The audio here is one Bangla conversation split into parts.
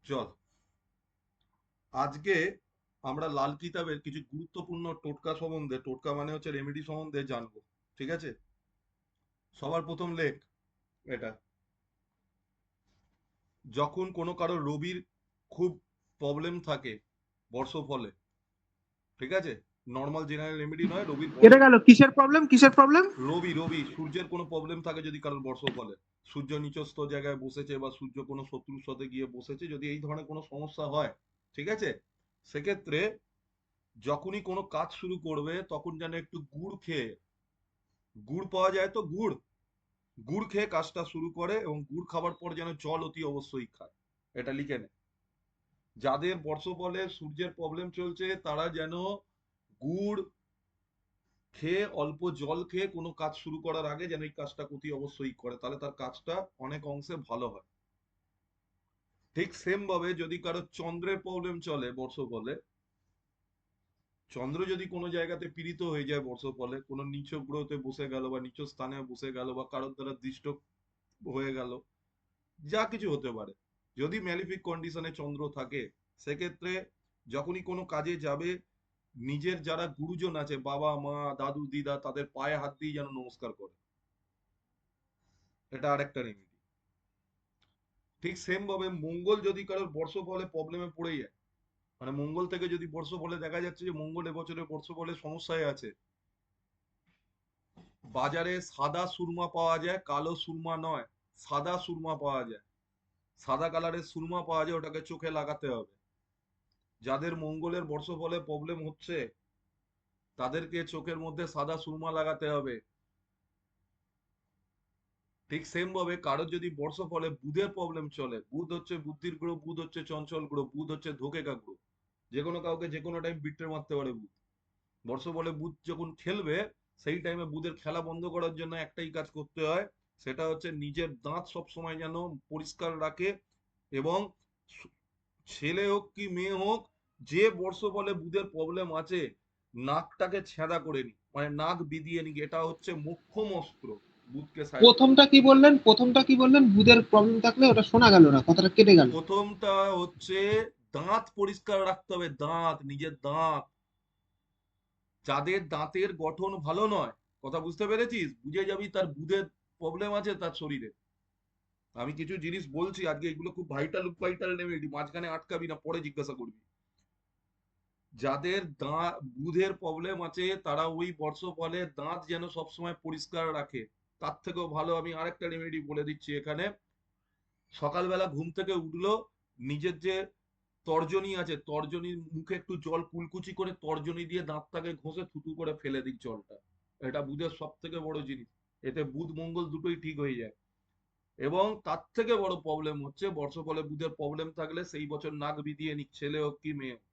চল আজকে আমরা লাল কিতাবের কিছু গুরুত্বপূর্ণ টোটকা সম্বন্ধে, টোটকা মানে হচ্ছে রেমেডি সম্বন্ধে জানবো। ঠিক আছে? সবার প্রথম লেখ এটা, যখন কোনো কারো রবির খুব প্রবলেম থাকে বর্ষফলে, ঠিক আছে, নর্মাল জেনারেল রেমেডি নয়, রবির কেটে গেল, কিসের প্রবলেম কিসের প্রবলেম? রবি রবি সূর্যের কোনো প্রবলেম থাকে যদি কারোর বর্ষফলে, সূর্য নিচস্থ জায়গায় বসেছে বা সূর্য কোনো শত্রুর সাথে গিয়ে বসেছে, যদি এই ধরনের কোনো সমস্যা হয়, ঠিক আছে, সেক্ষেত্রে যখনই কোনো কাজ শুরু করবে তখন যেন একটু গুড় খেয়ে, গুড় পাওয়া যায় তো, গুড় গুড় খেয়ে কাজটা শুরু করে, এবং গুড় খাবার পর যেন জল অতি অবশ্যই খায়। এটা লিখে নে। যাদের বর্ষফলে সূর্যের প্রবলেম চলছে তারা যেন গুড় খেয়ে, অল্প জল খেয়ে কোনো কাজ শুরু করার আগে যেন এই কাজটা অতি অবশ্যই করে, তাহলে তার কাজটা অনেক অংশে ভালো হয়। ঠিক সেম ভাবে যদি কারো চন্দ্রের প্রবলেম চলে বর্ষফলে, চন্দ্র যদি কোনো জায়গাতে পীড়িত হয়ে যায় বর্ষফলে, কোনো নিচ গ্রহতে বসে গেল বা নিচ স্থানে বসে গেল বা কারোর দ্বারা দৃষ্ট হয়ে গেল, যা কিছু হতে পারে, যদি ম্যালিফিক কন্ডিশনে চন্দ্র থাকে, সেক্ষেত্রে যখনই কোনো কাজে যাবে, নিজের যারা গুরুজন আছে, বাবা মা দাদু দিদা, তাদের পায়ে হাত দিয়ে যেন নমস্কার করে। এটা আরেকটা রেমেডি। ঠিক সেম ভাবে মঙ্গল যদি কারোর বর্ষফলে প্রবলেমে পড়ে যায়, মানে মঙ্গল থেকে যদি বর্ষফলে দেখা যাচ্ছে যে মঙ্গল এবছরের বর্ষফলে সমস্যায় আছে, বাজারে সাদা সুরমা পাওয়া যায়, কালো সুরমা নয়, সাদা সুরমা পাওয়া যায়, সাদা কালারের সুরমা পাওয়া যায়, ওটাকে চোখে লাগাতে হবে। যাদের মঙ্গলের বর্ষফলে প্রবলেম হচ্ছে তাদেরকে চোখের মধ্যে সাদা সুরমা লাগাতে হবে। ঠিক সেম ভাবে কারোর যদি বর্ষফলে বুধের প্রবলেম চলে, বুধ হচ্ছে বুদ্ধির গ্রহ, বুধ হচ্ছে চঞ্চল গ্রহ, বুধ হচ্ছে ধোঁকেকা গ্রহ, যে কোনো কাউকে যে কোনো টাইম বিট্রে মারতে পারে বুধ। বর্ষফলে বুধ যখন খেলবে, সেই টাইমে বুধের খেলা বন্ধ করার জন্য একটাই কাজ করতে হয়, সেটা হচ্ছে নিজের দাঁত সব সময় যেন পরিষ্কার রাখে, এবং ছেলে হোক কি মেয়ে হোক, যে বর্ষফলে বুধের প্রবলেম আছে, নাকটাকে ছেঁদা করে নি, মানে নাক বিদিয়ে নি, এটা হচ্ছে মোক্ষম অস্ত্র বুধকে সায়স্তা প্রথমটা করার। কি বললেন? প্রথমটা কি বললেন? বুধের প্রবলেম থাকলে ওটা শোনা গেল না, কথাটা কেটে গেল। প্রথমটা হচ্ছে দাঁত পরিষ্কার রাখতে হবে, দাঁত, নিজের দাঁত। যাদের দাঁতের গঠন ভালো নয়, কথা বুঝতে পেরেছিস, বুঝে যাবি তার বুধের প্রবলেম আছে তার শরীরে। আমি কিছু জিনিস বলছি আজকে, এগুলো খুব ভাইটাল ভাইটাল রেমেডি, মাঝখানে আটকাবি না, পরে জিজ্ঞাসা করবি। যাদের দাঁত বুধের প্রবলেম আছে তারা ওই বর্ষফলে দাঁত যেন সবসময় পরিষ্কার রাখে। তার থেকেও ভালো আমি আরেকটা রেমেডি বলে দিচ্ছি এখানে। সকালবেলা ঘুম থেকে উঠলো, নিজের যে তর্জনী আছে, তর্জনীর মুখে একটু জল কুলকুচি করে তর্জনী দিয়ে দাঁতটাকে ঘষে থুতু করে ফেলে দিক জলটা। এটা বুধের সব থেকে বড় জিনিস, এতে বুধ মঙ্গল দুটোই ঠিক হয়ে যায়। এবং তার থেকে বড় প্রবলেম হচ্ছে বর্ষফলে বুধের প্রবলেম থাকলে সেই বছর নাক বিধিয়ে নিক, ছেলে হোক কি মেয়ে হোক।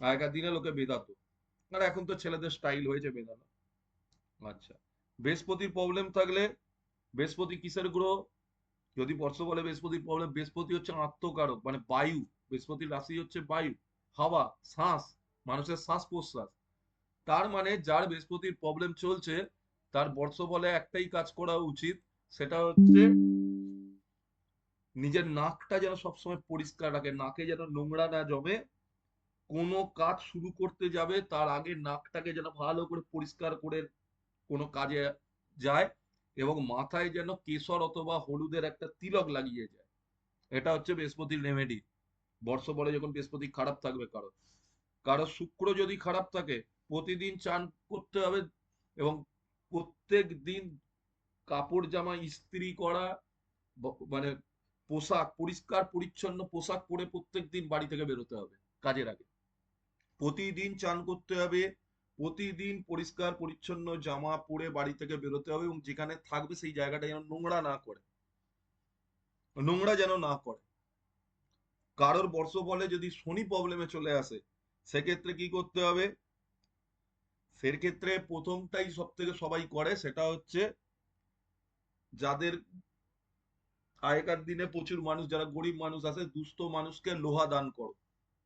আগেকার দিনে লোকে বেঁধাতো, আর এখন তো ছেলেদের স্টাইল হয়েছে বেঁধানো। আচ্ছা, বৃহস্পতির প্রবলেম থাকলে, বৃহস্পতি কিসের গ্রহ? যদি বর্ষ বলে বৃহস্পতির প্রবলেম, বৃহস্পতি হচ্ছে আত্মকারক, মানে বায়ু, বৃহস্পতির রাশি হচ্ছে বায়ু, হাওয়া, শ্বাস, মানুষের শ্বাস প্রশ্বাস। তার মানে যার বৃহস্পতির প্রবলেম চলছে, তার বর্ষ বলে একটাই কাজ করা উচিত, সেটা হচ্ছে নিজের নাকটা যেন সবসময় পরিষ্কার রাখে, নাকে যেন নোংরা না জমে। কোনো কাজ শুরু করতে যাবে তার আগে নাকটাকে যেন ভালো করে পরিষ্কার করে কোনো কাজে যায়, এবং মাথায় যেন কেশর অথবা হলুদের একটা তিলক লাগিয়ে যায়। এটা হচ্ছে বৃহস্পতির রেমেডি। বর্ষ বলে যখন বৃহস্পতি খারাপ থাকবে কারো, কারো শুক্র যদি খারাপ থাকে, প্রতিদিন চান করতে হবে, এবং প্রত্যেক দিন কাপড় জামা ইস্ত্রি করা, মানে পোশাক পরিষ্কার পরিচ্ছন্ন পোশাক পরে প্রত্যেক দিন বাড়ি থেকে বেরোতে হবে কাজের আগে। প্রতিদিন চান করতে হবে, প্রতিদিন পরিষ্কার পরিচ্ছন্ন জামা পরে বাড়ি থেকে বেরোতে হবে, এবং যেখানে থাকবে সেই জায়গাটা যেন নোংরা না করে, নোংরা যেন না করে। কারোর বর্ষ বলে যদি শনি প্রবলেমে চলে আসে, সেক্ষেত্রে কি করতে হবে? সেক্ষেত্রে প্রথমটাই সব থেকে সবাই করে, সেটা হচ্ছে যাদের আগেকার দিনে প্রচুর মানুষ, যারা গরিব মানুষ আছে, দুস্থ মানুষকে লোহা দান করো।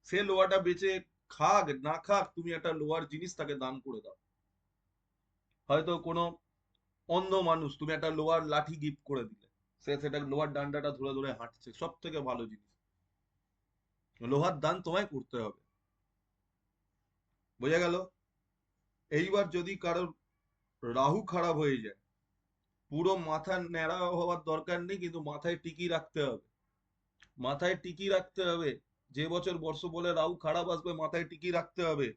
সে লোহাটা বেচে খাক না খাক, তুমি একটা লোহার জিনিস তাকে দান করে দাও। হয়তো কোনো অন্ধ মানুষ, তুমি একটা লোহার লাঠি গিফট করে দিলে, সেটা লোহার ডান্ডাটা ধরে ধরে হাঁটছে, সব থেকে ভালো জিনিস। লোহার দান তোমায় করতে হবে, বোঝা গেল? এইবার যদি কারোর রাহু খারাপ হয়ে যায়, পুরো মাথা ন্যাড়া হওয়ার দরকার নেই, কিন্তু মাথায় টিকি রাখতে হবে, মাথায় টিকি রাখতে হবে। যে বছর বর্ষ বলে রাহু খারাপ আসবে মাথায় টিকি রাখতে হবে।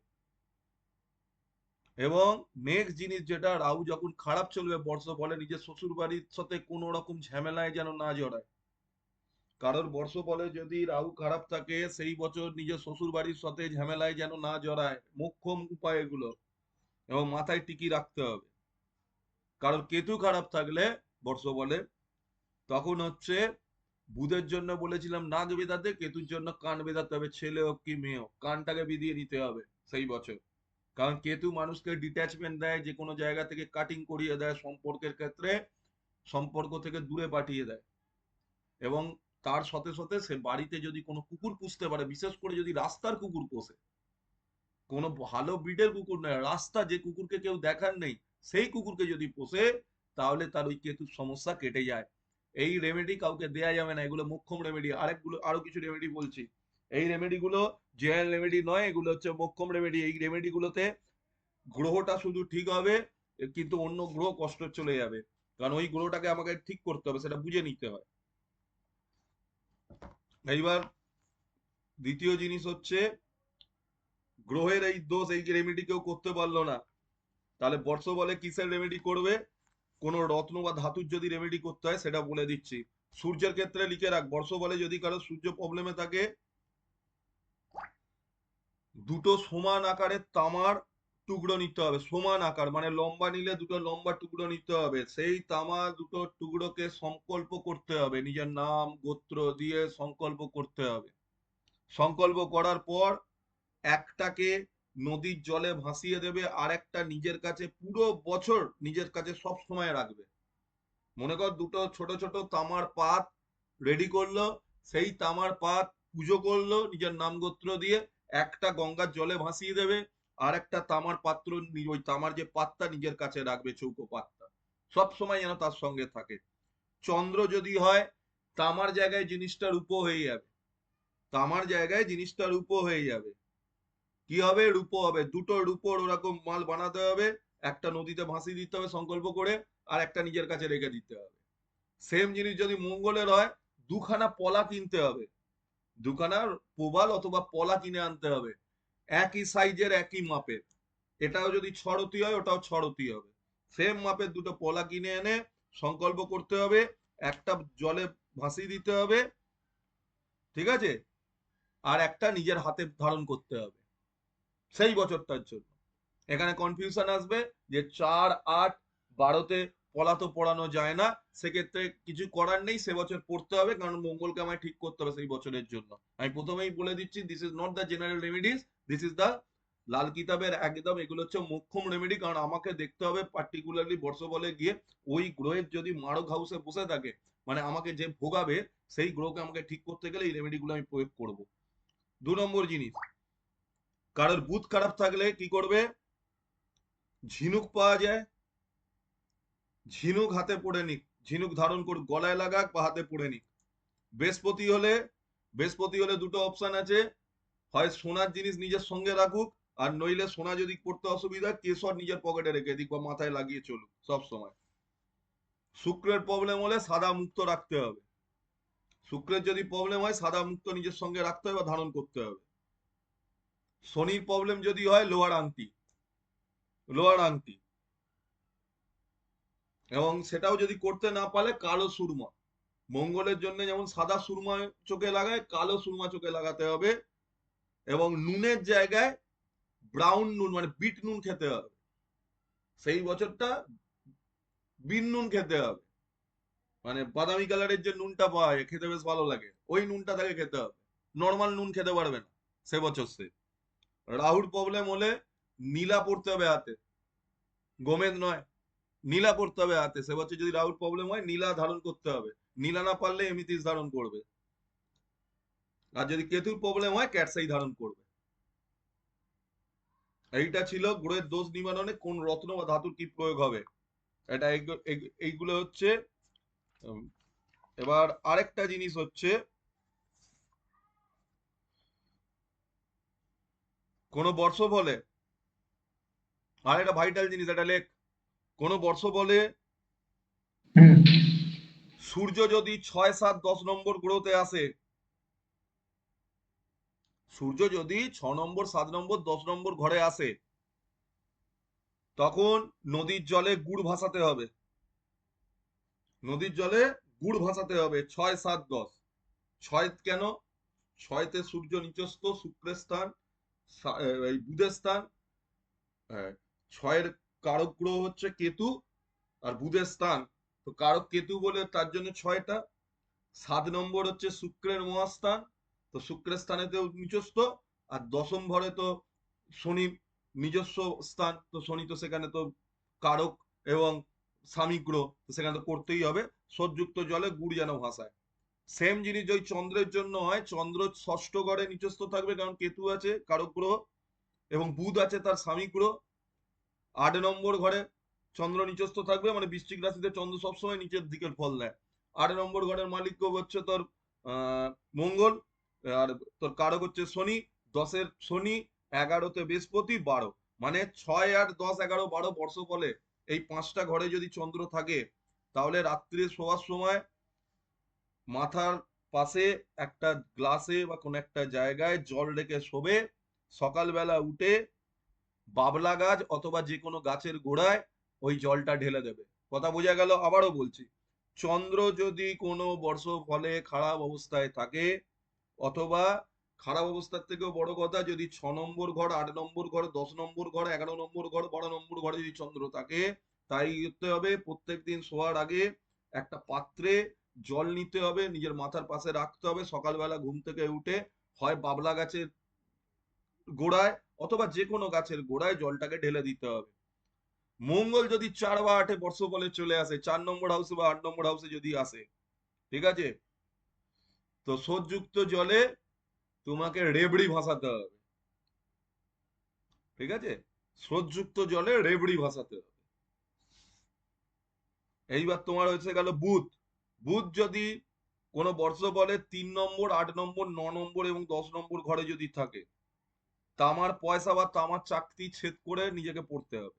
এবং নেক্সট জিনিস যেটা, রাহু যখন খারাপ চলবে বর্ষ বলে নিজের শ্বশুর বাড়ির সাথে কোনো রকম ঝামেলায় যেন না জড়ায়। কারোর বর্ষ বলে যদি রাহু খারাপ থাকে সেই বছর নিজের শ্বশুর বাড়ির সাথে ঝামেলায় যেন না জড়ায়, মোক্ষম উপায় এগুলো। এবং মাথায় টিকি রাখতে হবে। কারণ কেতু খারাপ থাকলে বর্ষ বলে, তখন হচ্ছে বুধের জন্য বলেছিলাম নাক বেঁধাতে, কেতুর জন্য কান বেঁধাতে হবে, ছেলে হোক কি মেয়ে হোক কানটাকে বিধিয়ে নিতে হবে সেই বছর। কারণ কেতু মানুষকে ডিট্যাচমেন্ট দেয়, যে কোনো জায়গা থেকে কাটিং করিয়ে দেয়, সম্পর্কের ক্ষেত্রে সম্পর্ক থেকে দূরে পাঠিয়ে দেয়। এবং তার সাথে সাথে সে বাড়িতে যদি কোনো কুকুর পুষতে পারে, বিশেষ করে যদি রাস্তার কুকুর পোষে, কোনো ভালো ব্রিডের কুকুর নয়, রাস্তা যে কুকুরকে কেউ দেখার নেই সেই কুকুরকে যদি পোষে, তাহলে তার ওই কেতুর সমস্যা কেটে যায়। এই রেমেডি কাউকে দেয়া যাবে না, এগুলো মোক্ষম রেমেডি। আরেকগুলো আরো কিছু রেমেডি বলছি। এই রেমেডি গুলো জেনারেল রেমেডি নয়, এগুলো হচ্ছে মোক্ষম রেমেডি। এই রেমেডি গুলোতে গ্রহটা শুধু ঠিক হবে, কিন্তু অন্য গ্রহ কষ্ট চলে যাবে। কারণ ওই গ্রহটাকে আমাকে ঠিক করতে হবে, সেটা বুঝে নিতে হয়। এইবার দ্বিতীয় জিনিস হচ্ছে, গ্রহের এই দোষ, এই রেমেডি কেউ করতে পারলো না, তাহলে বর্ষ বলে কিসের রেমেডি করবে? কোন রত্ন বা ধাতুর যদি রেমেডি করতে হয় সেটা বলে দিচ্ছি। সূর্যের ক্ষেত্রে লিখে রাখ, বর্ষ বলে যদি কারো সূর্য প্রবলেমে থাকে, দুটো সমান আকারের তামার টুকরো নিতে হবে। সমান আকার মানে লম্বা নিলে দুটো লম্বা টুকরো নিতে হবে। সেই তামা দুটো টুকরোকে সংকল্প করতে হবে, নিজের নাম গোত্র দিয়ে সংকল্প করতে হবে। সংকল্প করার পর একটাকে নদীর জলে ভাসিয়ে দেবে, আর একটা নিজের কাছে পুরো বছর নিজের কাছে সব সময় রাখবে। মনে কর দুটো ছোট ছোট তামার পাত রেডি করলো, সেই তামার পাত পুজো করলো নিজের নাম গোত্র দিয়ে, একটা গঙ্গার জলে ভাসিয়ে দেবে, আর একটা তামার পাত্র ওই তামার যে পাতটা নিজের কাছে রাখবে, চৌকো পাতটা সব সময় যেন তার সঙ্গে থাকে। চন্দ্র যদি হয়, তামার জায়গায় জিনিসটা রূপো হয়ে যাবে, তামার জায়গায় জিনিসটা রূপো হয়ে যাবে। কি হবে? রূপো হবে। দুটো রূপোর ওরকম মাল বানাতে হবে, একটা নদীতে ভাসিয়ে দিতে হবে সংকল্প করে, আর একটা নিজের কাছে রেখে দিতে হবে। সেম জিনিস যদি মঙ্গলের হয়, দুখানা পলা কিনতে হবে, দুখানা প্রবাল অথবা পলা কিনে আনতে হবে, একই সাইজের একই মাপের। এটাও যদি ছড়তি হয় ওটাও ছড়তি হবে। সেম মাপের দুটো পলা কিনে এনে সংকল্প করতে হবে, একটা জলে ভাসিয়ে দিতে হবে, ঠিক আছে, আর একটা নিজের হাতে ধারণ করতে হবে সেই বছরটার জন্য। এখানে কনফিউশন আসবে যে 4, 8, 12-তে পলা তো পড়ানো যায় না, সেক্ষেত্রে কিছু করার নেই, সে বছর পড়তে হবে, কারণ মঙ্গলকে আমায় ঠিক করতে হবে সেই বছরের জন্য। আমি প্রথমেই বলে দিচ্ছি, this is not the general remedies, this is the Lal কিতাবের একদম, এগুলো হচ্ছে মোক্ষম রেমেডি। কারণ আমাকে দেখতে হবে পার্টিকুলারলি বর্ষ বলে গিয়ে ওই গ্রহের যদি মারক হাউসে বসে থাকে, মানে আমাকে যে ভোগাবে সেই গ্রহকে আমাকে ঠিক করতে গেলে এই রেমেডি গুলো আমি প্রয়োগ করব। 2 নম্বর জিনিস, কারোর বুধ খারাপ থাকলে কি করবে? ঝিনুক পাওয়া যায়, ঝিনুক হাতে পড়ে নিক, ঝিনুক ধারণ করে গলায় লাগাক বা হাতে পড়ে নিক। বৃহস্পতি হলে, বৃহস্পতি হলে দুটো অপশন আছে, হয় সোনার জিনিস নিজের সঙ্গে রাখুক, আর নইলে সোনা যদি পড়তে অসুবিধা, কেশর নিজের পকেটে রেখে দিক বা মাথায় লাগিয়ে চলুক সব সময়। শুক্রের প্রবলেম হলে সাদা মুক্ত রাখতে হবে, শুক্রের যদি প্রবলেম হয় সাদা মুক্ত নিজের সঙ্গে রাখতে হবে বা ধারণ করতে হবে। শনির প্রবলেম যদি হয়, লোহার আংটি, লোহার আংটি। এবং সেটাও যদি করতে না পারে, কালো সুরমা। মঙ্গলের জন্য যেমন সাদা সুরমা চোখে লাগায়, কালো সুরমা চোখে লাগাতে হবে। এবং নুনের জায়গায় ব্রাউন নুন মানে বিট নুন খেতে হবে, সেই বছরটা বিন নুন খেতে হবে। মানে বাদামি কালারের যে নুনটা পাওয়া যায়, খেতে বেশ ভালো লাগে, ওই নুনটা তাকে খেতে হবে। নর্মাল নুন খেতে পারবে না সে বছর সে। রাহুর প্রবলেম হলে নীলা পড়তে হবে হাতে, গোমেদ নয়, নীলা পড়তে হবে হাতে। সে বছর যদি রাহুর প্রবলেম হয় নীলা ধারণ করতে হবে, নীলা না পারলে এমিতিস ধারণ করবে। আর যদি কেতুর প্রবলেম হয় ক্যাটসাই ধারণ করবে। এইটা ছিল গ্রহের দোষ নিবারণে কোন রত্ন বা ধাতুর কি প্রয়োগ হবে। এটা এইগুলো হচ্ছে এবার আরেকটা জিনিস হচ্ছে, কোন বর্ষ বলে, আর একটা ভাইটাল জিনিস, এটা লেখ, কোন বর্ষ বলে হুম। সূর্য যদি 6, 7, 10 নম্বর গ্রহতে আসে, সূর্য যদি 6 নম্বর, 7 নম্বর, 10 নম্বর ঘরে আসে, তখন নদীর জলে গুড় ভাসাতে হবে। নদীর জলে গুড় ভাসাতে হবে 6, 7, 10। 6 কেন? 6তে সূর্য নিচস্থ, শুক্রের স্থান, এই বুধের স্থান। হ্যাঁ, 6-এর কারক গ্রহ হচ্ছে কেতু, আর বুধের স্থান তো কারক কেতু বলে তার জন্য 6টা। 7 নম্বর হচ্ছে শুক্রের মহাস্থান, তো শুক্রের স্থানেতেও নিচস্থ, আর দশম ঘরে তো শনি নিজস্ব স্থান, তো শনি তো সেখানে তো কারক এবং স্বামী গ্রহ, তো সেখানে তো করতেই হবে। সোদযুক্ত জলে গুড় যেন ভাসায়। সেম জিনিস ওই চন্দ্রের জন্য হয়, চন্দ্র ষষ্ঠ ঘরে নিচস্থ থাকবে কারণ কেতু আছে কারক গ্রহ, এবং বুধ আছে তার স্বামী গ্রহ। 8 নম্বর ঘরে চন্দ্র নিচস্থ থাকবে, মানে বৃশ্চিক রাশিতে চন্দ্র সবসময় নিচের দিকের ফল দেয়। 8 নম্বর ঘরের মালিক হচ্ছে তোর মঙ্গল, আর তোর কারক হচ্ছে শনি। 10-এর শনি, 11তে বৃহস্পতি, 12, মানে 6, 8, 10, 11, 12 বর্ষ ফলে এই 5টা ঘরে যদি চন্দ্র থাকে, তাহলে রাত্রে শোয়ার সময় মাথার পাশে একটা গ্লাসে বা কোন একটা জায়গায় জল রেখে শোবে। সকালবেলা উঠে বাবলা গাছ অথবা যে কোনো গাছের গোড়ায় ওই জলটা ঢেলে দেবে। কথা বোঝা গেল? আবারও বলছি, চন্দ্র যদি কোনো বর্ষ ফলে খারাপ অবস্থায় থাকে, অথবা খারাপ অবস্থার থেকেও বড় কথা, যদি 6 নম্বর ঘর, 8 নম্বর ঘর, 10 নম্বর ঘর, 11 নম্বর ঘর, 12 নম্বর ঘরে যদি চন্দ্র থাকে, তাই করতে হবে প্রত্যেক দিন শোয়ার আগে একটা পাত্রে জল নিতে হবে, নিজের মাথার পাশে রাখতে হবে, সকালবেলা ঘুম থেকে উঠে হয় বাবলা গাছের গোড়ায় অথবা যে কোনো গাছের গোড়ায় জলটাকে ঢেলে দিতে হবে। মঙ্গল যদি 4 বা 8-এ বর্ষ বলে চলে আসে, 4 নম্বর হাউসে বা 8 নম্বর হাউসে যদি আসে, ঠিক আছে, তো সোদযুক্ত জলে তোমাকে রেবড়ি ভাসাতে হবে। ঠিক আছে, স্রোতযুক্ত জলে রেবড়ি ভাসাতে হবে। এইবার তোমার হয়েছে গেল বুধ। বুধ যদি কোনো বর্ষ বলে 3 নম্বর, 8 নম্বর, 9 নম্বর এবং 10 নম্বর ঘরে যদি থাকে, তামার পয়সা বা তামার চাকতি ছেদ করে নিজেকে পড়তে হবে।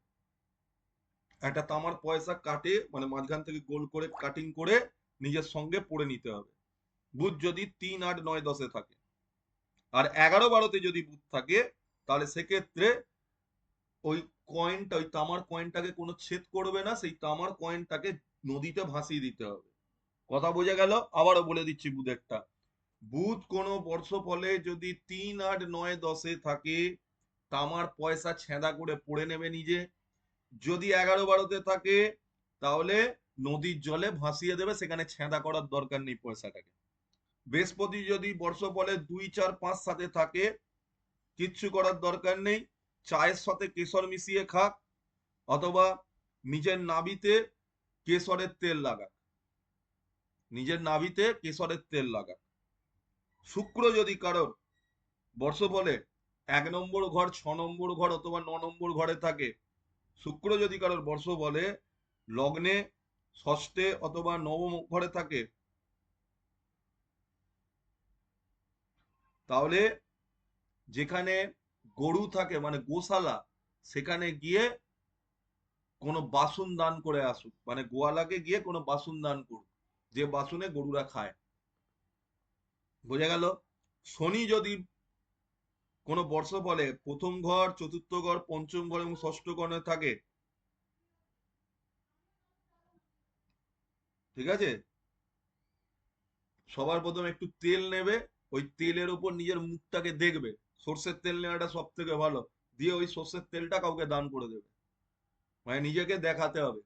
একটা তামার পয়সা কাটে, মানে মাঝখান থেকে গোল করে কাটিং করে নিজের সঙ্গে পড়ে নিতে হবে, বুধ যদি 3, 8, 9, 10-এ থাকে। আর 11, 12-তে যদি বুধ থাকে, তাহলে সেক্ষেত্রে ওই কয়েনটা, ওই তামার কয়েনটাকে কোনো ছেদ করবে না, সেই তামার কয়েনটাকে নদীতে ভাসিয়ে দিতে হবে। কথা বোঝা গেল? আবারও বলে দিচ্ছি বুধেরটা। বুধ কোনো বর্ষ ফলে যদি 3, 8, 9, 10-এ থাকে, তামার পয়সা ছেঁদা করে পড়ে নেবে নিজে। যদি 11, 12-তে থাকে, তাহলে নদীর জলে ভাসিয়ে দেবে, সেখানে ছেঁদা করার দরকার নেই পয়সাটাকে। বৃহস্পতি যদি বর্ষ ফলে 2, 4, 5, 7-এ থাকে, কিচ্ছু করার দরকার নেই, চায়ের সাথে কেশর মিশিয়ে খাক, অথবা নিজের নাভিতে কেশরের তেল লাগাক, নিজের নাভিতে কেশরের তেল লাগাক। শুক্র যদি কারোর বর্ষ বলে 1 নম্বর ঘর, 6 নম্বর ঘর অথবা 9 নম্বর ঘরে থাকে, শুক্র যদি কারোর বর্ষ বলে লগ্নে, ষষ্ঠে অথবা নবম ঘরে থাকে, তাহলে যেখানে গরু থাকে মানে গোশালা, সেখানে গিয়ে কোনো বাসন দান করে আসুক, মানে গোয়ালাকে গিয়ে কোনো বাসন দান করুক, যে বাসনে গরুরা খায়। বোঝা গেল? শনি যদি কোনো বর্ষ বলে প্রথম ঘর, চতুর্থ ঘর, পঞ্চম ঘর এবং ষষ্ঠ ঘরে থাকে, ঠিক আছে, সবার প্রথমে একটু তেল নেবে, ওই তেলের উপর নিজের মুখটাকে দেখবে, সর্ষের তেল নেওয়াটা সব থেকে ভালো, দিয়ে ওই সর্ষের তেলটা কাউকে দান করে দেবে, মানে নিজেকে দেখাতে হবে।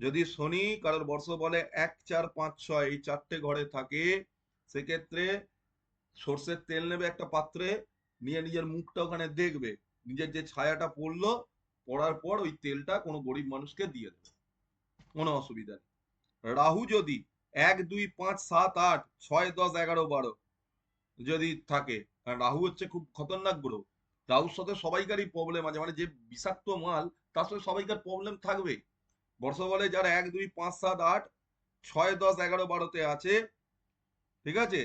যদি শনি কারোর বর্ষ বলে 1, 4, 5, 6 এই 4টে ঘরে থাকে, সেক্ষেত্রে সর্ষের তেল নেবে একটা পাত্রে, নিয়ে নিজের মুখটা ওখানে দেখবে, নিজের যে ছায়াটা পড়লো, পড়ার পর ওই তেলটা কোনো গরিব মানুষকে দিয়ে দেবে, কোনো অসুবিধা নেই। রাহু যদি 1, 2, 5, 7, 8, 6, 10, 11, 12 যদি থাকে, আর রাহু হচ্ছে খুব খতরনাক গ্রহ, রাহুর সাথে সবাইকারই প্রবলেম আছে, মানে যে বিষাক্ত মাল তার সাথে সবাইকার প্রবলেম থাকবে। বর্ষ বলে যারা 1, 2, 5, 7, 8, 6, 10, 11, 12-তে আছে, ঠিক আছে,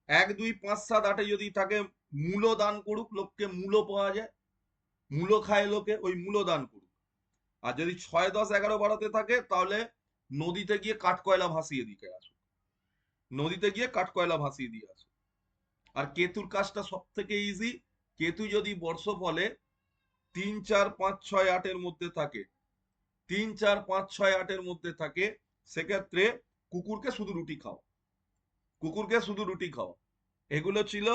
1, 2, 5, 7, 8-এ যদি থাকে, মূলো দান করুক, লোককে মূলো পাওয়া যায়, মূলো খায় লোকে, ওই মূলো দান করুক। আর যদি 6, 10, 11, 12-তে থাকে, তাহলে নদীতে গিয়ে কাঠকয়লা ভাসিয়ে দিকে আসো, নদীতে গিয়ে কাঠকয়লা ভাসিয়ে দিয়ে আসো। আর কেতুর কাজটা সব থেকে ইজি। কেতু যদি বর্ষফলে 3, 4, 5, 6, 8-এর মধ্যে থাকে, 3, 4, 5, 6, 8-এর মধ্যে থাকে, সেক্ষেত্রে কুকুরকে শুধু রুটি খাও, কুকুরকে শুধু রুটি খাও। এগুলো ছিল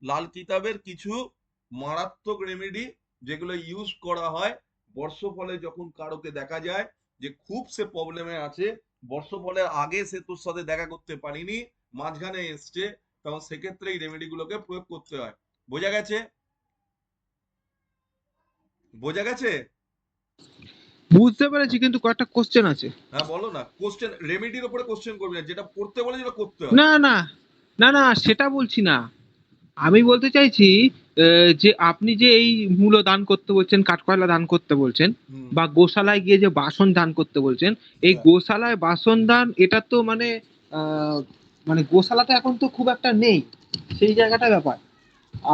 লাল কিতাবের কিছু মারাত্মক রেমেডি, যেগুলো ইউজ করা হয় বর্ষফলে যখন কারোকে দেখা যায় যে খুব সে প্রবলেমে আছে, বর্ষফলের আগে সে তোর সাথে দেখা করতে পারিনি, মাঝখানে এসছে, তখন সেক্ষেত্রে এই রেমেডি গুলোকে প্রয়োগ করতে হয়। বোঝা গেছে? বোঝা গেছে? বুঝতে পেরেছি, কিন্তু কয়েকটা কোশ্চেন আছে। হ্যাঁ বলো না, কোশ্চেন রেমেডির উপরে কোশ্চেন করবি না, যেটা পড়তে বলে যেটা করতে হয়। না না না না, সেটা বলছি না। আমি বলতে চাইছি যে আপনি যে এই মূল্য দান করতে বলছেন, কাঠকয়লা দান করতে বলছেন, হুম। বা গোশালায় গিয়ে যে বাসন দান করতে বলছেন, এই হ্যাঁ। গোশালায় বাসন দান, এটা তো মানে আহ, মানে গোশালাতে এখন তো খুব একটা নেই, সেই জায়গাটা ব্যাপার।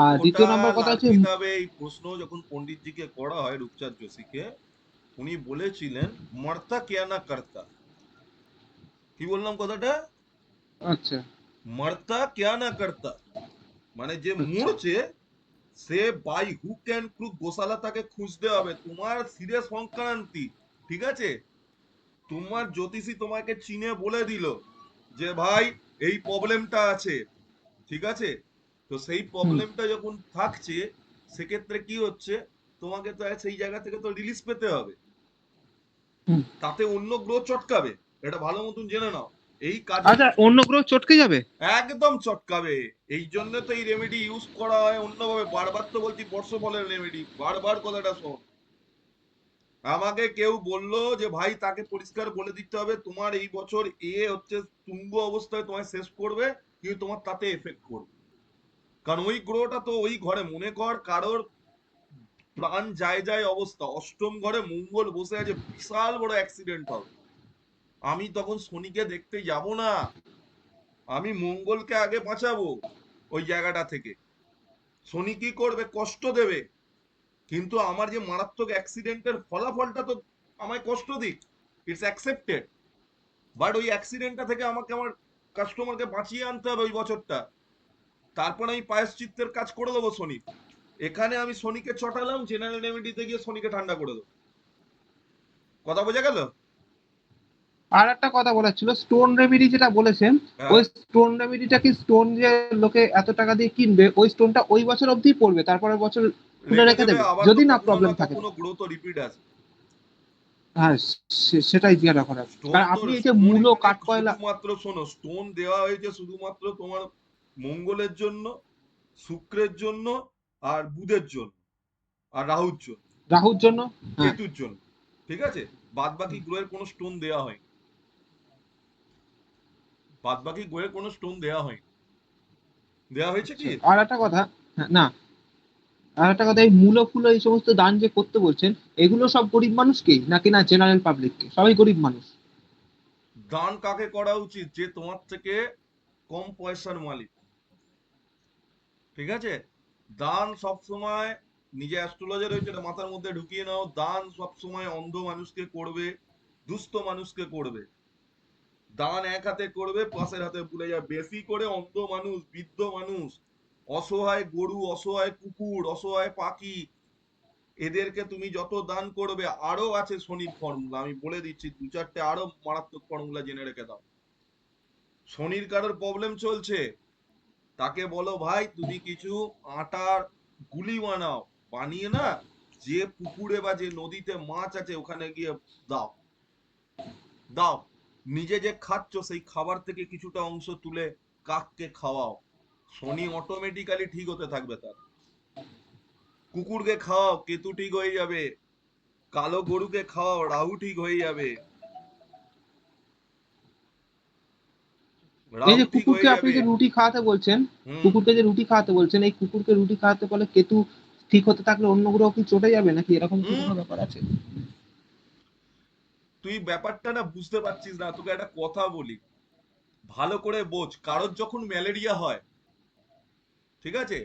আর ওটা দ্বিতীয় নম্বর কথা লাল হচ্ছে কিতাবে এই প্রশ্ন যখন পণ্ডিতজিকে করা হয়, রূপচাঁদ যোশীকে, উনি বলেছিলেন মর্তা কেয়া না কর্তা। কি বললাম কথাটা? আচ্ছা মর্তা কেয়া না কর্তা, মানে যে আচ্ছা মরছে সে বাই হুক অ্যান্ড ক্রুক গোশালা তাকে খুঁজতে হবে। তোমার সিরিয়াস সংক্রান্তি, ঠিক আছে, তোমার জ্যোতিষী তোমাকে চিনে বলে দিল যে ভাই এই প্রবলেমটা আছে, ঠিক আছে, তো সেই হুম প্রবলেমটা যখন থাকছে, সেক্ষেত্রে কি হচ্ছে, তোমাকে তো সেই জায়গা থেকে তো রিলিজ পেতে হবে, হুম। তাতে অন্য গ্রহ চটকাবে, এটা ভালো মতন জেনে নাও। এই কাজে আচ্ছা, অন্য গ্রহ চটকে যাবে? একদম চটকাবে। এই জন্য তো এই রেমেডি ইউজ করা হয় অন্যভাবে। বারবার তো বলছি বর্ষফলের রেমেডি, বারবার কথাটা শোন। আমাকে কেউ বললো যে ভাই তাকে পরিষ্কার বলে দিতে হবে তোমার এই বছর হচ্ছে তুঙ্গ অবস্থায় তোমায় শেষ করবে, কিন্তু তোমার তাতে এফেক্ট করবে, কারণ ওই গ্রহটা তো ওই ঘরে, মনে কর কারোর প্রাণ যায় যায় অবস্থা, অষ্টম ঘরে মঙ্গল বসে আছে, বিশাল বড় অ্যাক্সিডেন্ট হবে, আমি তখন শনিকে দেখতে যাব না, আমি মঙ্গলকে আগে বাঁচাবো ওই জায়গাটা থেকে। শনি কি করবে, কষ্ট দেবে, কিন্তু আমার যে মারাত্মক অ্যাক্সিডেন্টের ফলাফলটা তো আমায় কষ্ট দিক, ইটস অ্যাকসেপ্টেড, বাট ওই অ্যাক্সিডেন্টটা থেকে আমাকে আমার কাস্টমারকে বাঁচিয়ে আনতে হবে ওই বছরটা, তারপর আমি প্রায়শ্চিত্তের কাজ করে দেবো শনি। এখানে আমি শনিকে চটালাম, জেনারেল রেমেডিতে গিয়ে শনিকে ঠান্ডা করে দেবো। কথা বোঝা গেল? আর একটা কথা বলার ছিল, স্টোন রেমেডি যেটা বলেছেন, হ্যাঁ, ওই স্টোন রেমেডিটা কি, স্টোন যে লোকে এত টাকা দিয়ে কিনবে, ওই স্টোনটা ওই বছর অবধি পড়বে, তারপরের বছর খুলে রেখে রেখে দেবে, দেবে আবার তো যদি না কখনো প্রবলেম না থাকে তো? কখনো গ্রো তো রিপিট আসবে। হ্যাঁ, সেটাই জিজ্ঞাসা করার। স্টোন কারণ তো, আপনি এই যে স্টোন মূলো এখানে কাঠকয়লা। শুধুমাত্র শোনো, স্টোন দেওয়া হয়েছে শুধুমাত্র তোমার মঙ্গলের জন্য, শুক্রের জন্য, আর বুধের জন্য, আর রাহুর জন্য, রাহুর জন্য। হ্যাঁ। কেতুর জন্য, ঠিক আছে, বাদ বাকি গ্রহের কোনো স্টোন দেওয়া হয়নি, বাদ বাকি গ্রহের কোনো স্টোন দেওয়া হয়নি। দেওয়া হয়েছে আচ্ছা, কি? আর একটা কথা। হ্যাঁ, না, আর একটা কথা, এই মূলো ফুলো এই সমস্ত দান যে করতে বলছেন, এগুলো সব গরিব মানুষকেই নাকি না জেনারেল পাবলিককে? সবাই গরিব মানুষ? দান কাকে করা উচিত, যে তোমার থেকে কম পয়সার মালিক, ঠিক আছে, দান সব সময়, নিজে অ্যাস্ট্রোলজার হয়েছে এটা মাথার মধ্যে ঢুকিয়ে নাও, দান সব সময় অন্ধ মানুষকে করবে, দুস্থ মানুষকে করবে, দান এক হাতে করবে, পাশের হাতে ভুলে যাবে, বেশি করে অন্ধ মানুষ, বৃদ্ধ মানুষ, অসহায় গরু, অসহায় কুকুর, অসহায় পাখি, এদেরকে তুমি যত দান করবে, আরো আছে শনির ফর্মুলা, আমি বলে দিচ্ছি, 2-4টে আরো মারাত্মক ফর্মুলা জেনে রেখে দাও। শনির কারোর প্রবলেম চলছে, তাকে বলো ভাই তুমি কিছু আটার গুলি বানাও, বানিয়ে না যে পুকুরে বা যে নদীতে মাছ আছে ওখানে গিয়ে দাও, দাও, নিজে যে খাচ্ছ সেই খাবার থেকে কিছুটা অংশ তুলে কাককে খাওয়াও, শনি অটোমেটিক্যালি ঠিক হতে থাকবে তার। কুকুরকে খাওয়াও, কেতু ঠিক হয়ে যাবে, কালো গরুকে খাওয়াও, রাহু ঠিক হয়ে যাবে, এই রাহু যে ঠিক কুকুরকে হয়ে আপনি যাবে। যে রুটি খাওয়াতে বলছেন, হুম। কুকুরকে যে রুটি খাওয়াতে বলছেন, এই কুকুরকে রুটি খাওয়াতে বলে কেতু ঠিক হতে থাকলে অন্য গ্রহ কি চটে যাবে নাকি, এরকম কি হুম। কোনো ব্যাপার আছে? তুই ব্যাপারটা না বুঝতে পারছিস না। তোকে একটা কথা বলি, ভালো করে বোঝ। কারোর যখন ম্যালেরিয়া হয়, ঠিক আছে,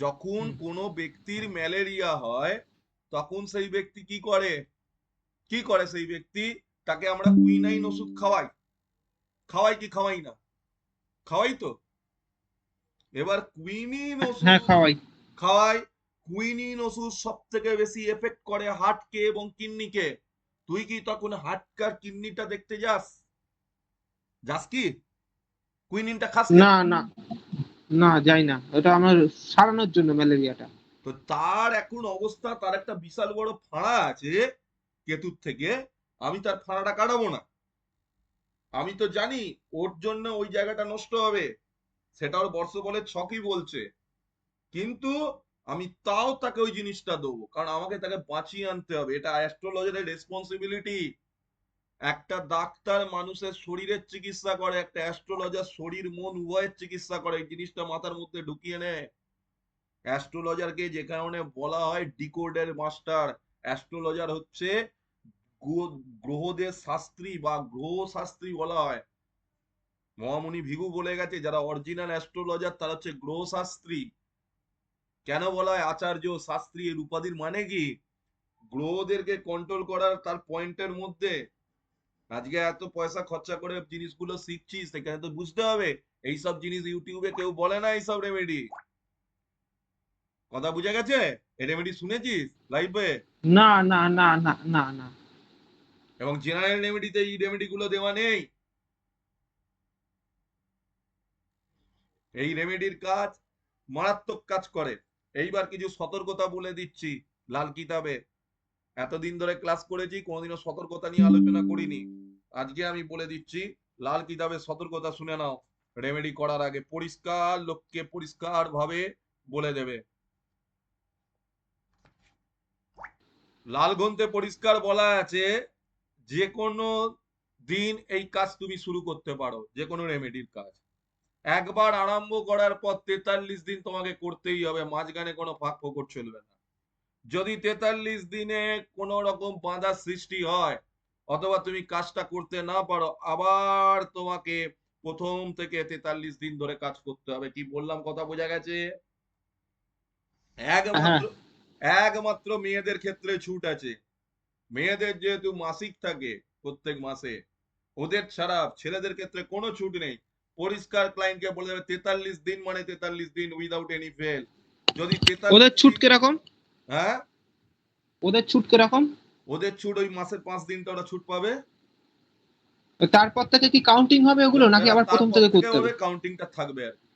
যখন হুম। কোনো ব্যক্তির ম্যালেরিয়া হয়, তখন সেই ব্যক্তি কি করে, কি করে সেই ব্যক্তি? তাকে আমরা কুইনাইন ওষুধ খাওয়াই, খাওয়াই কি খাওয়াই না? খাওয়াই তো। এবার কুইনিন হ্যাঁ, ওষুধ খাওয়াই। খাওয়াই। কুইনিন ওষুধ সব থেকে বেশি এফেক্ট করে হার্টকে এবং কিডনিকে। তুই কি তখন হার্ট আর কিডনিটা দেখতে যাস? যাস কি? কুইনিনটা খাস কেন? না, না, না, যাই না, ওটা আমার সারানোর জন্য ম্যালেরিয়াটা। তো তার এখন অবস্থা, তার একটা বিশাল বড় ফাঁড়া আছে কেতুর থেকে। আমি তার ফাঁড়াটা কাটাবো না? আমি তো জানি ওর জন্য ওই জায়গাটা নষ্ট হবে, সেটা ওর বর্ষবলের ছকই বলছে। কিন্তু আমি তাও তাকে ওই জিনিসটা দেবো, কারণ আমাকে তাকে বাঁচিয়ে আনতে হবে। এটা অ্যাস্ট্রোলজারের রেসপন্সিবিলিটি। একটা ডাক্তার মানুষের শরীরের চিকিৎসা করে, একটা অ্যাস্ট্রোলজার শরীর মন উভয়ের চিকিৎসা করে। এই জিনিসটা মাথার মধ্যে ঢুকিয়ে নে। অ্যাস্ট্রোলজারকে যে কারণে বলা হয় ডিকোডের মাস্টার। অ্যাস্ট্রোলজার হচ্ছে গ্রহদের শাস্ত্রী বা গ্রহ শাস্ত্রী বলা হয়। মহামুনি ভিগু বলে গেছে, যারা অরিজিনাল অ্যাস্ট্রোলজার তারা হচ্ছে গ্রহ শাস্ত্রী। কেন বলা হয় আচার্য শাস্ত্রী? এর উপাধির মানে কি? গ্রহদেরকে কন্ট্রোল করার তার পয়েন্টের মধ্যে। আজকে এত পয়সা খরচা করে জিনিসগুলো শিখছিস, সেখানে তো বুঝতে হবে। এইসব জিনিস ইউটিউবে কেউ বলে না, এইসব রেমেডি। কথা বুঝে গেছে? এই রেমেডি শুনেছিস লাইভে? না, না, না, না, না, না। এবং জেনারেল রেমেডিতে এই রেমেডি গুলো দেওয়া নেই। এই রেমেডির কাজ মারাত্মক কাজ করে। এইবার কিছু সতর্কতা বলে দিচ্ছি লাল কিতাবে। এতদিন ধরে ক্লাস করেছি, কোনোদিনও সতর্কতা নিয়ে আলোচনা করিনি। আজকে আমি বলে দিচ্ছি, লাল কিতাবের সতর্কতা শুনে নাও। রেমেডি করার আগে পরিষ্কার লোককে পরিষ্কার ভাবে বলে দেবে। লাল গ্রন্থে পরিষ্কার বলা আছে, যে কোনো দিন এই কাজ তুমি শুরু করতে পারো, যে কোনো রেমেডির কাজ। একবার আরম্ভ করার পর 43 দিন তোমাকে করতেই হবে, মাঝখানে কোনো ফাঁক ফোকর চলবে না। যদি 43 দিনে কোনো রকম বাধা সৃষ্টি হয়, অথবা তুমি কাজটা করতে না পারো, আবার তোমাকে প্রথম থেকে 43 দিন ধরে কাজ করতে হবে। কি বললাম, কথা বোঝা গেছে? হ্যাঁ। একমাত্র একমাত্র মেয়েদের ক্ষেত্রে ছুট আছে। মেয়েদের যেহেতু মাসিক থাকে প্রত্যেক মাসে, ওদের ছাড়া ছেলেদের ক্ষেত্রে কোনো ছুট নেই। পরিষ্কার ক্লায়েন্টকে বলে দেবে 43 দিন মানে 43 দিন উইদাউট এনি ফেল। যদি 43 ওদের ছুট দিন, কিরকম? হ্যাঁ, ওদের ছুট কিরকম? ওদের ছুট ওই মাসের 5 দিনটা ওরা ছুট পাবে। তারপর থেকে কি কাউন্টিং হবে ওগুলো, নাকি আবার প্রথম তারপর থেকে থেকে করতে হবে? হবে কাউন্টিংটা থাকবে আর কি।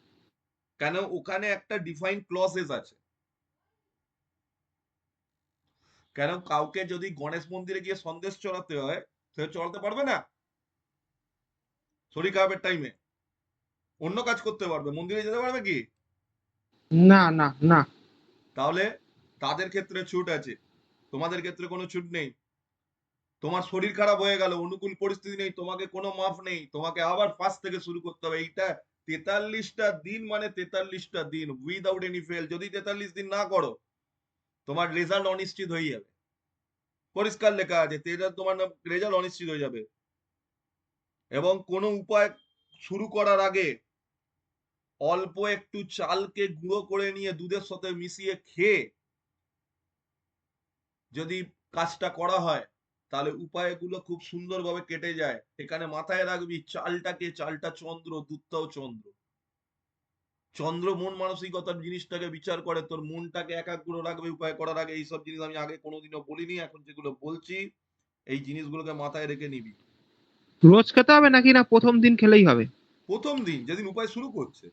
কেন, ওখানে একটা ডিফাইন ক্লজেস আছে। কেন, কাউকে যদি গণেশ মন্দিরে গিয়ে সন্দেশ চড়াতে হয়, সে চড়াতে পারবে না শরীর খারাপের টাইমে? অন্য কাজ করতে পারবে, মন্দিরে যেতে পারবে কি? না, না, না। তাহলে তাদের ক্ষেত্রে ছুট আছে, তোমাদের ক্ষেত্রে কোনো ছুট নেই। তোমার শরীর খারাপ হয়ে গেল, অনুকূল পরিস্থিতি নেই, তোমাকে কোনো মাফ নেই, তোমাকে আবার ফার্স্ট থেকে শুরু করতে হবে। এইটা 43টা দিন মানে 43টা দিন উইদাউট এনি ফেল। যদি 43 দিন না করো, তোমার রেজাল্ট অনিশ্চিত হয়ে যাবে। পরিষ্কার লেখা আছে, তোমার রেজাল্ট অনিশ্চিত হয়ে যাবে। এবং কোনো উপায় শুরু করার আগে অল্প একটু চালকে গুঁড়ো করে নিয়ে দুধের সাথে মিশিয়ে খেয়ে যদি কাজটা করা হয়, তাহলে উপায়গুলো খুব সুন্দরভাবে কেটে যায়। এখানে মাথায় রাখবি, চালটা চন্দ্র, দুধটাও চন্দ্র। চন্দ্র মন মানসিকতার জিনিসটাকে বিচার করে। তোর মনটাকে একাগ্র রাখবে উপায় করার আগে। এইসব জিনিস আমি আগে কোনোদিনও বলিনি, এখন যেগুলো বলছি এই জিনিসগুলোকে মাথায় রেখে নিবি। রোজ খেতে হবে নাকি না প্রথম দিন খেলেই হবে? প্রথম দিন যেদিন উপায় শুরু করছে,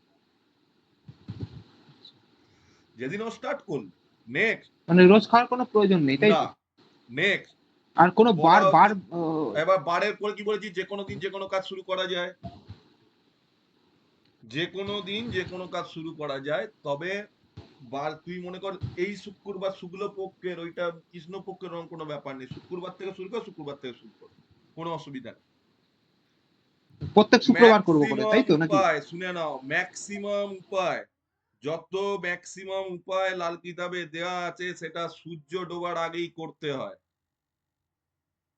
যেদিন ও স্টার্ট করলো, নেক্সট। মানে রোজ খাওয়ার কোনো প্রয়োজন নেই, তাই না, তো? নেক্সট আর কোনো বলা বার বার হচ্ছে। এবার বারের পর কি বলেছি, যে কোনো দিন যে কোনো কাজ শুরু করা যায়, যে কোনো দিন যে কোনো কাজ শুরু করা যায়। তবে বার তুই মনে কর এই শুক্রবার শুক্লপক্ষের, ওইটা কৃষ্ণপক্ষের, ওরকম কোনো ব্যাপার নেই। শুক্রবার থেকে শুরু কর, শুক্রবার থেকে শুরু কর, কোনো অসুবিধা নেই। প্রত্যেক শুক্রবার করবো করে, ম্যাক্সিমাম তাই তো নাকি? উপায় শুনে নাও, ম্যাক্সিমাম উপায়, যত ম্যাক্সিমাম উপায় লাল কিতাবে দেওয়া আছে, সেটা সূর্য ডোবার আগেই করতে হয়।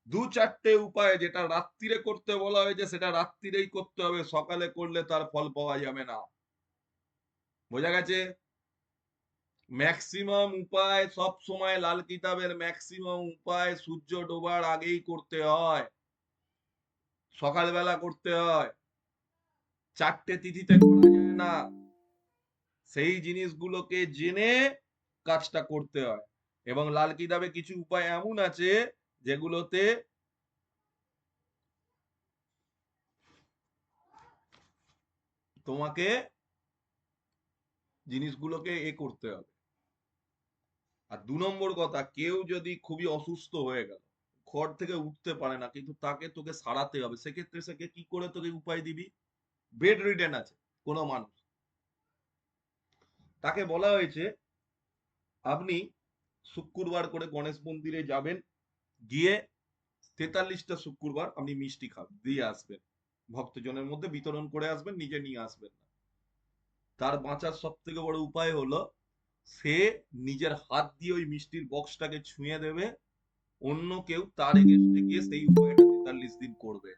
2-4টে উপায়, যেটা রাত্রিরে করতে বলা হয়েছে সেটা রাত্রিরেই করতে হবে, সকালে করলে তার ফল পাওয়া যাবে না। বোঝা গেছে? ম্যাক্সিমাম উপায় সব সময় লাল কিতাবের ম্যাক্সিমাম উপায় সূর্য ডোবার আগেই করতে হয়, সকালবেলা করতে হয়, 4টে তিথিতে করা যায় না। সেই জিনিসগুলোকে জেনে কাজটা করতে হয়। এবং লাল কিতাবে কিছু উপায় এমন আছে যেগুলোতে তোমাকে জিনিসগুলোকে করতে হবে। আর 2 নম্বর কথা, কেউ যদি খুবই অসুস্থ হয়ে গেল, ঘর থেকে উঠতে পারে না, কিন্তু তাকে তোকে সারাতে হবে, সেক্ষেত্রে সে কি করে তোকে উপায় দিবি? বেড রিডেন আছে কোনো মানুষ, তাকে বলা হয়েছে আপনি শুক্রবার করে গণেশ মন্দিরে যাবেন, গিয়ে 43টা শুক্রবার আপনি মিষ্টি খাবেন, দিয়ে আসবেন, ভক্তজনের মধ্যে বিতরণ করে আসবেন, নিজে নিয়ে আসবেন না। তার বাঁচার সব থেকে বড় উপায় হলো সে নিজের হাত দিয়ে ওই মিষ্টির বক্সটাকে ছুঁয়ে দেবে, অন্য কেউ তার এগেস্টে গিয়ে সেই উপায়টা 43 দিন করবে,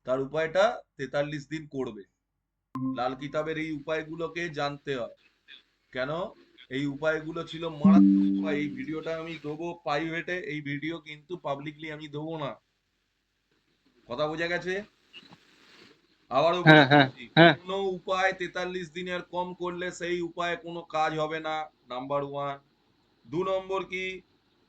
তার উপায়টা 43 দিন করবে। লাল কিতাবের এই উপায়গুলোকে জানতে হয়। কেন? এই উপায়গুলো ছিল মারাত্মক উপায়। এই ভিডিওটা আমি দেবো প্রাইভেটে, এই ভিডিও কিন্তু পাবলিকলি আমি দেবো না। কথা বোঝা গেছে? আবারও বলে হ্যাঁ, হ্যাঁ, দিচ্ছি, হ্যাঁ। কোনো উপায় 43 দিনের কম করলে সেই উপায়ে কোনো কাজ হবে না, নাম্বার 1। 2 নম্বর কি,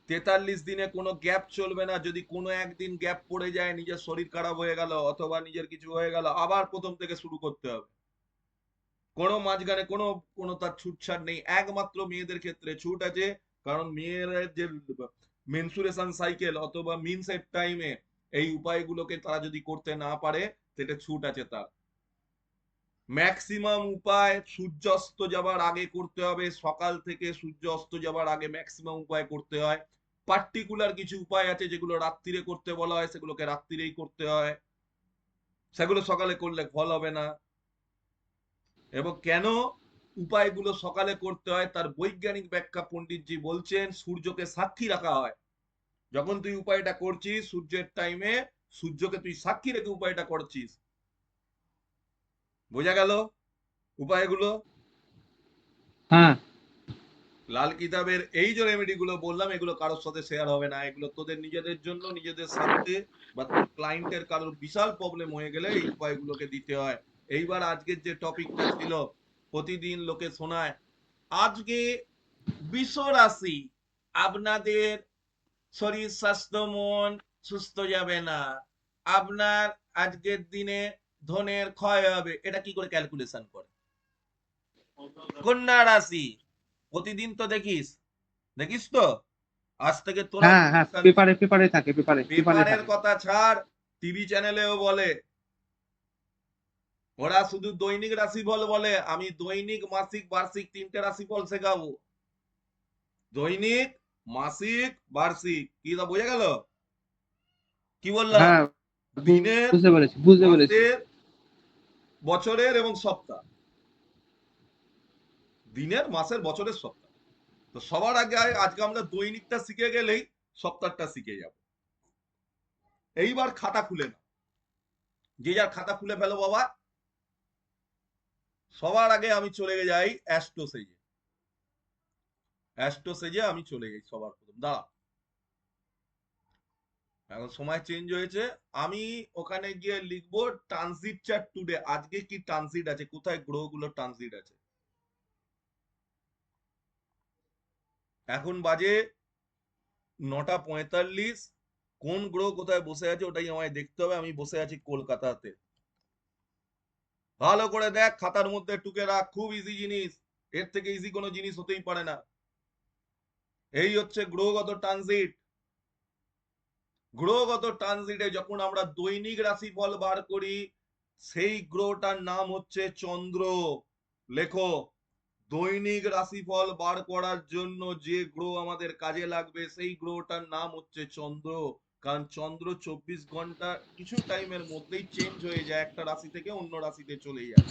43 দিনে কোনো গ্যাপ চলবে না। যদি কোনো একদিন গ্যাপ পড়ে যায়, নিজের শরীর খারাপ হয়ে গেল অথবা নিজের কিছু হয়ে গেল, আবার প্রথম থেকে শুরু করতে হবে। কোনো মাঝখানে কোনো কোনো তার ছুটছাট নেই। একমাত্র মেয়েদের ক্ষেত্রে ছুট আছে, কারণ মেয়েদের যে মেনসুরেশন সাইকেল অথবা মিনসেট টাইমে এই উপায়গুলোকে তারা যদি করতে না পারে, সেটা ছুট আছে তার। ম্যাক্সিমাম উপায় সূর্যাস্ত যাবার আগে করতে হবে, সকাল থেকে সূর্য অস্ত যাবার আগে ম্যাক্সিমাম উপায় করতে হয়। পার্টিকুলার কিছু উপায় আছে যেগুলো রাত্রিরে করতে বলা হয়, সেগুলোকে রাত্রিরেই করতে হয়, সেগুলো সকালে করলে ফল হবে না। এবং কেন উপায়গুলো সকালে করতে হয় তার বৈজ্ঞানিক ব্যাখ্যা পণ্ডিতজি বলছেন, সূর্যকে সাক্ষী রাখা হয়। যখন তুই উপায়টা করছিস সূর্যের টাইমে, সূর্যকে তুই সাক্ষী রেখে উপায়টা করছিস। বোঝা গেল উপায়গুলো? হ্যাঁ। লাল কিতাবের এই যে রেমেডি গুলো বললাম, এগুলো কারোর সাথে শেয়ার হবে না, এগুলো তোদের নিজেদের জন্য, নিজেদের স্বার্থে, বা তোর ক্লায়েন্টের কারোর বিশাল প্রবলেম হয়ে গেলে এই উপায়গুলোকে দিতে হয়। এইবার আজকের যে টপিকটা ছিল, প্রতিদিন লোকে শোনায় আজকে বৃষ রাশি, আপনাদের শরীর স্বাস্থ্য মন সুস্থ যাবে না, আপনার আজকের দিনে ধনের ক্ষয় হবে, এটা কি করে ক্যালকুলেশন করে? কন্যা রাশি, প্রতিদিন তো দেখিস, দেখিস তো, আজ থেকে তোরা হ্যাঁ, হ্যাঁ, পেপারে থাকে, পেপারে পেপারের থাকে। কথা ছাড়, টিভি চ্যানেলেও বলে। ওরা শুধু দৈনিক রাশিফল বলে, আমি দৈনিক মাসিক বার্ষিক 3টে রাশিফল শেখাবো। দৈনিক, মাসিক, বার্ষিক, কি তা বোঝা গেল? কি বললাম? হ্যাঁ, দিনের, বুঝতে পেরেছি। মাসের, বছরের এবং সপ্তাহ। দিনের, মাসের, বছরের, সপ্তাহ। তো সবার আগে আজকে আমরা দৈনিকটা শিখে গেলেই সপ্তাহটা শিখে যাব। এইবার খাতা খুলে না, যে যার খাতা খুলে ফেলো বাবা। সবার আগে আমি চলে যাই অ্যাস্ট্রো সেজে, অ্যাস্ট্রো সেজে আমি চলে যাই সবার প্রথম। দাঁড়া, এখন সময় চেঞ্জ হয়েছে, আমি ওখানে গিয়ে লিখবো ট্রানজিট চার্ট টুডে, আজকে কি ট্রানজিট আছে, কোথায় গ্রহগুলো ট্রানজিট আছে। এখন বাজে 9:45, কোন গ্রহ কোথায় বসে আছে ওটাই আমায় দেখতে হবে। আমি বসে আছি কলকাতাতে, ভালো করে দেখ, খাতার মধ্যে টুকে রাখ, খুব ইজি জিনিস, এর থেকে ইজি কোনো জিনিস হতেই পারে না। এই হচ্ছে গ্রহগত ট্রানজিট। গ্রহগত ট্রানজিটে যখন আমরা দৈনিক রাশিফল বার করি, সেই গ্রহটার নাম হচ্ছে চন্দ্র। লেখো, দৈনিক রাশিফল বার করার জন্য যে গ্রহ আমাদের কাজে লাগবে সেই গ্রহটার নাম হচ্ছে চন্দ্র। কারণ চন্দ্র 24 ঘন্টা কিছু টাইমের মধ্যেই চেঞ্জ হয়ে যায়, একটা রাশি থেকে অন্য রাশিতে চলে যায়।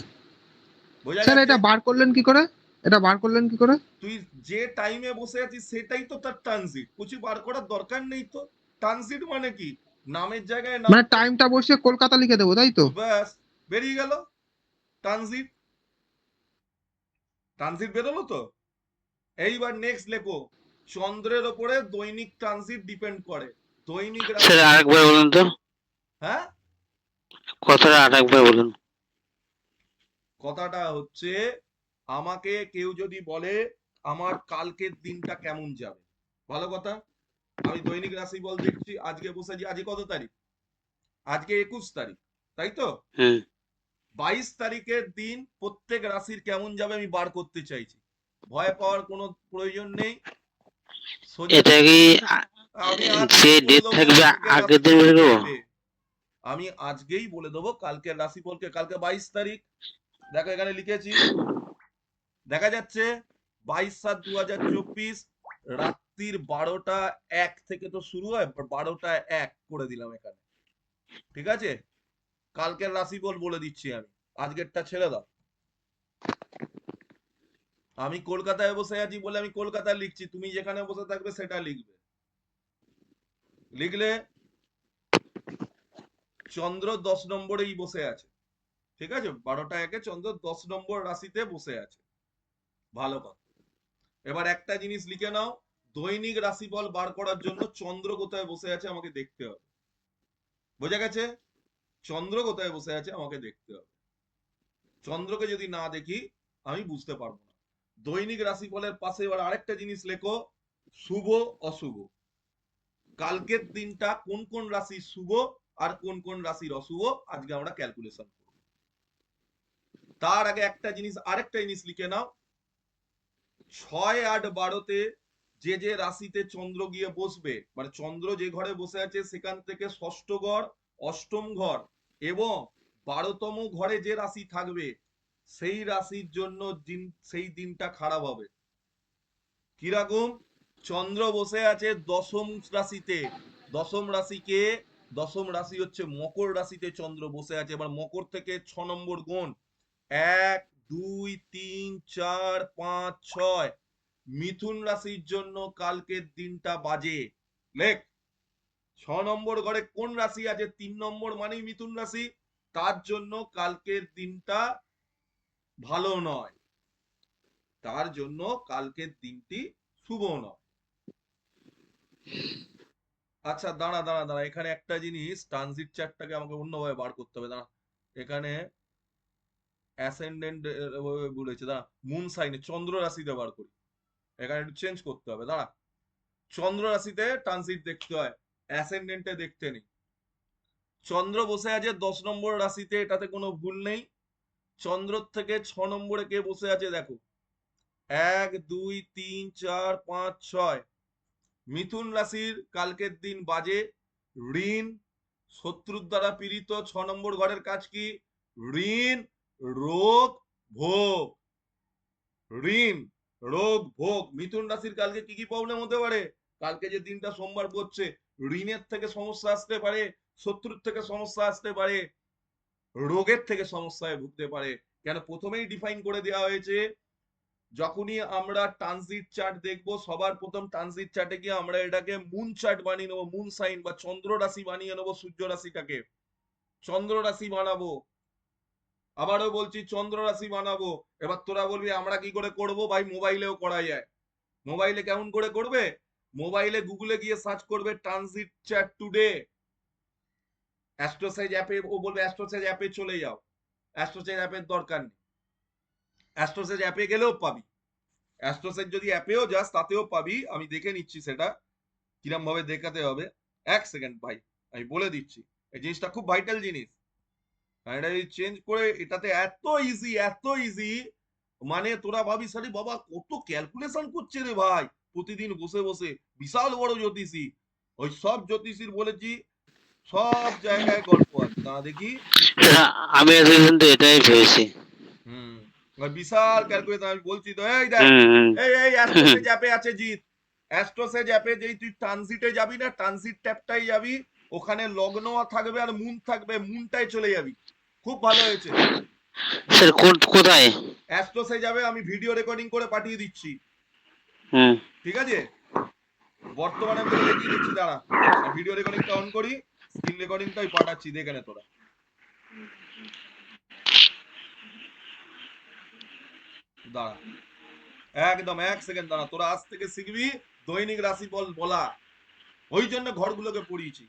বোঝা স্যার, গেছে? এটা বার করলেন কি করে? এটা বার করলেন কি করে? তুই যে টাইমে বসে আছিস সেটাই তো তার ট্রানজিট, কিছু বার করার দরকার নেই তো। ট্রানজিট মানে কি? নামের জায়গায় মানে নাম, টাইমটা বসে কলকাতা লিখে দেবো, তাই তো? ব্যাস বেরিয়ে গেল ট্রানজিট। ট্রানজিট বেরোলো তো। এইবার নেক্সট লেখো, চন্দ্রের ওপরে দৈনিক ট্রানজিট ডিপেন্ড করে। দৈনিক স্যার রাশি, আরেকবার বলুন তো, হ্যাঁ কথাটা আরেকবার বলুন। কথাটা হচ্ছে, আমাকে কেউ যদি বলে আমার কালকের দিনটা কেমন যাবে, ভালো কথা, আমি দৈনিক রাশি বল দেখছি, আজকে বসে আছি, আজকে কত তারিখ? আজকে 21 তারিখ, তাই তো? হুম 22 তারিখের দিন প্রত্যেক রাশির কেমন যাবে আমি বার করতে চাইছি। ভয় পাওয়ার কোনো প্রয়োজন নেই, সোজা এটা কি আমি যে আজকেই বলে ডেট দেবো থাকবে কালকের আগের দিন রাশিফল বলে কি দেবো? হবে। আমি আজকেই বলে দেবো কালকের রাশিফলকে। কালকে 22 তারিখ, দেখো এখানে লিখেছি, দেখা যাচ্ছে 22/7/2024 রাত্রির 12টা 1 থেকে তো শুরু হয়, 12টা 1 করে দিলাম এখানে, ঠিক আছে? কালকের রাশিফল বলে দিচ্ছি আমি, আজকেরটা ছেড়ে দাও। আমি কলকাতায় বসে আছি বলে আমি কলকাতায় লিখছি, তুমি যেখানে বসে থাকবে সেটা লিখবে। লিখলে চন্দ্র 10 নম্বরেই বসে আছে, ঠিক আছে? 12টা 1 চন্দ্র 10 নম্বর রাশিতে বসে আছে, ভালো কথা। এবার একটা জিনিস লিখে নাও, দৈনিক রাশিফল বার করার জন্য চন্দ্র কোথায় বসে আছে আমাকে দেখতে হবে, বোঝা গেছে? চন্দ্র কোথায় বসে আছে আমাকে দেখতে হবে। চন্দ্রকে যদি না দেখি আমি বুঝতে পারবো না। দৈনিক রাশিফলের পাশে এবার আরেকটা জিনিস লেখো, শুভ অশুভ। কালকের দিনটা কোন কোন রাশি শুভ আর কোন কোন রাশির অশুভ আজকে আমরা ক্যালকুলেশন করব। তার আগে একটা জিনিস, আরেকটা জিনিস লিখে নাও, 6, 8, 12-তে যে যে রাশিতে চন্দ্র গিয়ে বসবে, মানে চন্দ্র যে ঘরে বসে আছে সেখান থেকে ষষ্ঠ ঘর, অষ্টম ঘর এবং 12তম ঘরে যে রাশি থাকবে সেই রাশির জন্য দিন, সেই দিনটা খারাপ হবে। কিরকম? চন্দ্র বসে আছে দশম রাশিতে, দশম রাশিকে, দশম রাশি হচ্ছে মকর রাশিতে চন্দ্র বসে আছে। এবার মকর থেকে 6 নম্বর গুণ, 1, 2, 3, 4, 5, 6, মিথুন রাশির জন্য কালকের দিনটা বাজে। লেখ, 6 নম্বর ঘরে কোন রাশি আছে? 3 নম্বর মানেই মিথুন রাশি, তার জন্য কালকের দিনটা ভালো নয়, তার জন্য কালকের দিনটি শুভ নয়। আচ্ছা দাঁড়া দাঁড়া দাঁড়া, এখানে একটা জিনিস, ট্রানজিট চার্টটাকে আমাকে অন্যভাবে বার করতে হবে, দাঁড়া। এখানে অ্যাসেন্ডেন্ট বলেছে, দাঁড়া, মুন সাইনে চন্দ্র রাশিতে বার করি, এখানে একটু চেঞ্জ করতে হবে, দাঁড়া। চন্দ্র রাশিতে ট্রানজিট দেখতে হয়, অ্যাসেন্ডেন্টে দেখতে নেই। চন্দ্র বসে আছে 10 নম্বর রাশিতে, এটাতে কোনো ভুল নেই। চন্দ্র থেকে 6 নম্বরে কে বসে আছে দেখো, 1, 2, 3, 4, 5, 6, মিথুন রাশির কালকের দিন বাজে, ঋণ, শত্রুর দ্বারা পীড়িত। 6 নম্বর ঘরের কাজ কি? ঋণ, রোগ, ভোগ। ঋণ, রোগ, ভোগ। মিথুন রাশির কালকে কি কি প্রবলেম হতে পারে? কালকে যে দিনটা সোমবার পড়ছে, ঋণের থেকে সমস্যা আসতে পারে, শত্রুর থেকে সমস্যা আসতে পারে, রোগের থেকে সমস্যায় ভুগতে পারে। কেন প্রথমেই ডিফাইন করে দেওয়া হয়েছে, যখনই আমরা ট্রানজিট চার্ট দেখবো সবার প্রথম ট্রানজিট চার্টে গিয়ে আমরা এটাকে মুন চার্ট বানিয়ে নেবো, মুন সাইন বা চন্দ্র রাশি বানিয়ে নেবো, সূর্য রাশিটাকে চন্দ্র রাশি বানাবো। আবারও বলছি চন্দ্র রাশি বানাবো। এবার তোরা বলবি আমরা কি করে করব? ভাই মোবাইলেও করা যায়। মোবাইলে কেমন করে করবে? মোবাইলে গুগলে গিয়ে সার্চ করবে ট্রানজিট চার্ট টুডে, অ্যাস্ট্রোসাইজ অ্যাপে, ও বলবে অ্যাস্ট্রোসাইজ অ্যাপে চলে যাও, অ্যাস্ট্রোসাইজ অ্যাপের দরকার নেই, অ্যাস্ট্রোসাইজ অ্যাপে গেলেও পাবি, অ্যাস্ট্রোসাইজ যদি অ্যাপেও যাস তাতেও পাবি। আমি দেখে নিচ্ছি সেটা কিরম ভাবে দেখাতে হবে। 1 সেকেন্ড ভাই, আমি বলে দিচ্ছি, এই জিনিসটা খুব ভাইটাল জিনিস। এটা চেঞ্জ করে, এটাতে এত ইজি, এত ইজি, মানে তোরা ভাবিস আরে বাবা কত ক্যালকুলেশন করছে রে ভাই প্রতিদিন বসে বসে, বিশাল বড় জ্যোতিষী। ওই সব জ্যোতিষীর বলেছি সব জায়গায় গল্প আছে, দাঁড়া দেখি। স্যার আমি এতদিন তো এটাই ভেবেছি। হুম, ওই বিশাল ক্যালকুলেশন আমি বলছি তো। এই দেখ, হুম এই অ্যাস্ট্রোসেজ অ্যাপে আছে জিৎ, অ্যাস্ট্রোসেজ অ্যাপে যেই তুই ট্রানজিটে যাবি না, ট্রানজিট ট্যাবটাই যাবি, ওখানে লগ্ন থাকবে আর মুন থাকবে, মুনটাই চলে যাবি। খুব ভালো হয়েছে। স্যার কোথায়? অ্যাস্ট্রোসে যাবে, আমি ভিডিও রেকর্ডিং করে পাঠিয়ে দিচ্ছি, হুম ঠিক আছে? বর্তমানে আমি তোকে দেখিয়ে দিচ্ছি, দাঁড়া ভিডিও রেকর্ডিংটা অন করি, স্ক্রিন রেকর্ডিংটাই পাঠাচ্ছি, দেখে নে তোরা। দাঁড়া একদম 1 সেকেন্ড দাঁড়া, তোরা আজ থেকে শিখবি দৈনিক রাশিফল বলা, ওই জন্য ঘরগুলোকে পড়িয়েছি,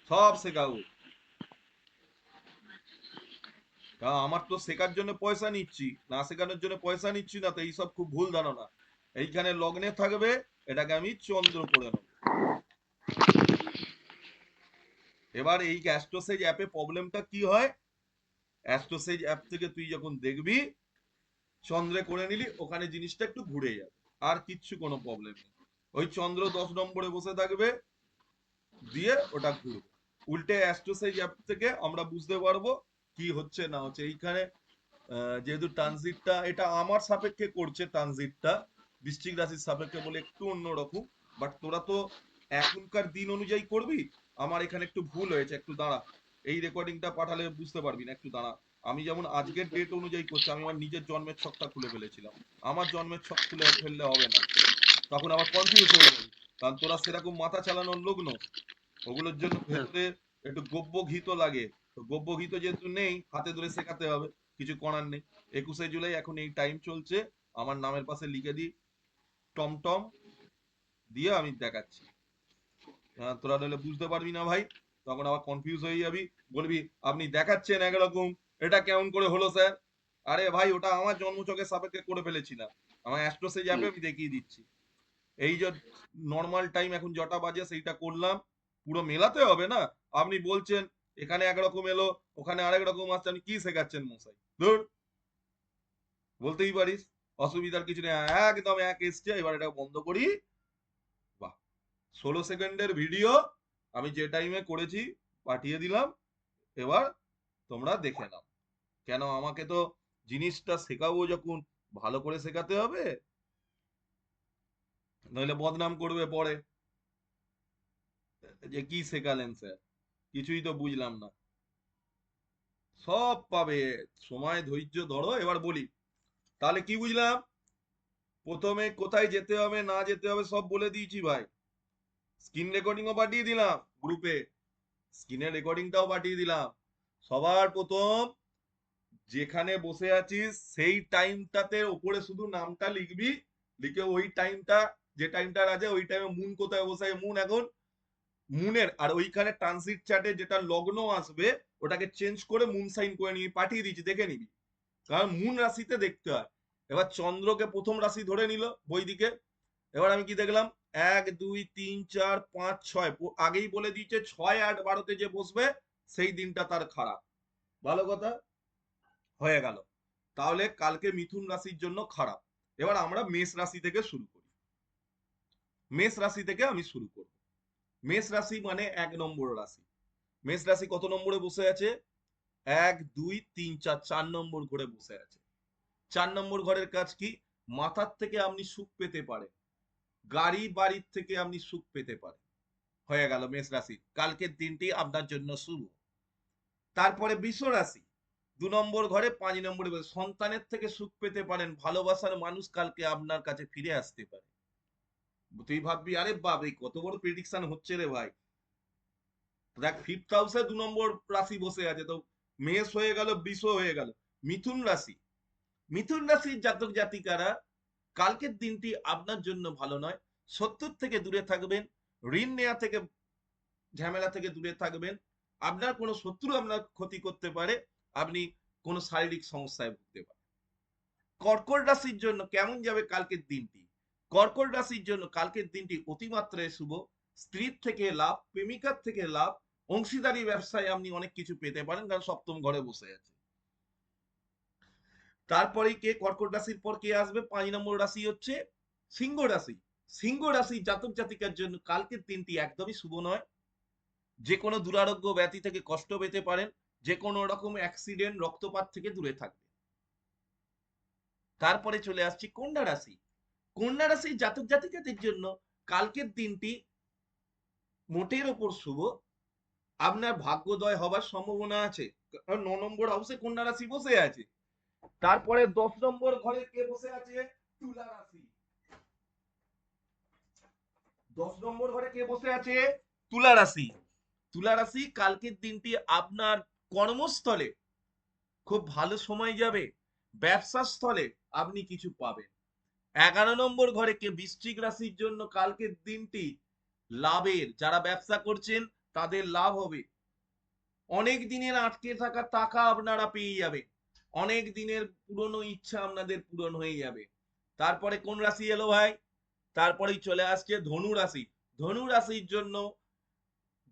সব শেখাবো। কারণ আমার তো শেখার জন্য পয়সা নিচ্ছি, না শেখানোর জন্য পয়সা নিচ্ছি না, তো এইসব খুব ভুল ধারণা। এইখানে লগ্নে থাকবে, এটাকে আমি চন্দ্র করে নেব। এবার এই অ্যাস্ট্রোসেজ অ্যাপে প্রবলেমটা কি হয়, অ্যাস্ট্রোসেজ অ্যাপ থেকে তুই যখন দেখবি চন্দ্রে করে নিলি, ওখানে জিনিসটা একটু ঘুরে যাবে, আর কিচ্ছু কোনো প্রবলেম নেই। ওই চন্দ্র 10 নম্বরে বসে থাকবে, দিয়ে ওটা ঘুরবে। উল্টে অ্যাস্ট্রোসেজ অ্যাপ থেকে আমরা বুঝতে পারবো কি হচ্ছে না হচ্ছে। এইখানে যেহেতু ট্রানজিটটা এটা আমার সাপেক্ষে করছে, ট্রানজিটটা বৃশ্চিক রাশির সাপেক্ষে বলে একটু অন্যরকম, বাট তোরা তো এখনকার দিন অনুযায়ী করবি। আমার এখানে একটু ভুল হয়েছে, একটু দাঁড়া, এই রেকর্ডিংটা পাঠালে বুঝতে পারবি না, একটু দাঁড়া। আমি যেমন আজকের ডেট অনুযায়ী করছি, আমি আমার নিজের জন্মের ছকটা খুলে ফেলেছিলাম, আমার জন্মের ছক খুলে ফেললে হবে না, তখন আবার কনফিউজ হয়ে যাবে, কারণ তোরা সেরকম মাথা চালানোর লোক নয়। ওগুলোর জন্য ভেতরে একটু গব্য ঘিত লাগে, তো গব্য ঘিত যেহেতু নেই, হাতে ধরে শেখাতে হবে, কিছু করার নেই। 21শে জুলাই এখন এই টাইম চলছে, আমার নামের পাশে লিখে দিই টমটম, দিয়ে আমি দেখাচ্ছি। তোরা নইলে বুঝতে পারবি না ভাই, তখন আবার কনফিউজ হয়ে যাবি, বলবি আপনি দেখাচ্ছেন একরকম, এটা কেমন করে হলো স্যার? আরে ভাই ওটা আমার জন্মছকের সাপেক্ষে করে ফেলেছিলাম, আমার অ্যাস্ট্রোসেজ অ্যাপে আমি দেখিয়ে দিচ্ছি। এই যে নর্মাল টাইম এখন যটা বাজে সেইটা করলাম, পুরো মেলাতে হবে না। আপনি বলছেন এখানে একরকম এলো, ওখানে আরেক রকম আসছে, আপনি কি শেখাচ্ছেন মশাই? ধুর, বলতেই পারিস, অসুবিধার কিছু নেই, একদম এক এসছে। এবার এটা বন্ধ করি। বাহ, 16 সেকেন্ডের ভিডিও আমি যে টাইমে করেছি পাঠিয়ে দিলাম। এবার তোমরা দেখে নাও, কেন আমাকে তো জিনিসটা শেখাবো যখন ভালো করে শেখাতে হবে, নইলে বদনাম করবে পরে যে কি শেখালেন স্যার, কিছুই তো বুঝলাম না। সব পাবে, সময় ধৈর্য ধরো। এবার বলি তাহলে কি বুঝলাম, প্রথমে কোথায় যেতে হবে না যেতে হবে সব বলে দিয়েছি ভাই, স্ক্রিন রেকর্ডিংও পাঠিয়ে দিলাম গ্রুপে, স্ক্রিনের রেকর্ডিংটাও পাঠিয়ে দিলাম। সবার প্রথম যেখানে বসে আছিস সেই টাইমটাতে ওপরে শুধু নামটা লিখবি, লিখে ওই টাইমটা, যে টাইমটা আছে ওই টাইমে মুন কোথায় বসে, মুন এখন মুনের, আর ওইখানে ট্রানজিট চার্টে যেটা লগ্ন আসবে ওটাকে চেঞ্জ করে মুন সাইন করে নিয়ে পাঠিয়ে দিচ্ছি, দেখে নিবি, কারণ মুন রাশিতে দেখতে হয়। এবার চন্দ্রকে প্রথম রাশি ধরে নিল বই দিকে। এবার আমি কি দেখলাম, 1 2 3 4 5 6, আগেই বলে দিয়েছে 6 8 12তে যে বসবে সেই দিনটা তার খারাপ। ভালো কথা, হয়ে গেল। তাহলে কালকে মিথুন রাশির জন্য খারাপ। এবার আমরা মেষ রাশি থেকে শুরু করি, মেষ রাশি থেকে আমি শুরু করব। মেষ রাশি মানে 1 নম্বর রাশি। মেষ রাশি কত নম্বরে বসে আছে? 1 2 3 4, 4 নম্বর ঘরে বসে আছে। 4 নম্বর ঘরের কাজ কি? মাথার থেকে আপনি সুখ পেতে পারেন, গাড়ি বাড়ির থেকে আপনি সুখ পেতে পারেন। হয়ে গেল মেষ রাশি, কালকের দিনটি আপনার জন্য শুভ। তারপরে বৃষ রাশি 2 নম্বর ঘরে 5 নম্বরে সন্তানের থেকে সুখ পেতে পারেন, ভালোবাসার মানুষ কালকে আপনার কাছে ফিরে আসতে পারে। তুই ভাববি আরে বাপ, এই কত বড় প্রেডিকশন হচ্ছে রে ভাই। দেখ 5th হাউসে 2 নম্বর রাশি বসে আছে, তো মেষ হয়ে গেল, বৃষ হয়ে গেল। মিথুন রাশি, মিথুন রাশির জাতক জাতিকারা কালকের দিনটি আপনার জন্য ভালো নয়। শত্রুর থেকে দূরে থাকবেন, ঋণ নেওয়া থেকে, ঝামেলা থেকে দূরে থাকবেন। আপনার কোনো শত্রু আপনার ক্ষতি করতে পারে, আপনি কোনো শারীরিক সমস্যায় ভুগতে পারেন। কর্কট রাশির জন্য কেমন যাবে কালকের দিনটি? কর্কট রাশির জন্য কালকের দিনটি অতিমাত্রায় শুভ। স্ত্রীর থেকে লাভ, প্রেমিকার থেকে লাভ, অংশীদারি ব্যবসায় আপনি অনেক কিছু পেতে পারেন, কারণ সপ্তম ঘরে বসে আছে। তারপরে কে, কর্কট রাশির পর কে আসবে? 5 নম্বর রাশি হচ্ছে সিংহ রাশি। সিংহ রাশি জাতক জাতিকার জন্য কালকের দিনটি একদমই শুভ নয়। যে কোনো দুরারোগ্য ব্যাধি থেকে কষ্ট পেতে পারেন, যে কোনো রকম অ্যাক্সিডেন্ট, রক্তপাত থেকে দূরে থাকবে। তারপরে চলে আসছি কন্যা রাশি। কন্যা রাশির জাতক জাতিকাদের জন্য কালকের দিনটি মোটের ওপর শুভ। আপনার ভাগ্যোদয় হবার সম্ভাবনা আছে, কারণ 9 নম্বর হাউসে কন্যা রাশি বসে আছে। তারপরে 10 নম্বর ঘরে কে বসে আছে? তুলা রাশি। 10 নম্বর ঘরে কে বসে আছে? তুলা রাশি। তুলা রাশি, কালকের দিনটি আপনার কর্মস্থলে খুব ভালো সময় যাবে, ব্যবসা স্থলে আপনি কিছু পাবেন। 11 নম্বর ঘরে কে? বৃশ্চিক রাশির জন্য কালকের দিনটি লাভের, যারা ব্যবসা করছেন তাদের লাভ হবে। অনেক দিনের আটকে থাকা টাকা আপনারা পেয়ে যাবেন, অনেক দিনের পুরনো ইচ্ছা আপনাদের পূরণ হয়ে যাবে। তারপরে কোন রাশি এলো ভাই? তারপরেই চলে আসছে ধনু রাশি। ধনু রাশির জন্য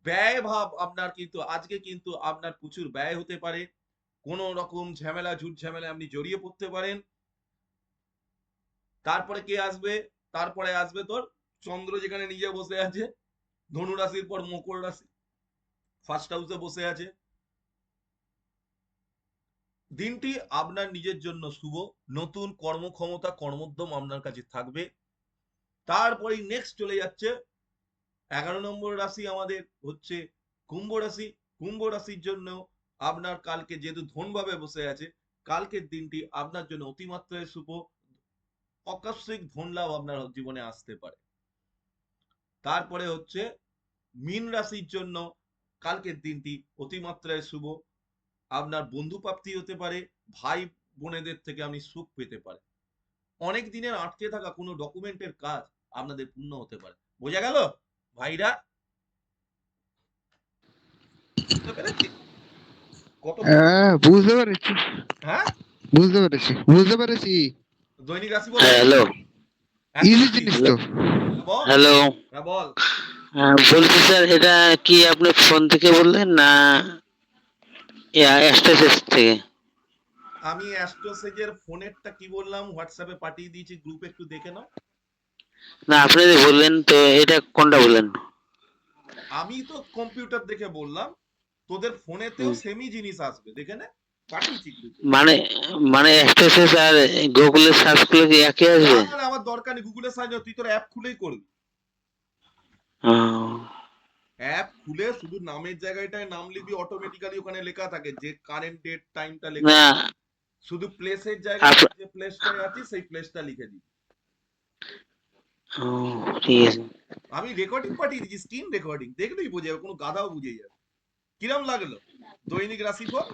ব্যয় ভাব আপনার কিন্তু আজকে কিন্তু আপনার প্রচুর ব্যয় হতে পারে, কোন রকম ঝামেলা ঝুট ঝামেলা আপনি জড়িয়ে পড়তে পারেন। তারপরে কে আসবে? তারপরে আসবে তোর চন্দ্র, যেখানে নিজে বসে আছে। ধনু রাশির পর মকর রাশি ফার্স্ট হাউসে বসে আছে। দিনটি আপনার নিজের জন্য শুভ, নতুন কর্মক্ষমতা কর্মোদ্যম আপনার কাছে থাকবে। তারপরেই নেক্সট চলে যাচ্ছে 11 নম্বর রাশি আমাদের হচ্ছে কুম্ভ রাশি। কুম্ভ রাশির জন্য আপনার কালকে যেহেতু ধনভাবে বসে আছে, কালকের দিনটি আপনার জন্য অতিমাত্রায় শুভ, আকস্মিক ধন লাভ আপনার জীবনে আসতে পারে। তারপরে হচ্ছে মীন রাশির জন্য কালকের দিনটি অতিমাত্রায় শুভ, আপনার বন্ধু প্রাপ্তি হতে পারে, ভাই বোনেদের থেকে আপনি সুখ পেতে পারেন। অনেক দিনের আটকে থাকা কোনো ডকুমেন্টের কাজ আপনাদের পূর্ণ হতে পারে। বোঝা গেল ভাইরা? বুঝতে পেরেছি কত? হ্যাঁ, বুঝতে পেরেছি, হ্যাঁ, বুঝতে পেরেছি। দৈনিক রাশি বল। হ্যালো ইজি জিনিস তো। বল। হ্যালো হ্যাঁ বল। বলছি স্যার, এটা কি আপনি ফোন থেকে বললেন না স্টেটাস থেকে? আমি অ্যাস্ট্রোসেজের ফোনেরটা কি বললাম হোয়াটসঅ্যাপে পাঠিয়ে দিয়েছি, গ্রুপে একটু দেখে নাও। না, আপনি যে বললেন তো এটা কোনটা বললেন? আমি তো কম্পিউটার দেখে বললাম, তোদের ফোনেতেও সেমই জিনিস আসবে, দেখে নে, পাঠিয়েছি গ্রুপে। মানে মানে স্টেটাস আর গুগলে সার্চ করলে কি একই আসবে? না, আমার দরকার নেই গুগলে সার্চ, তুই তোর অ্যাপ খুলেই করবি। ও, অ্যাপ খুলে শুধু নামের জায়গাটায় নাম লিখবি, অটোমেটিক্যালি ওখানে লেখা থাকে যে কারেন্ট ডেট টাইমটা লেখা না থাকে। শুধু প্লেসের জায়গায় যে প্লেসটায় আছিস সেই প্লেসটা লিখে দিবি। ও, ঠিক আছে। আমি রেকর্ডিং পাঠিয়ে দিচ্ছি, স্ক্রিন রেকর্ডিং, দেখলেই বুঝে যাবে, কোনো গাধাও বুঝে যাবে। কিরম লাগলো দৈনিক রাশিফল?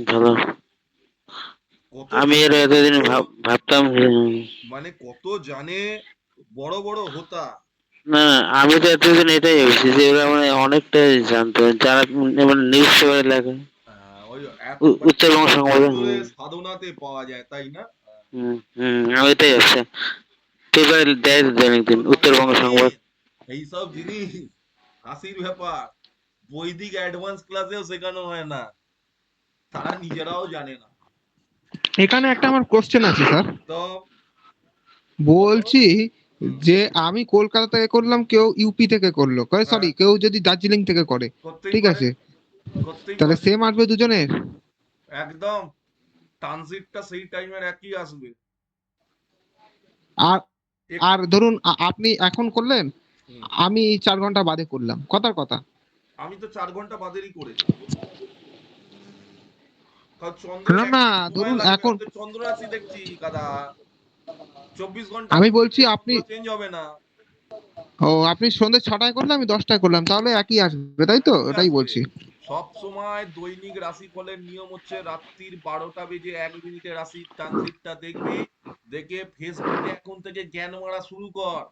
ভালো। কত আমি এর জানে, এতদিন ভাবতাম মানে কত জানে, বড় বড় হোতা। না, আমি তো এতদিন এটাই ভেবেছি যে ওরা মানে অনেকটাই জানতো, যারা মানে নিউজ পেপারে লেখে, ওই উত্তরবঙ্গ সংবাদ। সাধনাতে পাওয়া যায়, তাই না? আমি এটাই ভাবছি, পেপারে দেয় তো অনেকদিন উত্তরবঙ্গ সংবাদ। এইসব জিনিস হাসির ব্যাপার, বৈদিক অ্যাডভান্স ক্লাসেও শেখানো হয় না, তারা নিজেরাও জানে না। এখানে একটা আমার কোশ্চেন আছে স্যার। তো বলছি যে আমি কলকাতা থেকে করলাম, কেউ ইউপি থেকে করলো, সরি কেউ যদি দার্জিলিং থেকে করে, করতেই ঠিক পারে, আছে, করতেই তাহলে পারে, সেম আসবে দুজনের? একদম ট্রানজিটটা সেই টাইমের একই আসবে। আর এক- আর ধরুন আপনি এখন করলেন, হুম, আমি 4 ঘন্টা বাদে করলাম, কথার কথা। আমি তো 4 ঘন্টা বাদেরই করেছি, কারণ না চন্দ্রের না, সময় ধরুন লাগবে, এখন আমি তো চন্দ্র রাশি দেখছি গাদা, 24 ঘন্টা আমি বলছি আপনি, চেঞ্জ হবে না। আপনি সন্ধ্যে 6টায় করলে আমি 10টায় করলাম, তাহলে একই আসবে, তাই তো? ওটাই বলছি। সব সময় দৈনিক রাশিফলের নিয়ম হচ্ছে রাত্রির 12টা বেজে 1 মিনিটে রাশির ট্রানজিটটা দেখবি, দেখে ফেসবুকে এখন থেকে জ্ঞান মারা শুরু কর,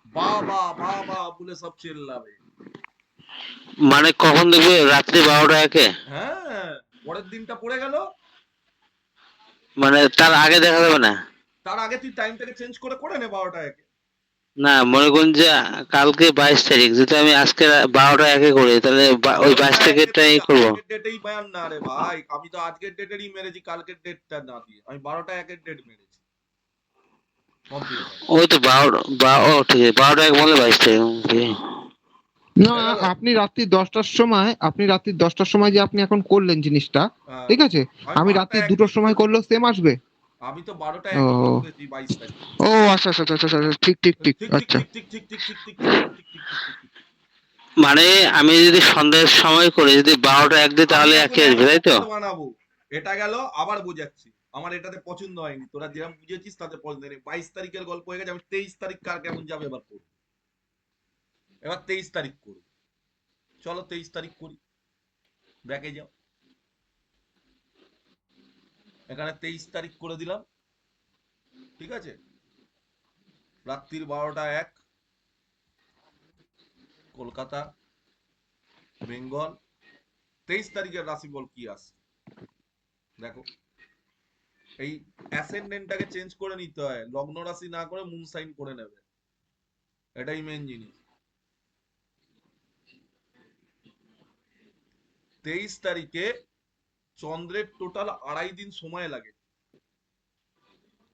বাবা বাবা বলে সব চেল্লাবে। মানে কখন দেখবে? রাত্রি 12টা 1-এ? হ্যাঁ, পরের দিনটা পড়ে গেল, মানে তার আগে দেখা যাবে না? তার আগে তুই টাইমটাকে চেঞ্জ করে করে নে 12টা 1-এ। না, মনে করুন যে কালকে 22 তারিখ, যদি আমি আজকে 12টা 1-এ করি, তাহলে ওই 22 তারিখেরটাই করবো? আজকের ডেটেই বায়ান না রে ভাই, আমি তো আজকের ডেটেরই মেরেছি, কালকের ডেটটা না দিয়ে আমি 12টা 1-এর ডেট মেরেছি কম্পিউটার। ওই তো 12, ও ঠিক আছে, 12টা 1 বলে 22 তারিখ। না, আপনি রাত্রি 10টার সময় যে আপনি এখন করলেন জিনিসটা, ঠিক আছে, আমি রাত্রি 2টোর সময় করলেও সেম আসবে? আমি তো 12টা ও 1 করেছি 22 তারিখ। ও আচ্ছা আচ্ছা আচ্ছা আচ্ছা, ঠিক ঠিক ঠিক, ঠিক ঠিক আচ্ছা। ঠিক ঠিক ঠিক ঠিক ঠিক ঠিক ঠিক ঠিক ঠিক ঠিক। মানে আমি যদি সন্ধ্যার সময় করে যদি 12টা 1 দিই, আমি তাহলে এখন একই আসবে, তাই তো? বানাবো, এটা গেল, আবার বোঝাচ্ছি, আমার এটাতে পছন্দ হয়নি, তোরা যেরকম বুঝেছিস তাতে পছন্দ হয়নি। 22 তারিখের গল্প হয়ে গেছে, আমি 23 তারিখ কার কেমন যাবে এবার করবো। এবার 23 তারিখ করবো, চলো 23 তারিখ করি। ব্যাকে যাও, এখানে 23 তারিখ করে দিলাম, ঠিক আছে। রাত্রির 12টা 1, কলকাতা, বেঙ্গল। 23 তারিখের রাশিফল কি আসছে দেখো। এই অ্যাসেন্ডেন্টটাকে চেঞ্জ করে নিতে হয়, লগ্ন রাশি না করে মুন সাইন করে নেবে, এটাই মেন জিনিস। 23 তারিখে চন্দ্রের টোটাল 2.5 দিন সময় লাগে।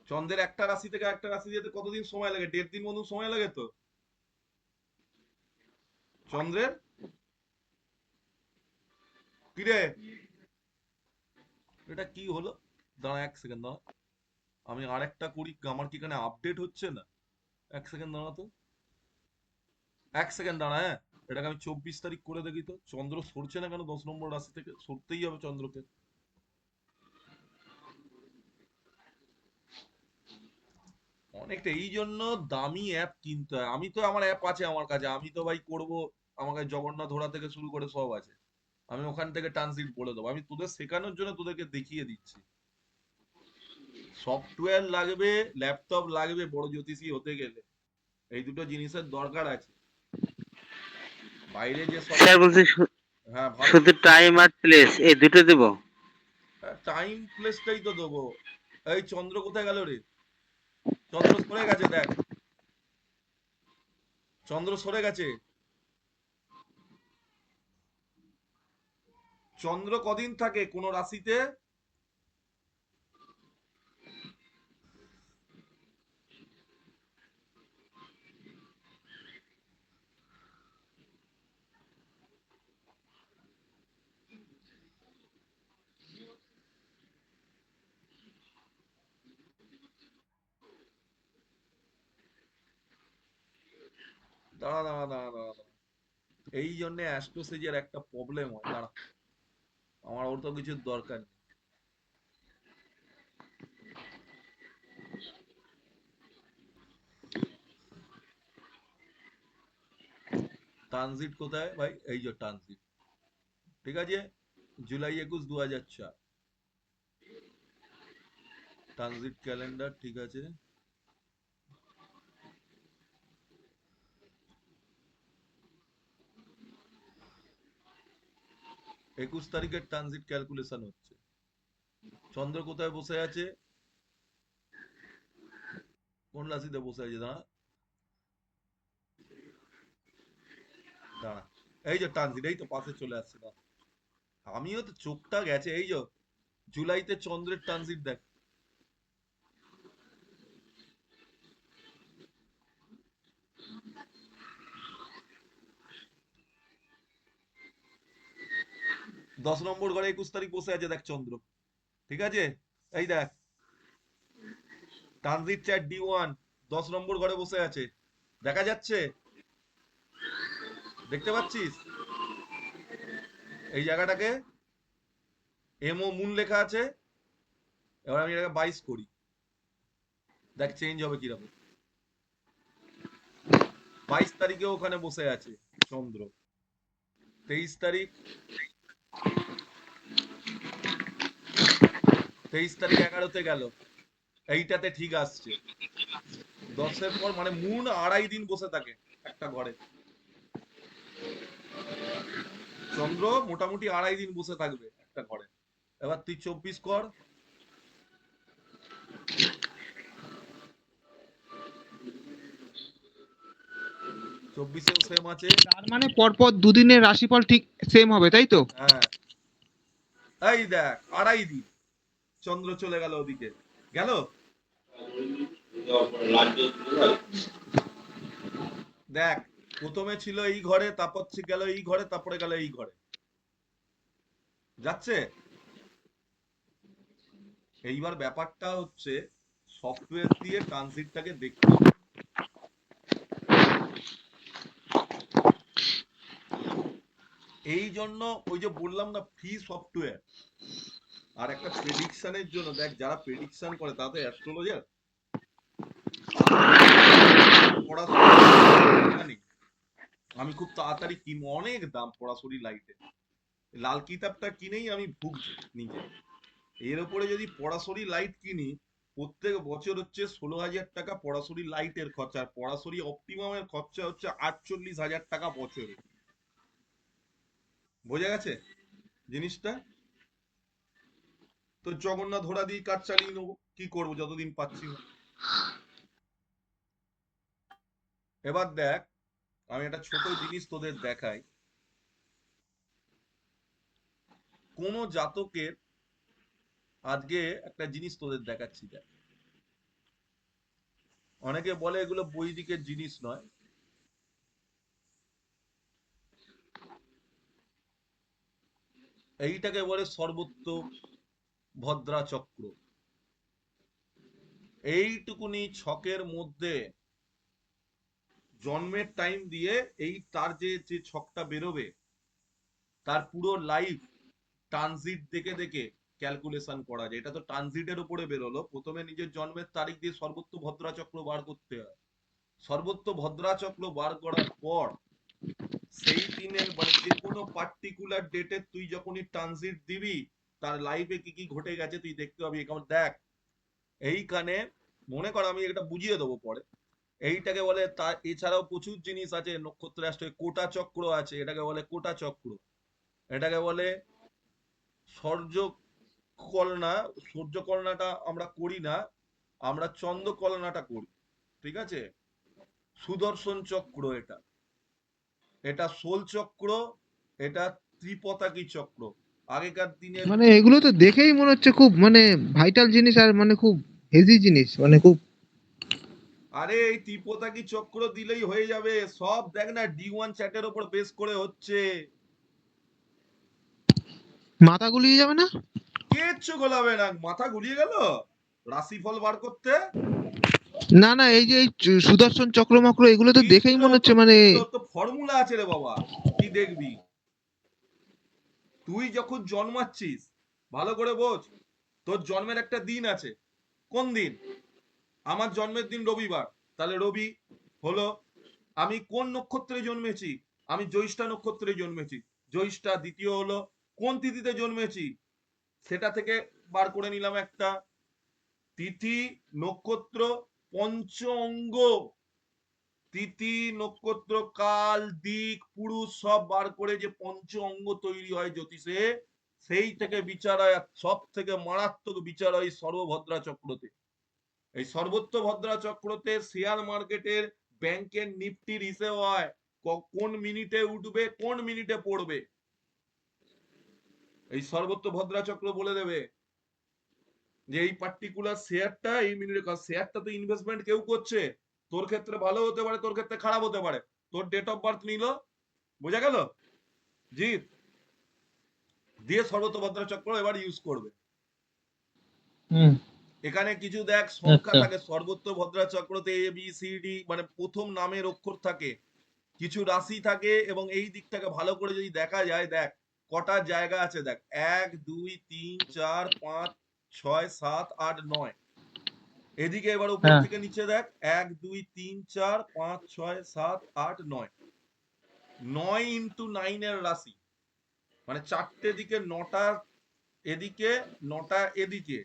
চন্দ্রের একটা রাশি থেকে একটা রাশি যেতে কতদিন সময় লাগে? 1.5 দিন মতো সময় লাগে তো চন্দ্রের। কিরে, এটা কি হলো? দাঁড়া 1 সেকেন্ড দাঁড়া, আমি আরেকটা করি, আমার কি এখানে আপডেট হচ্ছে না? 1 সেকেন্ড দাঁড়া তো, 1 সেকেন্ড দাঁড়া। হ্যাঁ, এটাকে আমি 24 তারিখ করে দেখি তো। চন্দ্র সরছে না কেন? 10 নম্বর রাশি থেকে সরতেই হবে চন্দ্রকে। অনেকটা, এই জন্য দামি অ্যাপ কিনতে হয়। আমি তো, আমার অ্যাপ আছে আমার কাছে, আমি তো ভাই করব, আমার কাছে জগন্নাথ ধরা থেকে শুরু করে সব আছে, আমি ওখান থেকে ট্রানজিট বলে দেবো। আমি তোদের শেখানোর জন্য তোদেরকে দেখিয়ে দিচ্ছি। সফটওয়্যার লাগবে, ল্যাপটপ লাগবে বড় জ্যোতিষী হতে গেলে, এই দুটো জিনিসের দরকার আছে। বাইরে যে সব, স্যার বলছি হ্যাঁ ভালো, শুধু টাইম আর প্লেস এই দুটো দেবো? টাইম প্লেসটাই তো দেবো। এই চন্দ্র কোথায় গেল রে? চন্দ্র সরে গেছে, দেখ চন্দ্র সরে গেছে। চন্দ্র কদিন থাকে কোন রাশিতে? দাঁড়া দাঁড়া দাঁড়া দাঁড়া দাঁড়া। এই জন্য অ্যাস্ট্রোসেজের একটা প্রবলেম হয়, দাঁড়া, আমার ওর তো কিছুর দরকার নেই। ট্রানজিট কোথায় ভাই? এই যে ট্রানজিট, ঠিক আছে, জুলাই 21 2004 ট্রানজিট ক্যালেন্ডার, ঠিক আছে। 21 তারিখের ট্রানজিট ক্যালকুলেশন হচ্ছে। চন্দ্র কোথায় বসে আছে? কোন রাশিতে বসে আছে? দাঁড়া দাঁড়া, এই যে ট্রানজিট, এই তো পাশে চলে আসছে না, আমিও তো চোখটা গেছে। এই যে জুলাইতে চন্দ্রের ট্রানজিট দেখ, 10 নম্বর ঘরে 21 তারিখ বসে আছে দেখ চন্দ্র, ঠিক আছে। এই দেখ ট্রানজিট চ্যাট D1 10 নম্বর ঘরে বসে আছে, দেখা যাচ্ছে? দেখতে পাচ্ছিস এই জায়গাটাকে? এমও মুন লেখা আছে। এবার আমি এটাকে 22 করি, দেখ চেঞ্জ হবে কিরকম। 22 তারিখে ওখানে বসে আছে চন্দ্র। 23 তারিখ, 23 তারিখ 11তে গেল, এইটাতে ঠিক আসছে। 10-এর পর মানে মুন 2.5 দিন বসে থাকে একটা ঘরে, চন্দ্র মোটামুটি 2.5 দিন বসে থাকবে একটা ঘরে। এবার তুই 24 কর, 24-এও সেম আছে। তার মানে পরপর দুদিনের রাশিফল ঠিক সেম হবে, তাই তো? হ্যাঁ, এই দেখ 2.5 দিন চন্দ্র চলে গেল ওদিকে, গেল। দেখ প্রথমে ছিল এই ঘরে, তারপর গেল এই ঘরে, তারপরে গেল এই ঘরে, যাচ্ছে। এইবার ব্যাপারটা হচ্ছে সফটওয়্যার দিয়ে ট্রানজিটটাকে দেখতে হবে। এই জন্য ওই যে বললাম না, ফ্রি সফটওয়্যার, আর একটা প্রেডিকশনের জন্য দেখ, যারা প্রেডিকশন করে তারা তো অ্যাস্ট্রোলজার, পড়াশোনা নেই। আমি খুব তাড়াতাড়ি কিনবো, অনেক দাম পড়াশোনা লাইটে, লাল কিতাবটা কিনেই আমি ভুগছি নিজে। এর উপরে যদি পড়াশোনা লাইট কিনি, প্রত্যেক বছর হচ্ছে 16,000 টাকা পড়াশোনা লাইটের খরচা, আর পড়াশোনা অপটিমামের খরচা হচ্ছে 48,000 টাকা বছরে। বোঝা গেছে জিনিসটা? তো জগন্নাথ ঘোড়া দিয়ে কাজ চালিয়ে নেবো, কি করবো যতদিন পাচ্ছি না। এবার দেখ, আমি একটা ছোট জিনিস তোদের দেখাই। কোন জাতকের, আজকে একটা জিনিস তোদের দেখাচ্ছি দেখ। অনেকে বলে এগুলো বৈদিকের জিনিস নয়, এইটাকে বলে সর্বত্র ভদ্রা চক্র। এইটুকুনি ছকের মধ্যে জন্মের টাইম দিয়ে এই তার যে যে ছকটা বেরোবে, তার পুরো লাইফ ট্রানজিট দেখে দেখে ক্যালকুলেশন করা যায়। এটা তো ট্রানজিটের উপরে বেরোলো, প্রথমে নিজের জন্মের তারিখ দিয়ে সর্বত্র ভদ্রা চক্র বার করতে হয়। সর্বত্র ভদ্রা চক্র বার করার পর সেই দিনের মানে যে কোনো পার্টিকুলার ডেটে তুই যখনই ট্রানজিট দিবি, তার লাইফে কি কি ঘটে গেছে তুই দেখতে পাবি। এখন দেখ, এইখানে মনে কর, আমি এটা বুঝিয়ে দেবো পরে, এইটাকে বলে, তার এছাড়াও প্রচুর জিনিস আছে নক্ষত্র রাষ্ট্রে। কোটা চক্র আছে, এটাকে বলে কোটা চক্র। এটাকে বলে সূর্যকলনা। সূর্যকলনাটা আমরা করি না, আমরা চন্দ্রকলনাটা করি, ঠিক আছে? সুদর্শন চক্র এটা, এটা শোল চক্র, এটা ত্রিপতাকি চক্র। আগেকার দিনের মানে এগুলো তো দেখেই মনে হচ্ছে খুব মানে ভাইটাল জিনিস, আর মানে খুব হেভি জিনিস, মানে খুব আরে এই ত্রিপতাকি চক্র দিলেই হয়ে যাবে সব। দেখ না, D1 চ্যাটের উপর বেস করে হচ্ছে। মাথা গুলিয়ে যাবে না? কিচ্ছু গোলাবে না, মাথা গুলিয়ে গেল রাশিফল বার করতে। না না, এই যে এই সুদর্শন চক্রমক্র এগুলো তো দেখেই কিচ্ছু মনে অত হচ্ছে মানে কিচ্ছু অত ফর্মুলা আছে রে বাবা, কি দেখবি? তুই যখন জন্মাচ্ছিস, ভালো করে বোঝ, তোর জন্মের একটা দিন আছে। কোন দিন? আমার জন্মের দিন রবিবার, তাহলে রবি হলো। আমি কোন নক্ষত্রে জন্মেছি? আমি জ্যৈষ্ঠা নক্ষত্রে জন্মেছি, জ্যৈষ্ঠা। দ্বিতীয় হলো কোন তিথিতে জন্মেছি, সেটা থেকে বার করে নিলাম একটা তিথি, নক্ষত্র, পঞ্চ অঙ্গ, তিথি, নক্ষত্র, কাল, দিক, পুরুষ সব বার করে যে পঞ্চ অঙ্গ তৈরি হয় জ্যোতিষে, সেই থেকে বিচার হয়। সব থেকে মারাত্মক বিচার হয় সর্বভদ্রা চক্রতে। এই সর্বত্র ভদ্রা চক্রতে শেয়ার মার্কেটের, ব্যাংকের নিফটির হিসেব হয়। কোন মিনিটে উঠবে, কোন মিনিটে পড়বে, এই সর্বত্র ভদ্রা চক্র বলে দেবে যে এই পার্টিকুলার শেয়ারটা এই মিনিটে। শেয়ারটা তো ইনভেস্টমেন্ট কেউ করছে, তোর ক্ষেত্রে ভালো হতে পারে, তোর ক্ষেত্রে খারাপ হতে পারে। তোর ডেট অফ বার্থ নিল, বোঝা গেল জিৎ? দিয়ে সর্বত্র ভদ্রা চক্র এবার ইউজ করবে। হুম, এখানে কিছু দেখ সংখ্যা আচ্ছা। থাকে সর্বত্র ভদ্রা চক্রতে, ABCD মানে প্রথম নামের অক্ষর থাকে, কিছু রাশি থাকে, এবং এই দিকটাকে ভালো করে যদি দেখা যায়, দেখ কটা জায়গা আছে, দেখ 1 2 3 4 5 6 7 8 9। এদিকে এবার উপর হ্যাঁ, থেকে নিচে দেখ, 1 2 3 4 5 6 7 8 9। 9 ইন্টু 9 এর রাশি, মানে চারটে দিকে, নটা এদিকে, নটা এদিকে,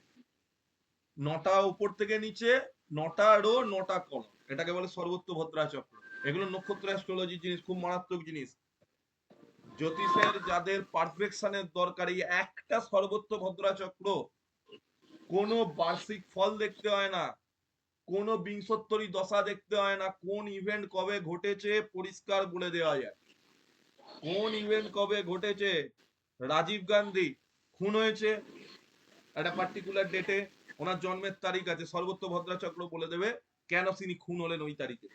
নটা উপর থেকে নিচে, নটা রো, নটা কলম, এটাকে বলে সর্বত্র ভদ্রা চক্র। এগুলো নক্ষত্র অ্যাস্ট্রোলজির জিনিস, খুব মারাত্মক জিনিস। জ্যোতিষের যাদের পারফেকশনের দরকার, এই একটা সর্বত্র ভদ্রা চক্র, কোনো বার্ষিক ফল দেখতে হয় না, কোনো বিংশোত্তরী দশা দেখতে হয় না, কোন ইভেন্ট কবে ঘটেছে পরিষ্কার বলে দেওয়া যায়। কোন ইভেন্ট কবে ঘটেছে, রাজীব গান্ধী খুন হয়েছে একটা পার্টিকুলার ডেটে, ওনার জন্মের তারিখ আছে, সর্বত্র ভদ্রা চক্র বলে দেবে কেন তিনি খুন হলেন ওই তারিখে।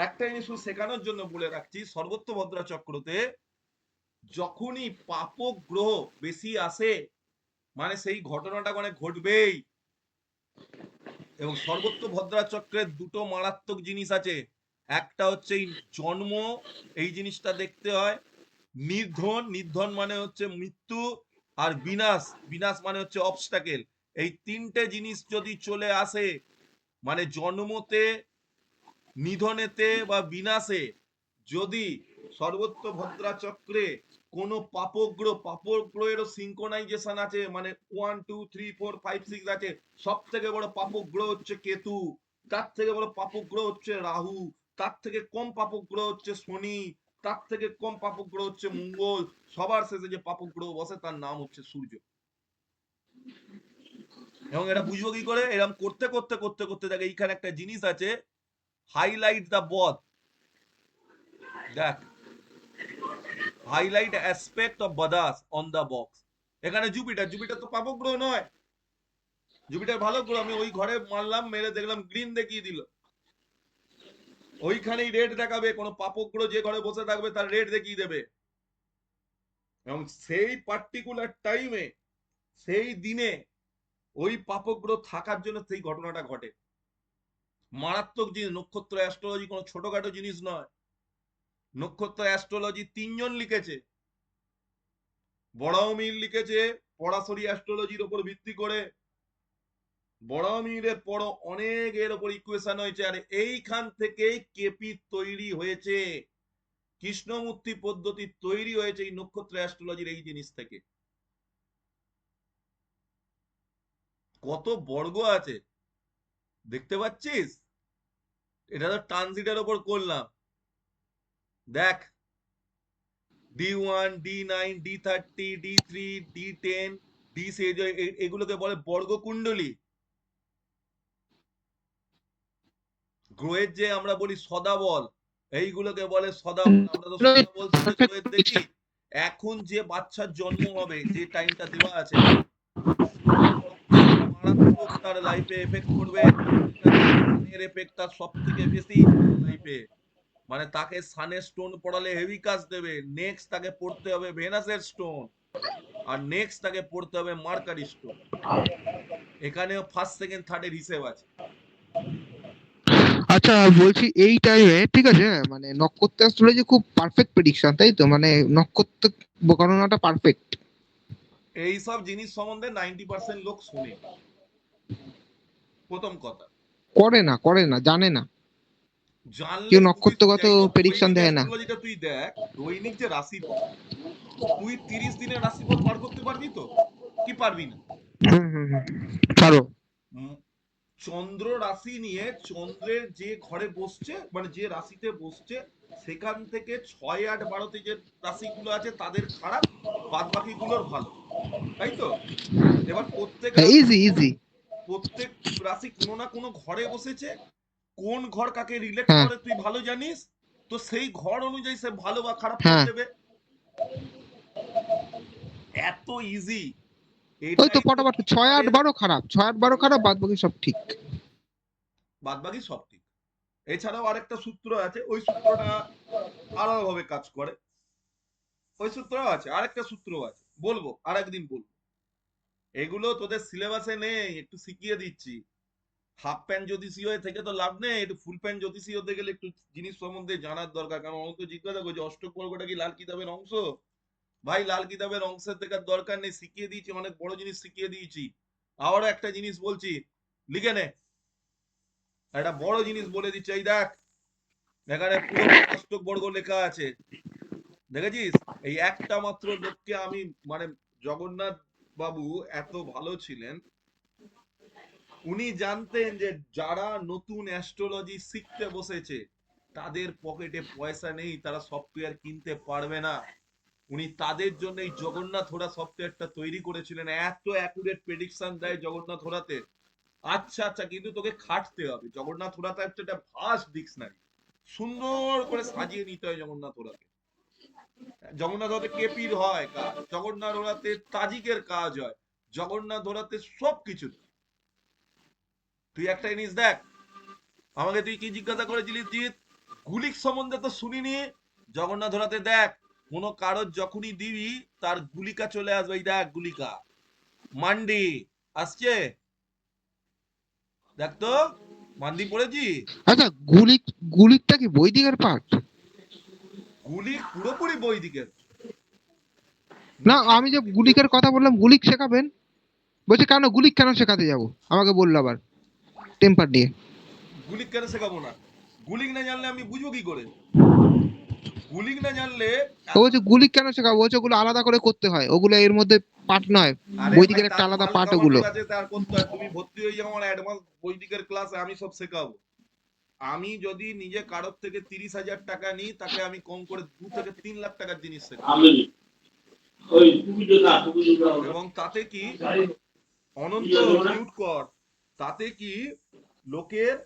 একটা জিনিস শুধু শেখানোর জন্য বলে রাখছি, সর্বত্র ভদ্রা চক্রতে যখনই পাপক গ্রহ বেশি আসে, মানে সেই ঘটনাটা মানে ঘটবেই। এবং সর্বত্র ভদ্রা চক্রের দুটো মারাত্মক জিনিস আছে, একটা হচ্ছে এই জন্ম, এই জিনিসটা দেখতে হয়। নির্ধন, নির্ধন মানে হচ্ছে মৃত্যু, আর বিনাশ, বিনাশ মানে হচ্ছে অবস্টাকেল। এই তিনটে জিনিস যদি চলে আসে, মানে জন্মতে, নিধনেতে বা বিনাশে, যদি সর্বত্র ভদ্রাচক্রে কোনো পাপগ্রহেরও সিঙ্ক্রোনাইজেশন আছে, মানে 1 2 3 4 5 6 আছে। সব থেকে বড় পাপগ্রহ হচ্ছে কেতু, তার থেকে বড় পাপগ্রহ হচ্ছে রাহু, তার থেকে কম পাপগ্রহ হচ্ছে শনি, তার থেকে কম পাপগ্রহ হচ্ছে মঙ্গল, সবার শেষে যে পাপগ্রহ বসে তার নাম হচ্ছে সূর্য। এবং এটা বুঝবো কি করে? এরকম করতে করতে করতে করতে দেখ এইখানে একটা জিনিস আছে, হাইলাইট দ্য বথ। দেখ, হাইলাইট অ্যাসপেক্ট অফ বাদাস অন দ্য বক্স। এখানে জুপিটার, জুপিটার তো পাপক গ্রহ নয়, জুপিটার ভালো গ্রহ। আমি ওই ঘরে মারলাম, মেরে দেখলাম গ্রিন দেখিয়ে দিল, ওইখানেই রেড দেখাবে। কোনো পাপক গ্রহ যে ঘরে বসে থাকবে তার রেড দেখিয়ে দেবে। এবং সেই পার্টিকুলার টাইমে, সেই দিনে ওই পাপক গ্রহ থাকার জন্য সেই ঘটনাটা ঘটে। মারাত্মক জিনিস। নক্ষত্র অ্যাস্ট্রোলজি কোনো ছোটখাটো জিনিস নয়। নক্ষত্র অ্যাস্ট্রোলজি 3 জন লিখেছে। বড়াউমির লিখেছে পরাশরী অ্যাস্ট্রোলজির উপর ভিত্তি করে। বড়াউমিরের পর অনেক এর উপর ইকুয়েশন হয়েছে, আর এইখান থেকেই কেপি তৈরি হয়েছে। কৃষ্ণমূর্তি পদ্ধতি তৈরি হয়েছে এই নক্ষত্র অ্যাস্ট্রোলজির এই জিনিস থেকে। কত বর্গ আছে দেখতে পাচ্ছিস? এটা তো ট্রানজিটের উপর করলাম। দেখ, D1 D9 D30 D3 D10 D6, এগুলোকে বলে বর্গকুণ্ডলী। গ্রহের যে আমরা বলি সদাবল, এইগুলোকে বলে সদাবল। আমরা তো সদাবল থেকে গ্রহের দেখি। এখন যে বাচ্চার জন্ম হবে, যে টাইমটা দেওয়া আছে, মারাত্মক তার লাইফে এফেক্ট করবে। সানের এফেক্ট তার সব থেকে বেশি লাইফে। মানে তাকে সানের স্টোন পড়ালে হেভি কাজ দেবে। নেক্সট তাকে পড়তে হবে ভেনাসের স্টোন, আর নেক্সট তাকে পড়তে হবে মার্কারি স্টোন। এখানেও ফার্স্ট সেকেন্ড থার্ডের হিসেব আছে। আচ্ছা বলছি এই টাইমে ঠিক আছে, মানে নক্ষত্র অ্যাস্ট্রোলজি খুব পারফেক্ট প্রেডিকশন তাই তো, মানে নক্ষত্র গণনাটা পারফেক্ট। এইসব জিনিস সম্বন্ধে 90% লোক শোনে, প্রথম কথা। করে না জানে না, জানলে কেউ খুবই নক্ষত্রগত সুবিধা। এই তো প্রেডিকশন দৈনিক দেয় না। অ্যাস্ট্রোলজিটা তুই দেখ, দৈনিক যে রাশিফল, তুই 30 দিনের রাশিফল বার করতে পারবি তো? কি পারবি না? হুম হুম হুম, পারো। উম, চন্দ্র রাশি নিয়ে, চন্দ্রের যে ঘরে বসছে, মানে যে রাশিতে বসছে, সেখান থেকে 6 8 12তে যে রাশিগুলো আছে তাদের খারাপ, বাদ বাকি গুলোর ভালো, তাই তো? এবার প্রত্যেক হ্যাঁ, রাশি, ইজি ইজি। প্রত্যেক রাশি কোনো না কোনো ঘরে বসেছে। কোন ঘর কাকে রিলেট হ্যাঁ করে তুই ভালো জানিস, তো সেই ঘর অনুযায়ী সে ভালো বা খারাপ ফল হ্যাঁ, দেবে। এত ইজি। ওই এটা তো একটু পটাপট ছয় আট আমাদের, বারো খারাপ, 6 8 12 খারাপ, বাদ বাকি সব ঠিক। বাদ বাকি সব ঠিক। এছাড়াও আরেকটা সূত্র আছে, ওই সূত্রটা আলাদাভাবে কাজ করে। ওই সূত্রও আছে, আরেকটা সূত্র আছে, বলবো আরেকদিন বলবো। এগুলো তোদের সিলেবাসে নেই, একটু শিখিয়ে দিচ্ছি। হাফ প্যান্ট জ্যোতিষী হয়ে থেকে তো লাভ নেই, একটু ফুল প্যান্ট জ্যোতিষী হতে গেলে একটু জিনিস সম্বন্ধে জানার দরকার। কারণ অনেক তো জিজ্ঞাসা করছে অষ্টক পর্বটা কি লাল কিতাবের অংশ? ভাই, লাল কিতাবের অংশের দেখার দরকার নেই, শিখিয়ে দিয়েছি, অনেক বড় জিনিস শিখিয়ে দিয়েছি। আবারও একটা জিনিস বলছি, লিখে নে। একটা বড় জিনিস বলে দিচ্ছি, এই দেখ, এখানে পুরো অষ্টক বর্গ লেখা আছে, দেখেছিস? এই একটা মাত্র লোককে আমি, মানে জগন্নাথ বাবু এত ভালো ছিলেন, উনি জানতেন যে যারা নতুন অ্যাস্ট্রোলজি শিখতে বসেছে তাদের পকেটে পয়সা নেই, তারা সফটওয়্যার কিনতে পারবে না। উনি তাদের জন্য এই জগন্নাথ হোরা সফটওয়্যারটা তৈরি করেছিলেন। এত অ্যাকুরেট প্রেডিকশন দেয় জগন্নাথ হোরাতে। আচ্ছা আচ্ছা, কিন্তু তোকে খাটতে হবে। জগন্নাথ হোরাতে একটা ভাস্ট ডিকশনারি, সুন্দর করে সাজিয়ে নিতে হয় জগন্নাথ হোরাকে। জগন্নাথ হোরাতে কেপির হয় কাজ, জগন্নাথ হোরাতে তাজিকের কাজ হয়, জগন্নাথ হোরাতে সবকিছু। তুই একটা জিনিস দেখ, আমাকে তুই কি জিজ্ঞাসা করেছিলিস জিৎ? গুলিক সম্বন্ধে তো শুনিনি। জগন্নাথ ধরাতে দেখ, কোনো কারোর যখনই দিবি তার গুলিকা চলে আসবে। এই দেখ গুলিকা, মান্ডি আসছে, দেখ তো, মান্ডি পড়েছি। আচ্ছা গুলিক, গুলিকটা কি বৈদিকের পার্ট? গুলিক পুরোপুরি বৈদিকের। না আমি যে গুলিকের কথা বললাম, গুলিক শেখাবেন, বলছে কেন গুলিক কেন শেখাতে যাব, আমাকে বললো আবার টেম্পার নিয়ে। গুলিক কেন শেখাবো না? গুলিক না জানলে আমি বুঝবো কি করে? গুলিক না জানলে ও বলছে গুলিক কেন শেখাবো, বলছে ওগুলো আলাদা করে করতে হয়, ওগুলো এর মধ্যে পার্ট নয়, আরে ভাই বৈদিকের একটা তার আলাদা মাল পার্ট ওগুলো। কামানোর আছে, তার করতে হয়। তুমি ভর্তি হয়ে যাও আমার অ্যাডভান্স বৈদিকের ক্লাসে, আমি সব শেখাবো। আমি যদি নিজে কারোর থেকে 30,000 টাকা নিই, তাকে আমি কম করে 2 থেকে 3 লাখ টাকার জিনিস শেখাবো। এবং তাতে কি অনন্ত মিউট কর, তাতে কি লোকের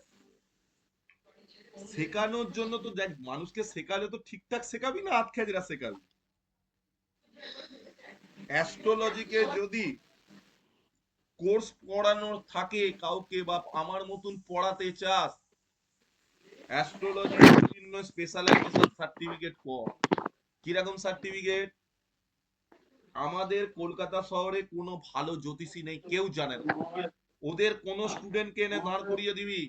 শেখানোর জন্য তো দেখ, মানুষকে শেখালে তো ঠিকঠাক শেখাবি না আতখেজরা শেখাবি। অ্যাস্ট্রোলজিকে যদি কোর্স পড়ানোর থাকে কাউকে, বা আমার মতন পড়াতে চাস, অ্যাস্ট্রোলজির বিভিন্ন স্পেশালাইজেশন সার্টিফিকেট কর। কিরকম সার্টিফিকেট? আমাদের কলকাতা শহরে কোনো ভালো জ্যোতিষী নেই, কেউ জানে না। ওদের কোনো স্টুডেন্টকে এনে দাঁড় করিয়ে দিবি,